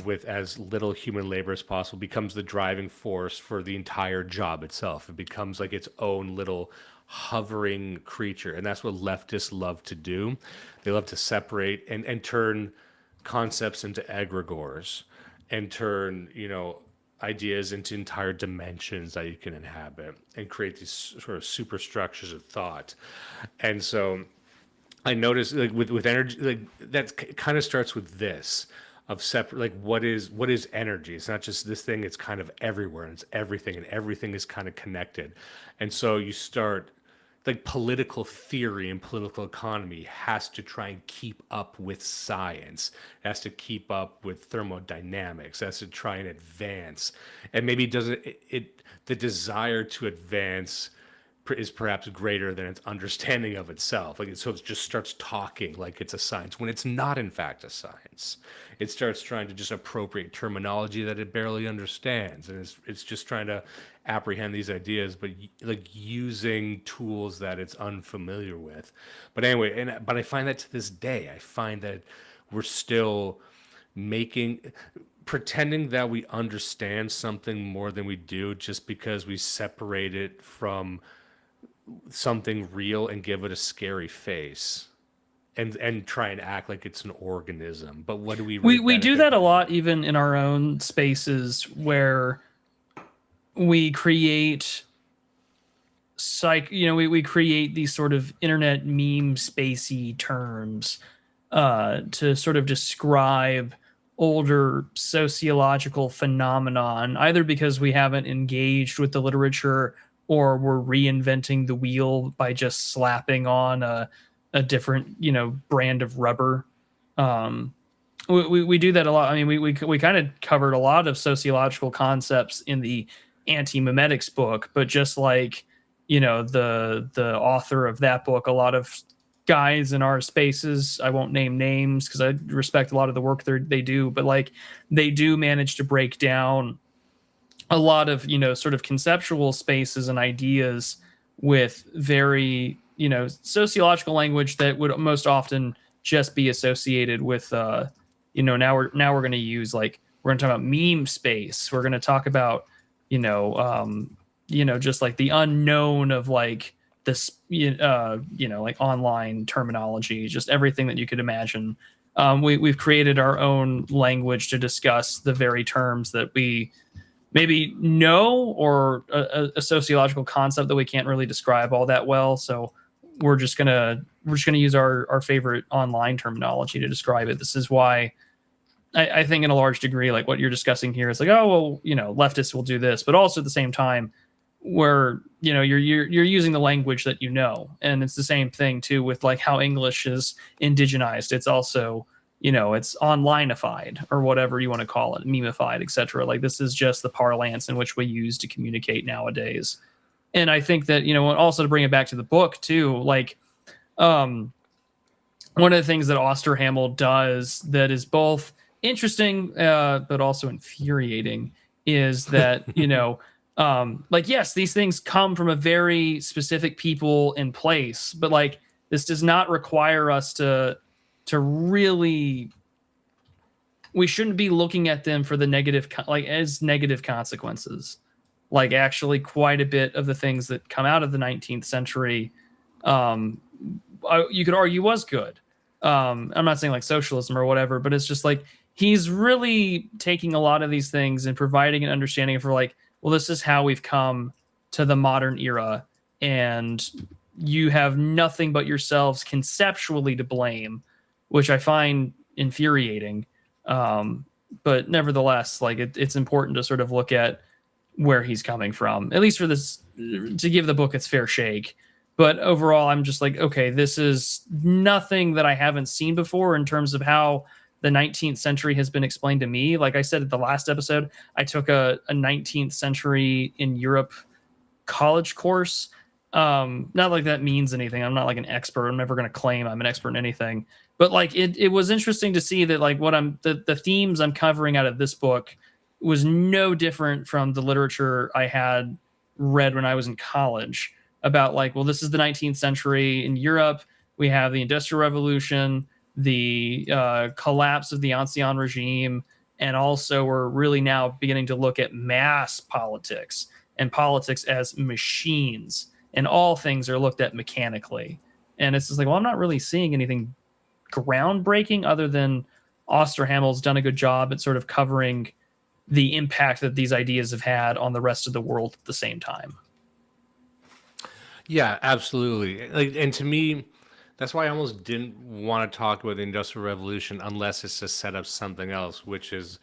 with as little human labor as possible becomes the driving force for the entire job itself. It becomes like its own little hovering creature. And that's what leftists love to do. They love to separate and turn concepts into egregores, and turn, ideas into entire dimensions that you can inhabit, and create these sort of superstructures of thought. And so I noticed with energy, that kind of starts with this. of separate, like what is energy. It's not just this thing, it's kind of everywhere, and it's everything, and everything is kind of connected. And so you start, like, political theory and political economy has to try and keep up with science, has to keep up with thermodynamics, has to try and advance. And maybe it doesn't it the desire to advance is perhaps greater than its understanding of itself. Like, so it just starts talking like it's a science when it's not, in fact, a science. It starts trying to just appropriate terminology that it barely understands, and it's just trying to apprehend these ideas, but like using tools that it's unfamiliar with. But anyway, but I find that to this day, I find that we're still pretending that we understand something more than we do, just because we separate it from something real and give it a scary face, and try and act like it's an organism. But what do we really We do benefit that a from? lot, even in our own spaces, where we create we create these sort of internet meme spacey terms to sort of describe older sociological phenomenon, either because we haven't engaged with the literature or we're reinventing the wheel by just slapping on a different, brand of rubber. We do that a lot. I mean, we kind of covered a lot of sociological concepts in the anti-memetics book, but just like, the author of that book, a lot of guys in our spaces, I won't name names because I respect a lot of the work they do, but like they do manage to break down a lot of, sort of conceptual spaces and ideas with very, sociological language that would most often just be associated with, now we're going to use, like, we're going to talk about meme space. We're going to talk about, just like the unknown of like this, like online terminology, just everything that you could imagine. We've created our own language to discuss the very terms that we maybe know, or a sociological concept that we can't really describe all that well. So we're just gonna use our favorite online terminology to describe it. This is why I think, in a large degree, like what you're discussing here is like, oh well, leftists will do this, but also at the same time, where you're using the language that and it's the same thing too with like how English is indigenized. It's also it's onlineified, or whatever you want to call it, memeified, etc. Like, this is just the parlance in which we use to communicate nowadays. And I think that, also to bring it back to the book too, like, one of the things that Osterhammel does that is both interesting, but also infuriating, is that, like, yes, these things come from a very specific people and place, but like, this does not require us to really, we shouldn't be looking at them for the negative, as negative consequences. Like, actually quite a bit of the things that come out of the 19th century, you could argue was good. I'm not saying like socialism or whatever, but it's just like, he's really taking a lot of these things and providing an understanding for like, well, this is how we've come to the modern era, and you have nothing but yourselves conceptually to blame, which I find infuriating. But nevertheless, like, it's important to sort of look at where he's coming from, at least for this, to give the book its fair shake. But overall, I'm just like, okay, this is nothing that I haven't seen before in terms of how the 19th century has been explained to me. Like I said at the last episode, I took a 19th century in Europe college course. Not like that means anything. I'm not like an expert. I'm never going to claim I'm an expert in anything. But like, it was interesting to see that like the themes I'm covering out of this book was no different from the literature I had read when I was in college about like, well, this is the 19th century in Europe. We have the Industrial Revolution, the collapse of the Ancien regime, and also we're really now beginning to look at mass politics and politics as machines, and all things are looked at mechanically. And it's just like, well, I'm not really seeing anything groundbreaking other than Osterhammel's done a good job at sort of covering the impact that these ideas have had on the rest of the world at the same time. Yeah, absolutely. Like, and to me, That's why I almost didn't want to talk about the Industrial Revolution unless it's to set up something else, which is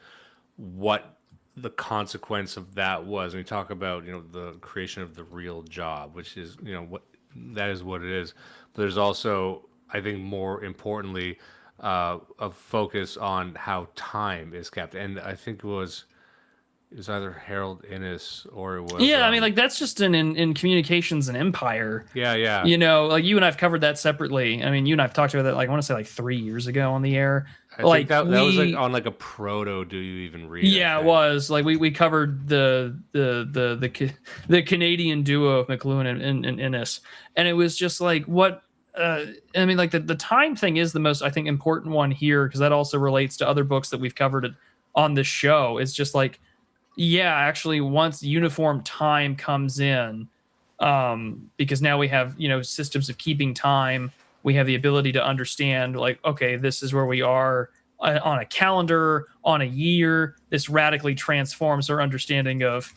what the consequence of that was. And we talk about, the creation of the real job, which is, what that is what it is. But there's also, I think, more importantly, a focus on how time is kept. And I think it was either Harold Innis or it was I mean, like that's just in communications and empire. Yeah. Like you and I've covered that separately. I mean, you and I've talked about that, like I want to say like 3 years ago on the air. I think that was like on like a proto Do You Even Read? Yeah, it was. Like we covered the Canadian duo of McLuhan and Innis. And it was just like what I mean, like the time thing is the most, I think, important one here, because that also relates to other books that we've covered on this show. It's just like, actually, once uniform time comes in, because now we have, systems of keeping time. We have the ability to understand, like, okay, this is where we are on a calendar, on a year. This radically transforms our understanding of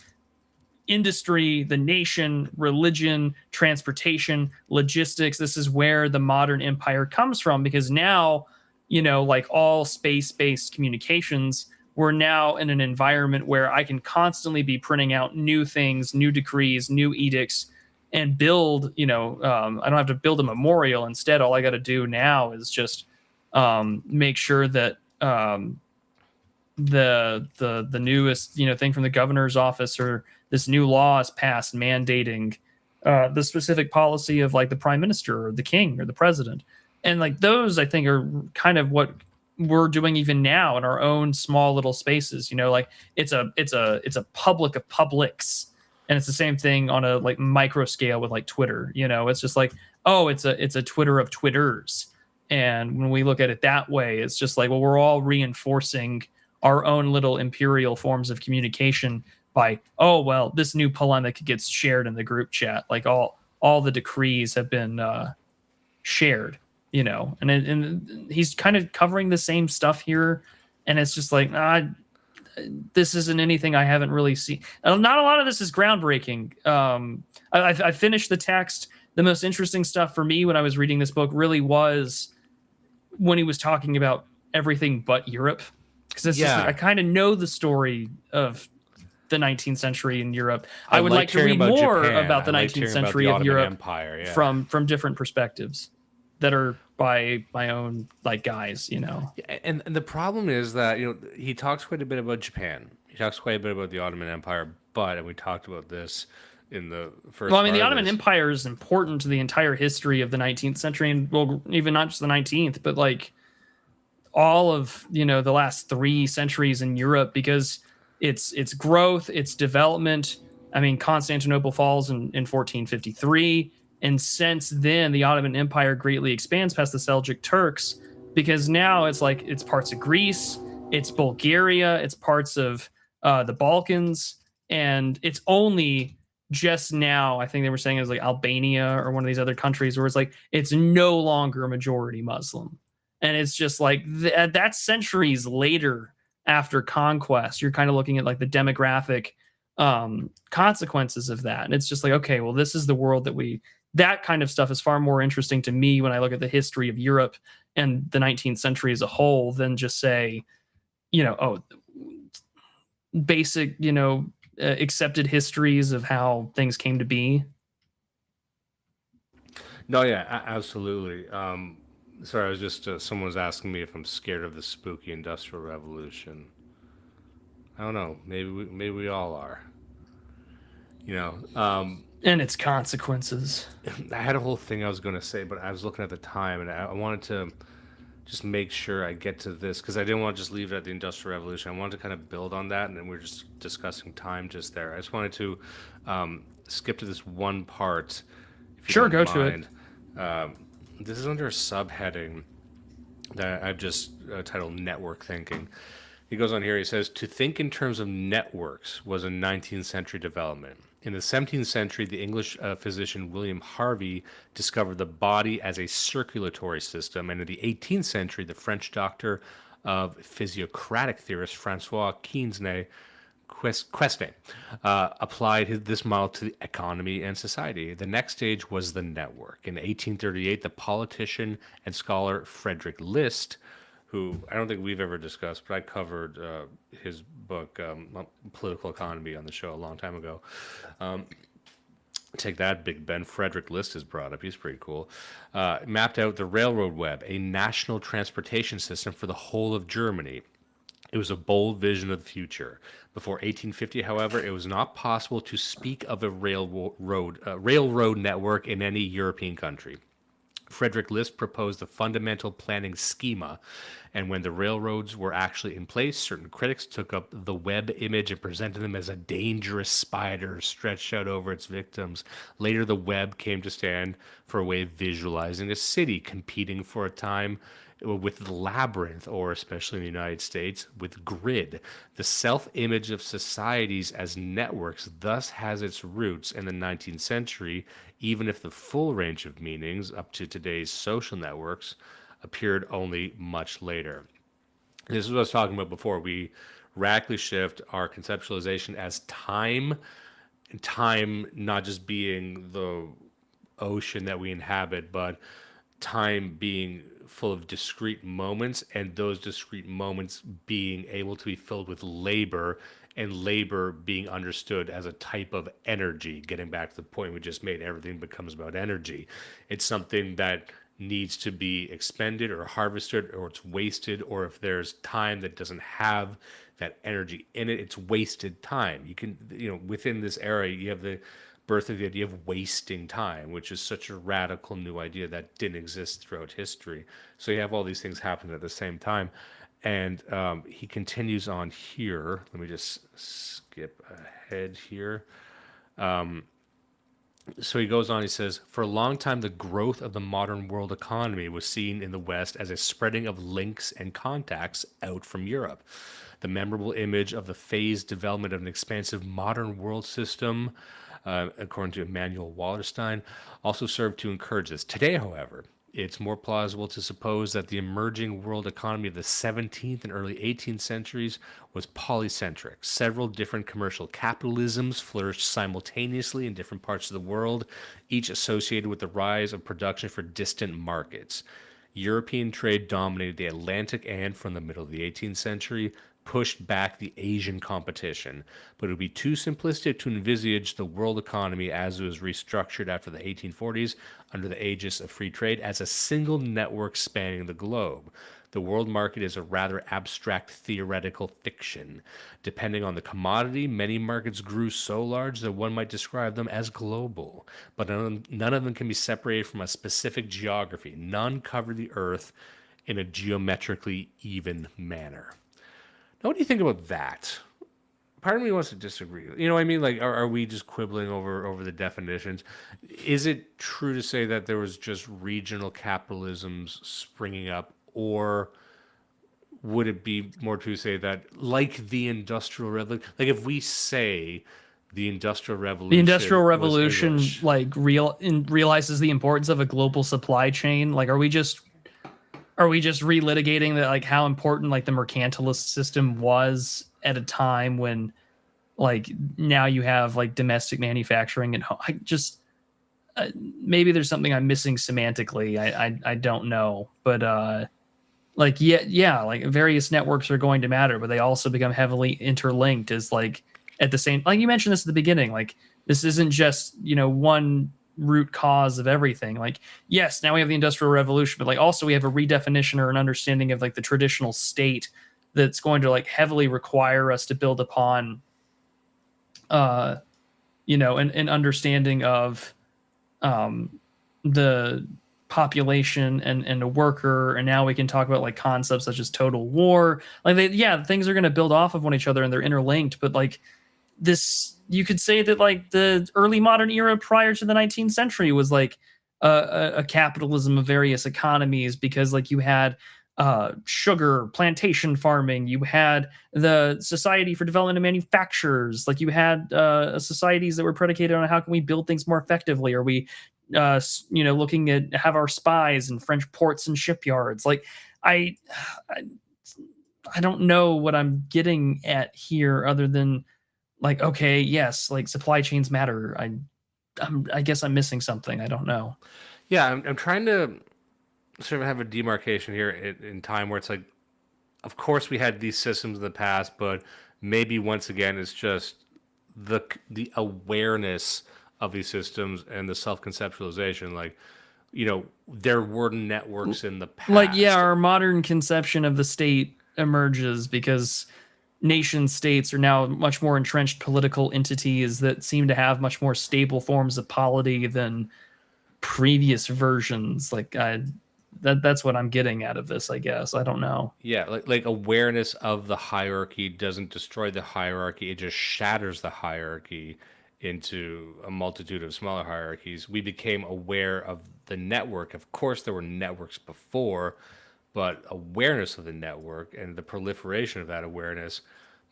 industry, the nation, religion, transportation, logistics. This is where the modern empire comes from, because now, like all space-based communications, we're now in an environment where I can constantly be printing out new things, new decrees, new edicts, and build, I don't have to build a memorial. Instead, all I got to do now is just make sure that the newest, thing from the governor's office or this new law is passed mandating the specific policy of like the prime minister or the king or the president. And like those, I think, are kind of what we're doing even now in our own small little spaces. Like it's a public of publics, and it's the same thing on a like micro scale with like Twitter. It's just like, oh, it's a Twitter of Twitters. And when we look at it that way, it's just like, well, we're all reinforcing our own little imperial forms of communication by, oh, well, this new polemic gets shared in the group chat. Like all the decrees have been shared. And he's kind of covering the same stuff here, and it's just like, this isn't anything I haven't really seen. Not a lot of this is groundbreaking. I finished the text. The most interesting stuff for me when I was reading this book really was when he was talking about everything but Europe, because I kind of know the story of the 19th century in Europe. I would like to read more about the 19th century of Europe Empire, from different perspectives that are by my own like guys, And the problem is that he talks quite a bit about Japan. He talks quite a bit about the Ottoman Empire, and we talked about this in the first. Well, I mean, the Ottoman Empire is important to the entire history of the 19th century, and well, even not just the 19th, but like all of the last 3 centuries in Europe, because its growth, its development. I mean, Constantinople falls in 1453. And since then, the Ottoman Empire greatly expands past the Seljuk Turks, because now it's like it's parts of Greece, it's Bulgaria, it's parts of the Balkans, and it's only just now, I think they were saying it was like Albania or one of these other countries, where it's like it's no longer a majority Muslim. And it's just like that's centuries later after conquest. You're kind of looking at like the demographic consequences of that. And it's just like, okay, well, this is the world that kind of stuff is far more interesting to me when I look at the history of Europe and the 19th century as a whole than just say, basic, accepted histories of how things came to be. No, yeah, absolutely. Sorry, I was just, someone was asking me if I'm scared of the spooky Industrial Revolution. I don't know. Maybe we all are. And its consequences. I had a whole thing I was going to say, but I was looking at the time, and I wanted to just make sure I get to this, because I didn't want to just leave it at the Industrial Revolution. I wanted to kind of build on that, and then we're just discussing time just there. I just wanted to skip to this one part. If you sure, don't go mind. to it. This is under a subheading that I've just titled Network Thinking. He goes on here, he says, to think in terms of networks was a 19th century development. In the 17th century, the English physician William Harvey discovered the body as a circulatory system, and in the 18th century, the French doctor of physiocratic theorist Francois Quinzenay Queste applied this model to the economy and society. The next stage was the network. In 1838, the politician and scholar Frederick List, who I don't think we've ever discussed, but I covered his book, Political Economy, on the show a long time ago. Take that, Big Ben. Frederick List is brought up. He's pretty cool. Mapped out the railroad web, a national transportation system for the whole of Germany. It was a bold vision of the future. Before 1850, however, it was not possible to speak of a railroad network in any European country. Frederick List proposed the fundamental planning schema, and when the railroads were actually in place, certain critics took up the web image and presented them as a dangerous spider stretched out over its victims. Later, the web came to stand for a way of visualizing a city, competing for a time with the labyrinth, or especially in the United States, with grid. The self-image of societies as networks thus has its roots in the 19th century, even if the full range of meanings up to today's social networks appeared only much later. This is what I was talking about before. We radically shift our conceptualization as time not just being the ocean that we inhabit, but time being full of discrete moments, and those discrete moments being able to be filled with labor, and labor being understood as a type of energy. Getting back to the point we just made, everything becomes about energy. It's something that needs to be expended or harvested, or it's wasted, or if there's time that doesn't have that energy in it, it's wasted time. You can, within this era, you have the birth of the idea of wasting time, which is such a radical new idea that didn't exist throughout history. So you have all these things happening at the same time. And he continues on here. Let me just skip ahead here. So he goes on, he says, for a long time, the growth of the modern world economy was seen in the West as a spreading of links and contacts out from Europe. The memorable image of the phased development of an expansive modern world system, according to Emanuel Wallerstein, also served to encourage this. Today, however, it's more plausible to suppose that the emerging world economy of the 17th and early 18th centuries was polycentric. Several different commercial capitalisms flourished simultaneously in different parts of the world, each associated with the rise of production for distant markets. European trade dominated the Atlantic and, from the middle of the 18th century, pushed back the Asian competition, but it would be too simplistic to envisage the world economy as it was restructured after the 1840s under the aegis of free trade as a single network spanning the globe. The world market is a rather abstract theoretical fiction. Depending on the commodity, many markets grew so large that one might describe them as global, but none of them can be separated from a specific geography. None cover the earth in a geometrically even manner. Now, what do you think about that? Part of me wants to disagree. You know what I mean? Like, are we just quibbling over the definitions? Is it true to say that there was just regional capitalisms springing up, or would it be more true to say that, like the Industrial Revolution, like if we say the Industrial Revolution, realizes the importance of a global supply chain? Like, are we just relitigating that, like, how important like the mercantilist system was at a time when, like, now you have like domestic manufacturing and I just maybe there's something I'm missing semantically. I don't know, but like like various networks are going to matter, but they also become heavily interlinked as, like, at the same, like you mentioned this at the beginning, like this isn't just one root cause of everything. Like, yes, now we have the Industrial Revolution, but like also we have a redefinition or an understanding of like the traditional state that's going to like heavily require us to build upon an understanding of the population and a worker. And now we can talk about like concepts such as total war. Like, things are going to build off of one each other and they're interlinked, but like this, you could say that like the early modern era prior to the 19th century was like a capitalism of various economies, because like you had sugar plantation farming, you had the Society for Development of Manufacturers, like you had societies that were predicated on how can we build things more effectively, or we looking at have our spies in French ports and shipyards. Like I don't know what I'm getting at here, other than like, okay, yes, like supply chains matter. I guess I'm missing something. I don't know. Yeah, I'm trying to sort of have a demarcation here in time where it's like, of course we had these systems in the past, but maybe once again it's just the awareness of these systems and the self-conceptualization. Like, there were networks in the past. Like, yeah, our modern conception of the state emerges because nation states are now much more entrenched political entities that seem to have much more stable forms of polity than previous versions. Like, that's what I'm getting out of this, I guess. I don't know. Yeah, like awareness of the hierarchy doesn't destroy the hierarchy; it just shatters the hierarchy into a multitude of smaller hierarchies. We became aware of the network. Of course, there were networks before, but awareness of the network and the proliferation of that awareness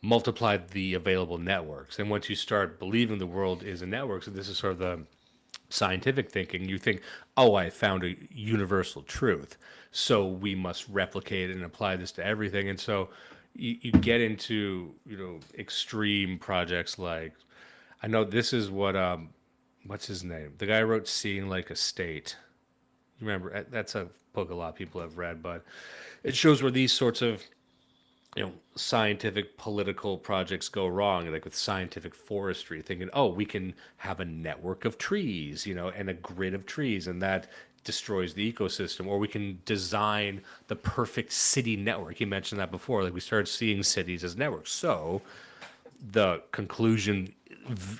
multiplied the available networks. And once you start believing the world is a network, so this is sort of the scientific thinking, you think, oh, I found a universal truth, so we must replicate it and apply this to everything. And so you get into, extreme projects like, I know this is what, what's his name? The guy who wrote Seeing Like a State. You remember, that's a book a lot of people have read, but it shows where these sorts of, scientific political projects go wrong, like with scientific forestry, thinking, oh, we can have a network of trees, and a grid of trees, and that destroys the ecosystem. Or we can design the perfect city network. You mentioned that before. Like, we started seeing cities as networks. So the conclusion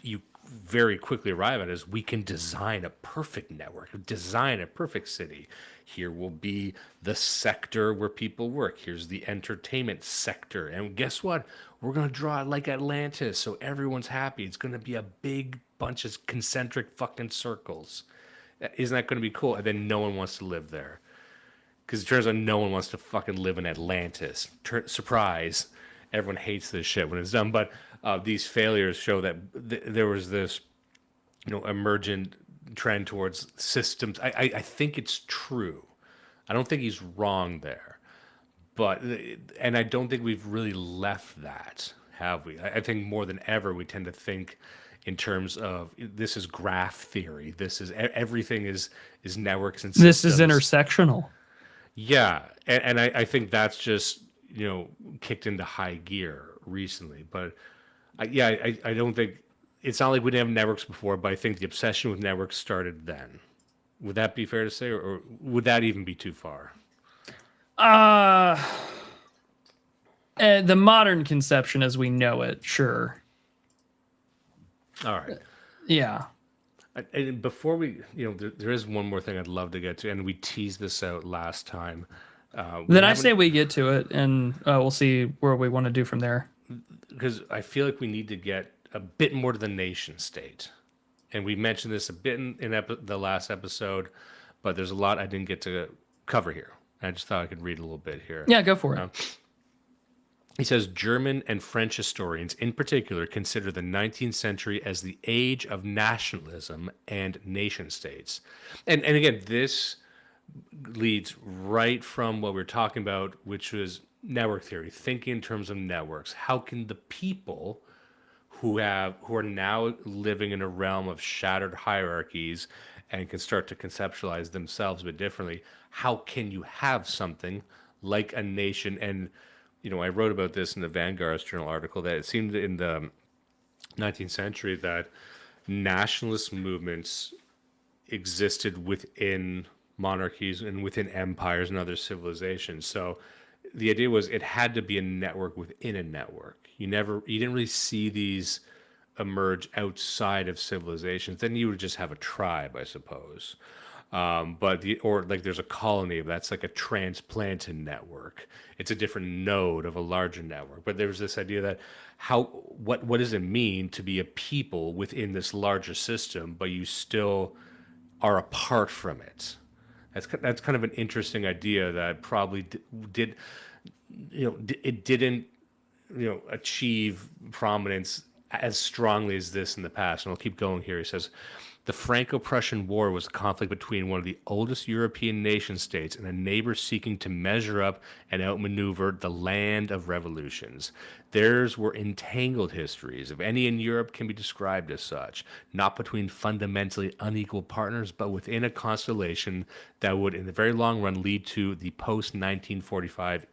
you very quickly arrive at is we can design a perfect network, design a perfect city. Here will be the sector where people work. Here's the entertainment sector. And guess what? We're going to draw it like Atlantis so everyone's happy. It's going to be a big bunch of concentric fucking circles. Isn't that going to be cool? And then no one wants to live there. Because it turns out no one wants to fucking live in Atlantis. Surprise. Everyone hates this shit when it's done. But these failures show that there was this, emergent trend towards systems. I think it's true. I don't think he's wrong there. And I don't think we've really left that, have we? I think more than ever we tend to think in terms of this is graph theory. This is everything is networks and systems. This is intersectional. Yeah, and I think that's just kicked into high gear recently. But I don't think it's not like we didn't have networks before. But I think the obsession with networks started then. Would that be fair to say, or would that even be too far? The modern conception as we know it, sure. All right. Yeah. And before we, there is one more thing I'd love to get to, and we teased this out last time. Then I say we get to it, and we'll see where we want to do from there. Because I feel like we need to get a bit more to the nation state. And we mentioned this a bit in the last episode, but there's a lot I didn't get to cover here. I just thought I could read a little bit here. Yeah, go for it. He says, German and French historians in particular consider the 19th century as the age of nationalism and nation states. And again, this leads right from what we're talking about, which was network theory, thinking in terms of networks. How can the people who are now living in a realm of shattered hierarchies and can start to conceptualize themselves a bit differently, how can you have something like a nation? And I wrote about this in the Vanguard's journal article that it seemed in the 19th century that nationalist movements existed within monarchies and within empires and other civilizations. So the idea was it had to be a network within a network. You didn't really see these emerge outside of civilizations. Then you would just have a tribe, I suppose. There's a colony that's like a transplanted network. It's a different node of a larger network. But there was this idea that what does it mean to be a people within this larger system, but you still are apart from it? That's kind of an interesting idea that probably didn't achieve prominence as strongly as this in the past. And I'll keep going here. He says, the Franco-Prussian War was a conflict between one of the oldest European nation states and a neighbor seeking to measure up and outmaneuver the land of revolutions. Theirs were entangled histories, if any in Europe can be described as such, not between fundamentally unequal partners, but within a constellation that would, in the very long run, lead to the post-1945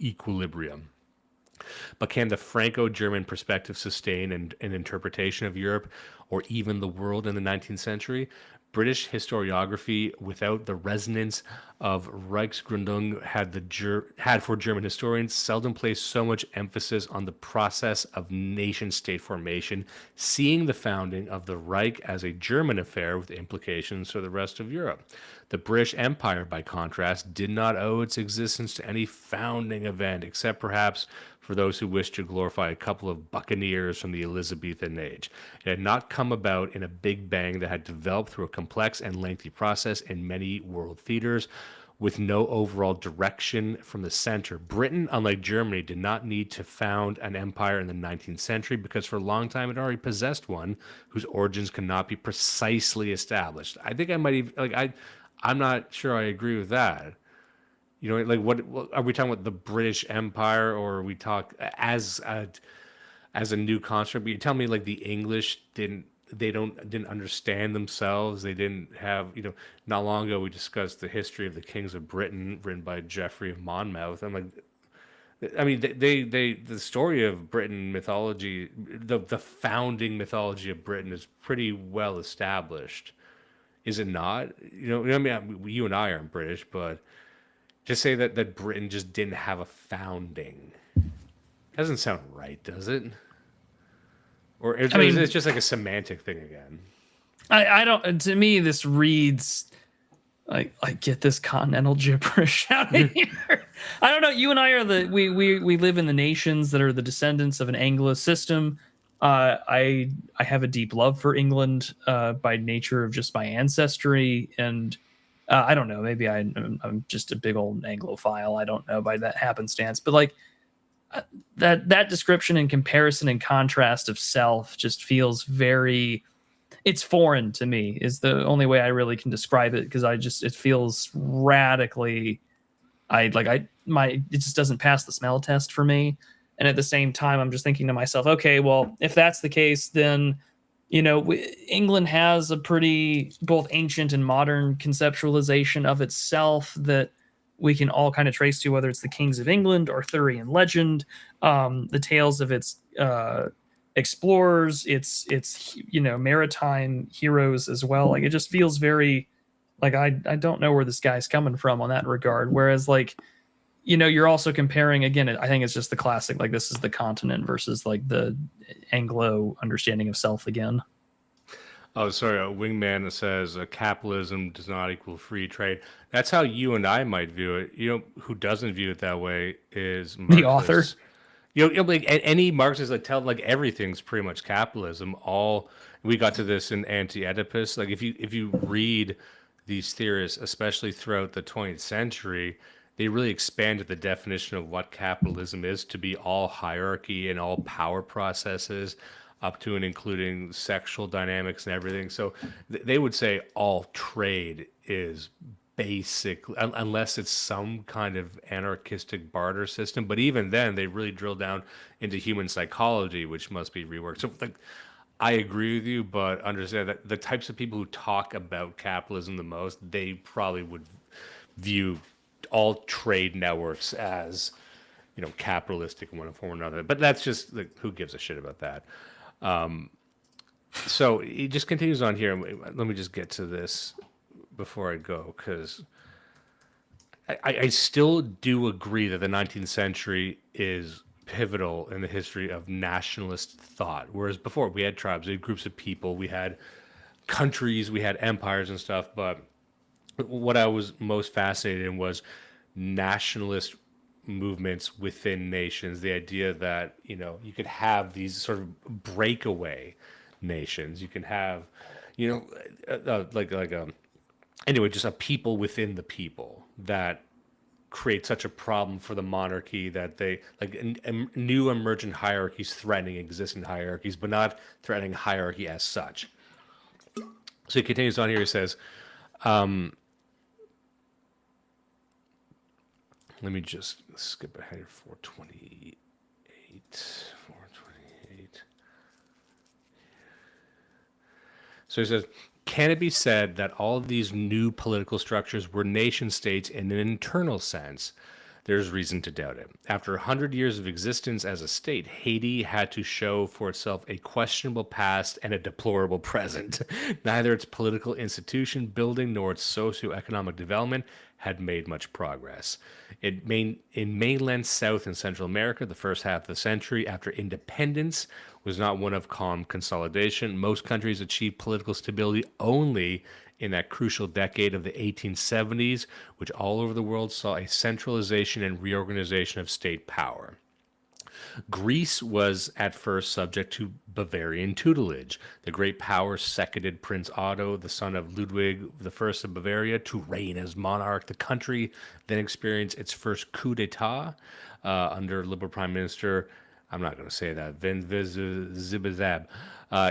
equilibrium. But can the Franco-German perspective sustain an interpretation of Europe or even the world in the 19th century? British historiography, without the resonance of Reichsgründung, had for German historians seldom placed so much emphasis on the process of nation-state formation, seeing the founding of the Reich as a German affair with implications for the rest of Europe. The British Empire, by contrast, did not owe its existence to any founding event, except perhaps for those who wished to glorify a couple of buccaneers from the Elizabethan age. It had not come about in a big bang that had developed through a complex and lengthy process in many world theaters, with no overall direction from the center. Britain, unlike Germany, did not need to found an empire in the 19th century because for a long time it already possessed one whose origins cannot be precisely established. I think I might even, I'm not sure I agree with that. You know, like what are we talking about, the British Empire, or are we talk as a new construct? But you tell me, like, the English didn't understand themselves. They didn't have, not long ago we discussed the history of the kings of Britain, written by Geoffrey of Monmouth. I'm like, I mean, the story of Britain mythology, the founding mythology of Britain is pretty well established, is it not? I mean, you and I aren't British, but to say that Britain just didn't have a founding doesn't sound right, does it? Or it's just like a semantic thing again. I don't. To me, this reads like get this continental gibberish out of here. I don't know. You and I are we live in the nations that are the descendants of an Anglo system. I have a deep love for England by nature of just my ancestry, and I don't know. Maybe I'm just a big old Anglophile. I don't know by that happenstance, but like that description and comparison and contrast of self just feels very. It's foreign to me. Is the only way I really can describe it, because it feels radically. It just doesn't pass the smell test for me. And at the same time, I'm just thinking to myself, okay, well, if that's the case, then, England has a pretty both ancient and modern conceptualization of itself that we can all kind of trace to, whether it's the Kings of England, Arthurian legend, the tales of its explorers, its maritime heroes as well. Like, it just feels very like I don't know where this guy's coming from on that regard. Whereas, like, you're also comparing, again, I think it's just the classic, like, this is the continent versus like the Anglo understanding of self again. Oh, sorry. A wingman says capitalism does not equal free trade. That's how you and I might view it. Who doesn't view it that way is Marxists. The author. Like any Marxist, like, tell, like, everything's pretty much capitalism. We got to this in Anti-Oedipus. Like, if you read these theorists, especially throughout the 20th century, they really expanded the definition of what capitalism is to be all hierarchy and all power processes, up to and including sexual dynamics and everything. So they would say all trade is basic, unless it's some kind of anarchistic barter system. But even then, they really drill down into human psychology, which must be reworked. So, like, I agree with you, but understand that the types of people who talk about capitalism the most, they probably would view all trade networks as, capitalistic in one form or another. But that's just, like, who gives a shit about that? So he just continues on here. Let me just get to this before I go, because I still do agree that the 19th century is pivotal in the history of nationalist thought. Whereas before, we had tribes, we had groups of people, we had countries, we had empires and stuff. But what I was most fascinated in was nationalist movements within nations. The idea that, you could have these sort of breakaway nations. You can have, anyway, just a people within the people that create such a problem for the monarchy that they like new emergent hierarchies threatening existing hierarchies, but not threatening hierarchy as such. So he continues on here. He says, let me just skip ahead here. 428. So he says, can it be said that all of these new political structures were nation states in an internal sense? There's reason to doubt it. After 100 years of existence as a state, Haiti had to show for itself a questionable past and a deplorable present. Neither its political institution building nor its socioeconomic development had made much progress. In mainland South and Central America, the first half of the century after independence was not one of calm consolidation. Most countries achieved political stability only in that crucial decade of the 1870s, which all over the world saw a centralization and reorganization of state power. Greece was at first subject to Bavarian tutelage. The great power seconded Prince Otto, the son of Ludwig I of Bavaria, to reign as monarch. The country then experienced its first coup d'etat under Liberal Prime Minister, I'm not going to say that, Zibazab.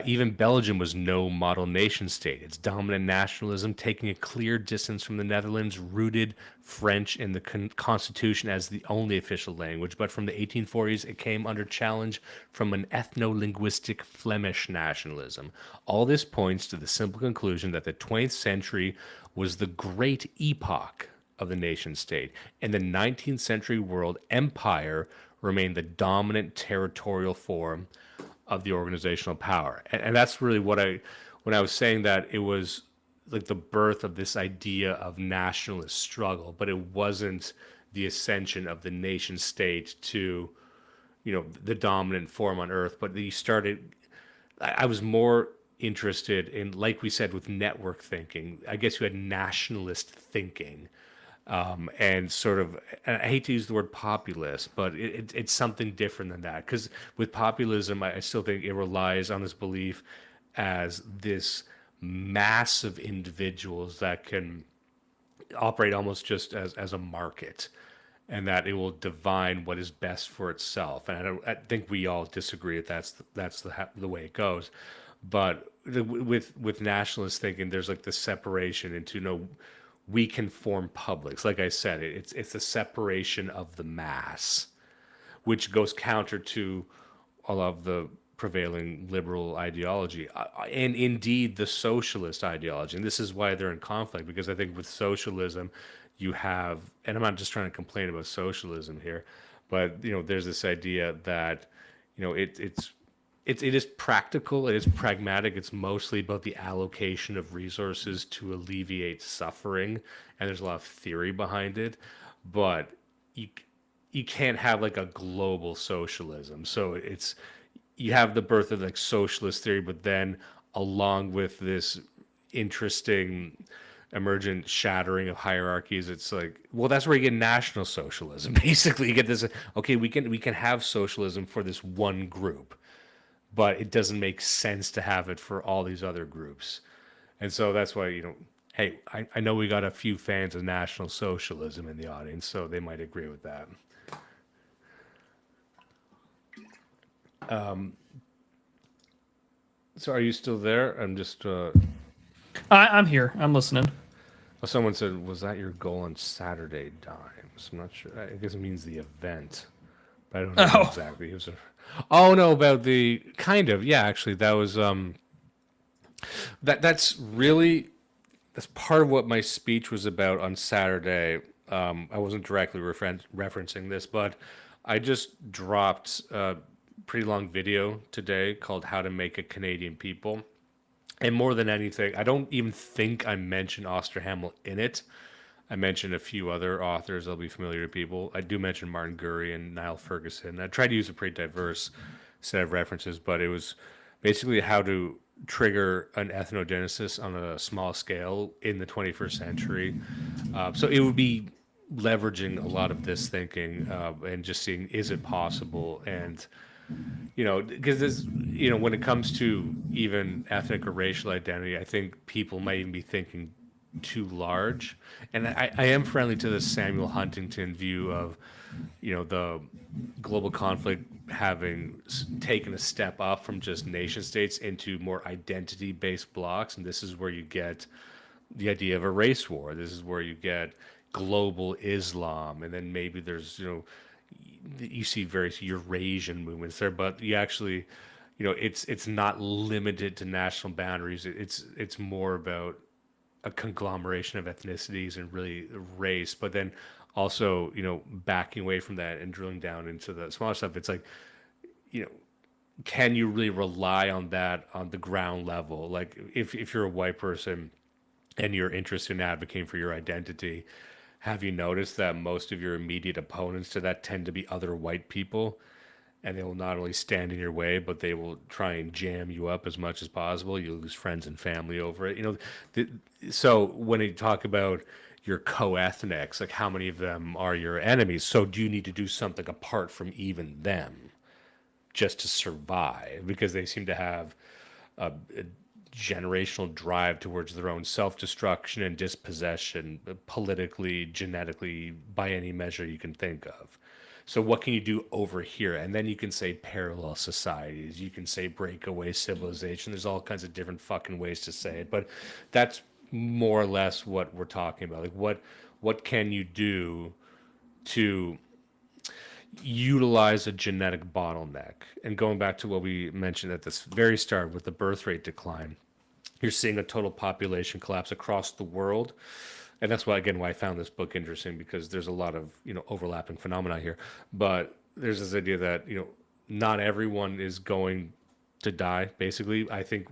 Even Belgium was no model nation state. Its dominant nationalism, taking a clear distance from the Netherlands, rooted French in the constitution as the only official language. But from the 1840s, it came under challenge from an ethno-linguistic Flemish nationalism. All this points to the simple conclusion that the 20th century was the great epoch of the nation state. In the 19th century world, empire remained the dominant territorial form of the organizational power. And that's really when I was saying that it was like the birth of this idea of nationalist struggle, but it wasn't the ascension of the nation state to, the dominant form on earth. But I was more interested in, like we said, with network thinking. I guess you had nationalist thinking. And sort of, and I hate to use the word populist, but it's something different than that. Because with populism, I still think it relies on this belief as this mass of individuals that can operate almost just as a market, and that it will divine what is best for itself. And I think we all disagree that that's the way it goes. But with nationalist thinking, there's like this separation into we can form publics. Like I said, it's a separation of the mass, which goes counter to all of the prevailing liberal ideology and indeed the socialist ideology. And this is why they're in conflict, because I think with socialism you have, and I'm not just trying to complain about socialism here, but there's this idea that it is practical, it is pragmatic, it's mostly about the allocation of resources to alleviate suffering, and there's a lot of theory behind it, but you can't have like a global socialism. So you have the birth of like socialist theory, but then along with this interesting emergent shattering of hierarchies, it's like, well, that's where you get national socialism. Basically, you get this, okay, we can have socialism for this one group, but it doesn't make sense to have it for all these other groups. And so that's why, hey, I know we got a few fans of National Socialism in the audience, so they might agree with that. So are you still there? I'm just... I'm here. I'm listening. Well, someone said, was that your goal on Saturday Dimes? I'm not sure. I guess it means the event. But I don't know exactly. It was Oh no, about the kind of, yeah, actually that was that's part of what my speech was about on Saturday. I wasn't directly referencing this, but I just dropped a pretty long video today called How to Make a Canadian People. And more than anything, I don't even think I mentioned Osterhammel in it. I mentioned a few other authors that'll be familiar to people. I do mention Martin Gurry and Niall Ferguson. I tried to use a pretty diverse set of references, but it was basically how to trigger an ethnogenesis on a small scale in the 21st century. So it would be leveraging a lot of this thinking and just seeing, is it possible? And, because this, when it comes to even ethnic or racial identity, I think people might even be thinking too large. And I am friendly to the Samuel Huntington view of, the global conflict having taken a step up from just nation states into more identity-based blocks. And this is where you get the idea of a race war. This is where you get global Islam. And then maybe there's, you see various Eurasian movements there, but you actually, it's not limited to national boundaries. It's more about a conglomeration of ethnicities and really race, but then also, backing away from that and drilling down into the smaller stuff. It's like, can you really rely on that on the ground level? Like if you're a white person and you're interested in advocating for your identity, have you noticed that most of your immediate opponents to that tend to be other white people? And they will not only stand in your way, but they will try and jam you up as much as possible. You'll lose friends and family over it. So when you talk about your co-ethnics, like how many of them are your enemies? So do you need to do something apart from even them just to survive? Because they seem to have a generational drive towards their own self-destruction and dispossession, politically, genetically, by any measure you can think of. So what can you do over here? And then you can say parallel societies. You can say breakaway civilization. There's all kinds of different fucking ways to say it. But that's more or less what we're talking about. Like what can you do to utilize a genetic bottleneck? And going back to what we mentioned at this very start with the birth rate decline, you're seeing a total population collapse across the world. And that's why I found this book interesting, because there's a lot of, overlapping phenomena here. But there's this idea that, not everyone is going to die. Basically, I think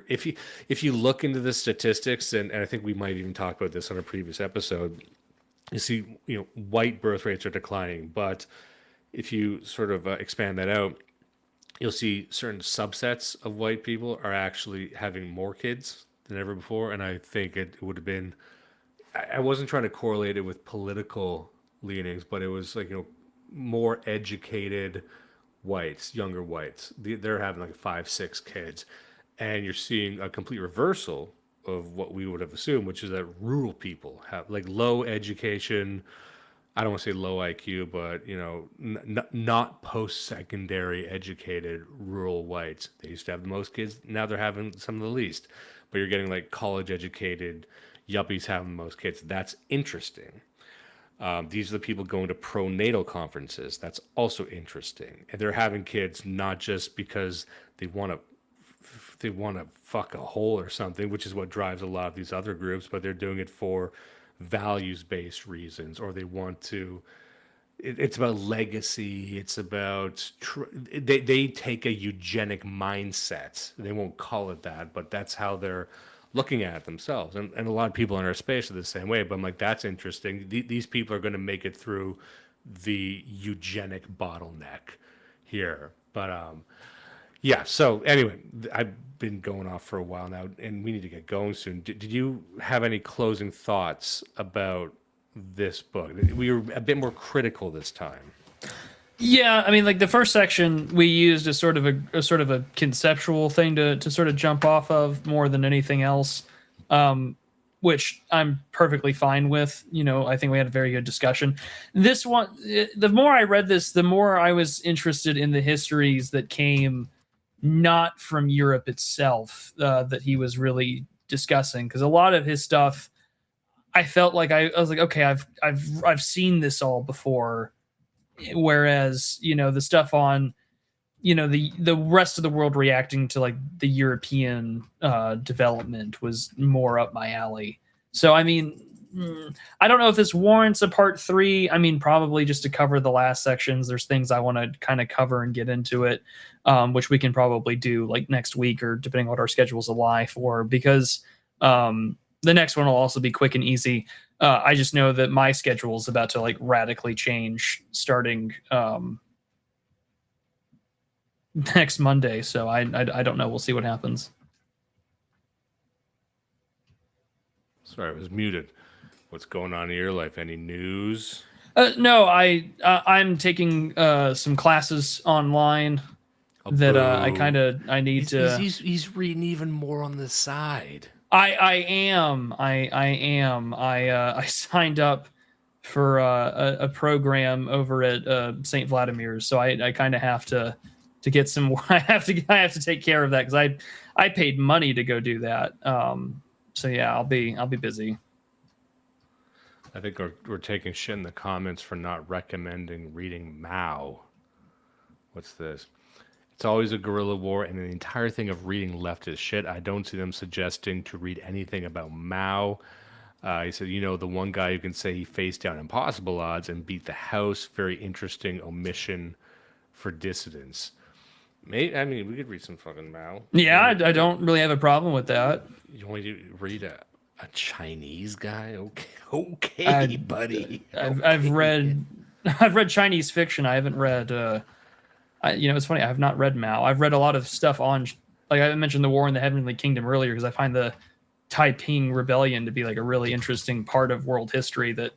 if you look into the statistics, and I think we might even talk about this on a previous episode, you see, white birth rates are declining. But if you sort of expand that out, you'll see certain subsets of white people are actually having more kids than ever before. And I think it would have been, I wasn't trying to correlate it with political leanings, but it was like, more educated whites, younger whites. They're having like 5, 6 kids. And you're seeing a complete reversal of what we would have assumed, which is that rural people have like low education. I don't want to say low IQ, but, not post-secondary educated rural whites. They used to have the most kids. Now they're having some of the least. But you're getting like college educated yuppies having the most kids. That's interesting. These are the people going to pro-natal conferences. That's also interesting. And they're having kids not just because they want to fuck a hole or something, which is what drives a lot of these other groups, but they're doing it for values-based reasons, or they want to. It's about legacy. It's about they take a eugenic mindset. They won't call it that, but that's how they're looking at it themselves. And a lot of people in our space are the same way, but I'm like, that's interesting. These people are going to make it through the eugenic bottleneck here. But yeah, so anyway, I've been going off for a while now, and we need to get going soon. Did you have any closing thoughts about this book? We were a bit more critical this time. Yeah, I mean, like the first section we used as sort of a conceptual thing to sort of jump off of more than anything else, which I'm perfectly fine with. I think we had a very good discussion. This one, the more I read this, the more I was interested in the histories that came not from Europe itself that he was really discussing, because a lot of his stuff, I felt like I was like, okay, I've seen this all before. Whereas, the stuff on, the rest of the world reacting to like the European development was more up my alley. So, I mean, I don't know if this warrants a part 3. I mean, probably just to cover the last sections. There's things I want to kind of cover and get into it, which we can probably do like next week or depending on what our schedules allow for, because the next one will also be quick and easy. I just know that my schedule is about to like radically change starting next Monday. So I don't know. We'll see what happens. Sorry, I was muted. What's going on in your life? Any news? No, I'm taking some classes online that I need to. He's reading even more on the side. I am. I am. I signed up for a program over at St. Vladimir's, so I kind of have to get some. I have to take care of that because I paid money to go do that. So yeah, I'll be busy. I think we're taking shit in the comments for not recommending reading Mao. What's this? It's always a guerrilla war, and the entire thing of reading leftist shit. I don't see them suggesting to read anything about Mao. He said, the one guy who can say he faced down impossible odds and beat the house. Very interesting omission for dissidents. We could read some fucking Mao. Yeah, I don't really have a problem with that. You want me to read a Chinese guy? Okay, buddy. I've read Chinese fiction. I haven't read. It's funny. I've not read Mao. I've read a lot of stuff on, like I mentioned, the War in the Heavenly Kingdom earlier because I find the Taiping Rebellion to be like a really interesting part of world history that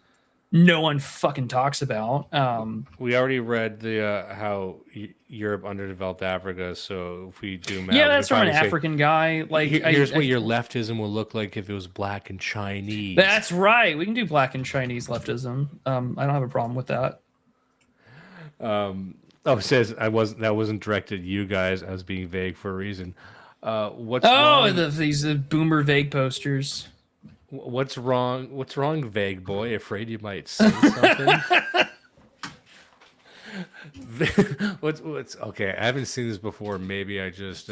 no one fucking talks about. We already read the how Europe underdeveloped Africa. So if we do Mao, yeah, that's from an African guy. Like, here's what your leftism will look like if it was black and Chinese. That's right. We can do black and Chinese leftism. I don't have a problem with that. It says that wasn't directed at you guys. I was being vague for a reason. What's wrong? These boomer vague posters. What's wrong? What's wrong, vague boy? Afraid you might say something? What's okay? I haven't seen this before. Maybe I just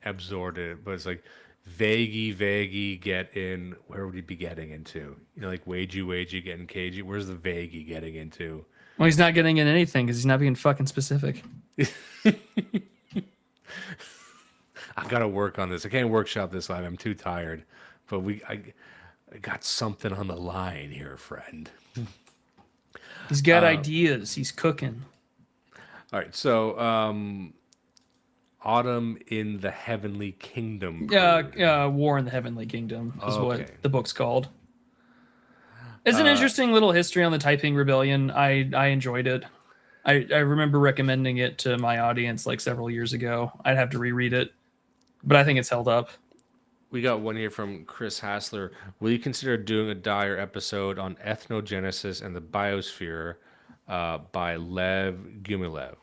absorbed it, but it's like vaguey, get in. Where would he be getting into? Like wagey, getting cagey. Where's the vaguey getting into? Well, he's not getting in anything because he's not being fucking specific. I gotta work on this. I can't workshop this live. I'm too tired. But I got something on the line here, friend. He's got ideas. He's cooking. All right. So, Autumn in the Heavenly Kingdom. War in the Heavenly Kingdom is what the book's called. It's an interesting little history on the Taiping Rebellion. I enjoyed it. I remember recommending it to my audience like several years ago. I'd have to reread it, but I think it's held up. We got one here from Chris Hassler. Will you consider doing a dire episode on ethnogenesis and the biosphere by Lev Gumilev?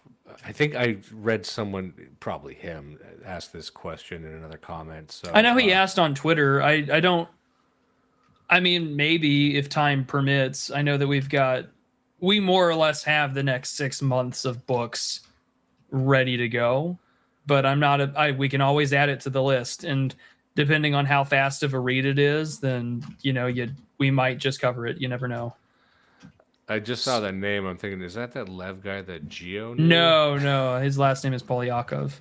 I think I read someone, probably him, ask this question in another comment. So I know he asked on Twitter. I mean, maybe if time permits. I know that we more or less have the next 6 months of books ready to go, but we can always add it to the list. And depending on how fast of a read it is, then, we might just cover it. You never know. I just saw that name. I'm thinking, is that Lev guy that Geo knew? No. His last name is Polyakov.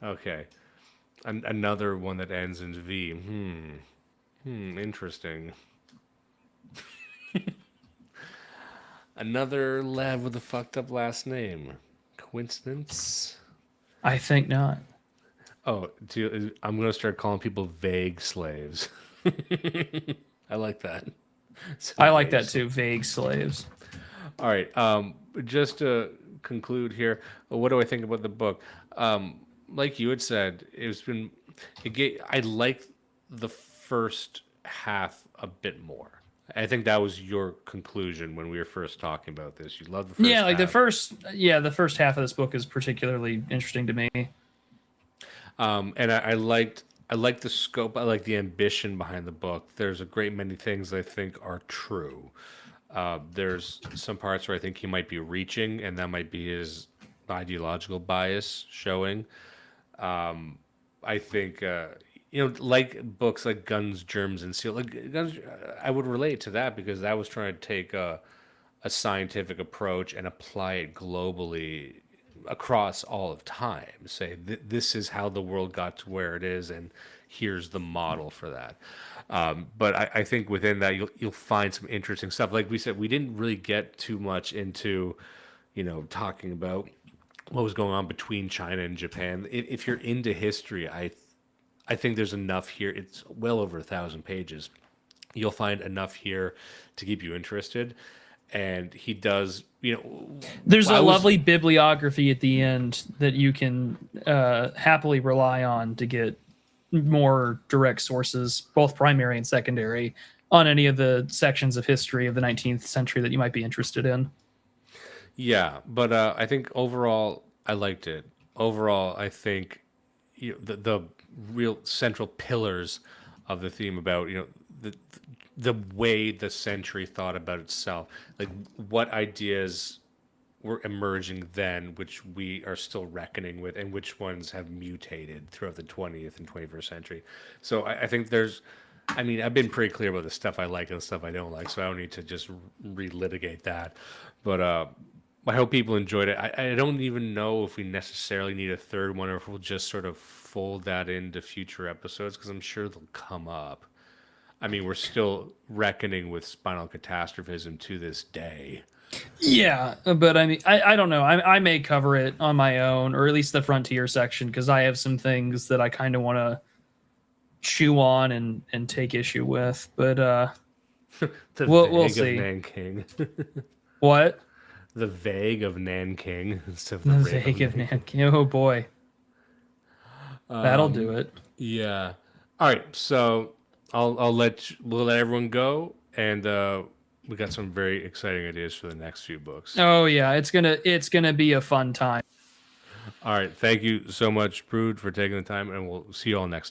Okay. Another one that ends in V. Interesting. Another Lev with a fucked up last name. Coincidence? I think not. Oh, I'm going to start calling people vague slaves. I like that. I like that too, vague slaves. All right. Just to conclude here, what do I think about the book? Like you had said, I liked the first half a bit more. I think that was your conclusion when we were first talking about this. You loved the first half. The first half of this book is particularly interesting to me. And I liked the scope. I like the ambition behind the book. There's a great many things I think are true. There's some parts where I think he might be reaching, and that might be his ideological bias showing. I think like books like Guns, Germs, and Steel. Like Guns, I would relate to that because that was trying to take a scientific approach and apply it globally across all of time. Say this is how the world got to where it is, and here's the model for that. But I think within that you'll find some interesting stuff. Like we said, we didn't really get too much into, talking about what was going on between China and Japan. If you're into history, I think there's enough here. It's well over 1,000 pages. You'll find enough here to keep you interested. And he does, There's a lovely bibliography at the end that you can happily rely on to get more direct sources, both primary and secondary, on any of the sections of history of the 19th century that you might be interested in. Yeah, but I think overall I liked it. Overall, I think the real central pillars of the theme about the way the century thought about itself, like what ideas were emerging then, which we are still reckoning with, and which ones have mutated throughout the 20th and 21st century. So I think I've been pretty clear about the stuff I like and the stuff I don't like, so I don't need to just relitigate that. But I hope people enjoyed it. I don't even know if we necessarily need a third one or if we'll just sort of fold that into future episodes, because I'm sure they'll come up. I mean, we're still reckoning with spinal catastrophism to this day. Yeah, but I mean, I don't know. I may cover it on my own, or at least the frontier section, because I have some things that I kind of want to chew on and take issue with. But we'll see. Of Nanking. What? The vague of Nanking instead of The vague of Nanking. Oh boy, that'll do it. Yeah. All right. So we'll let everyone go, and we got some very exciting ideas for the next few books. Oh yeah, it's gonna be a fun time. All right. Thank you so much, Brood, for taking the time, and we'll see you all next time.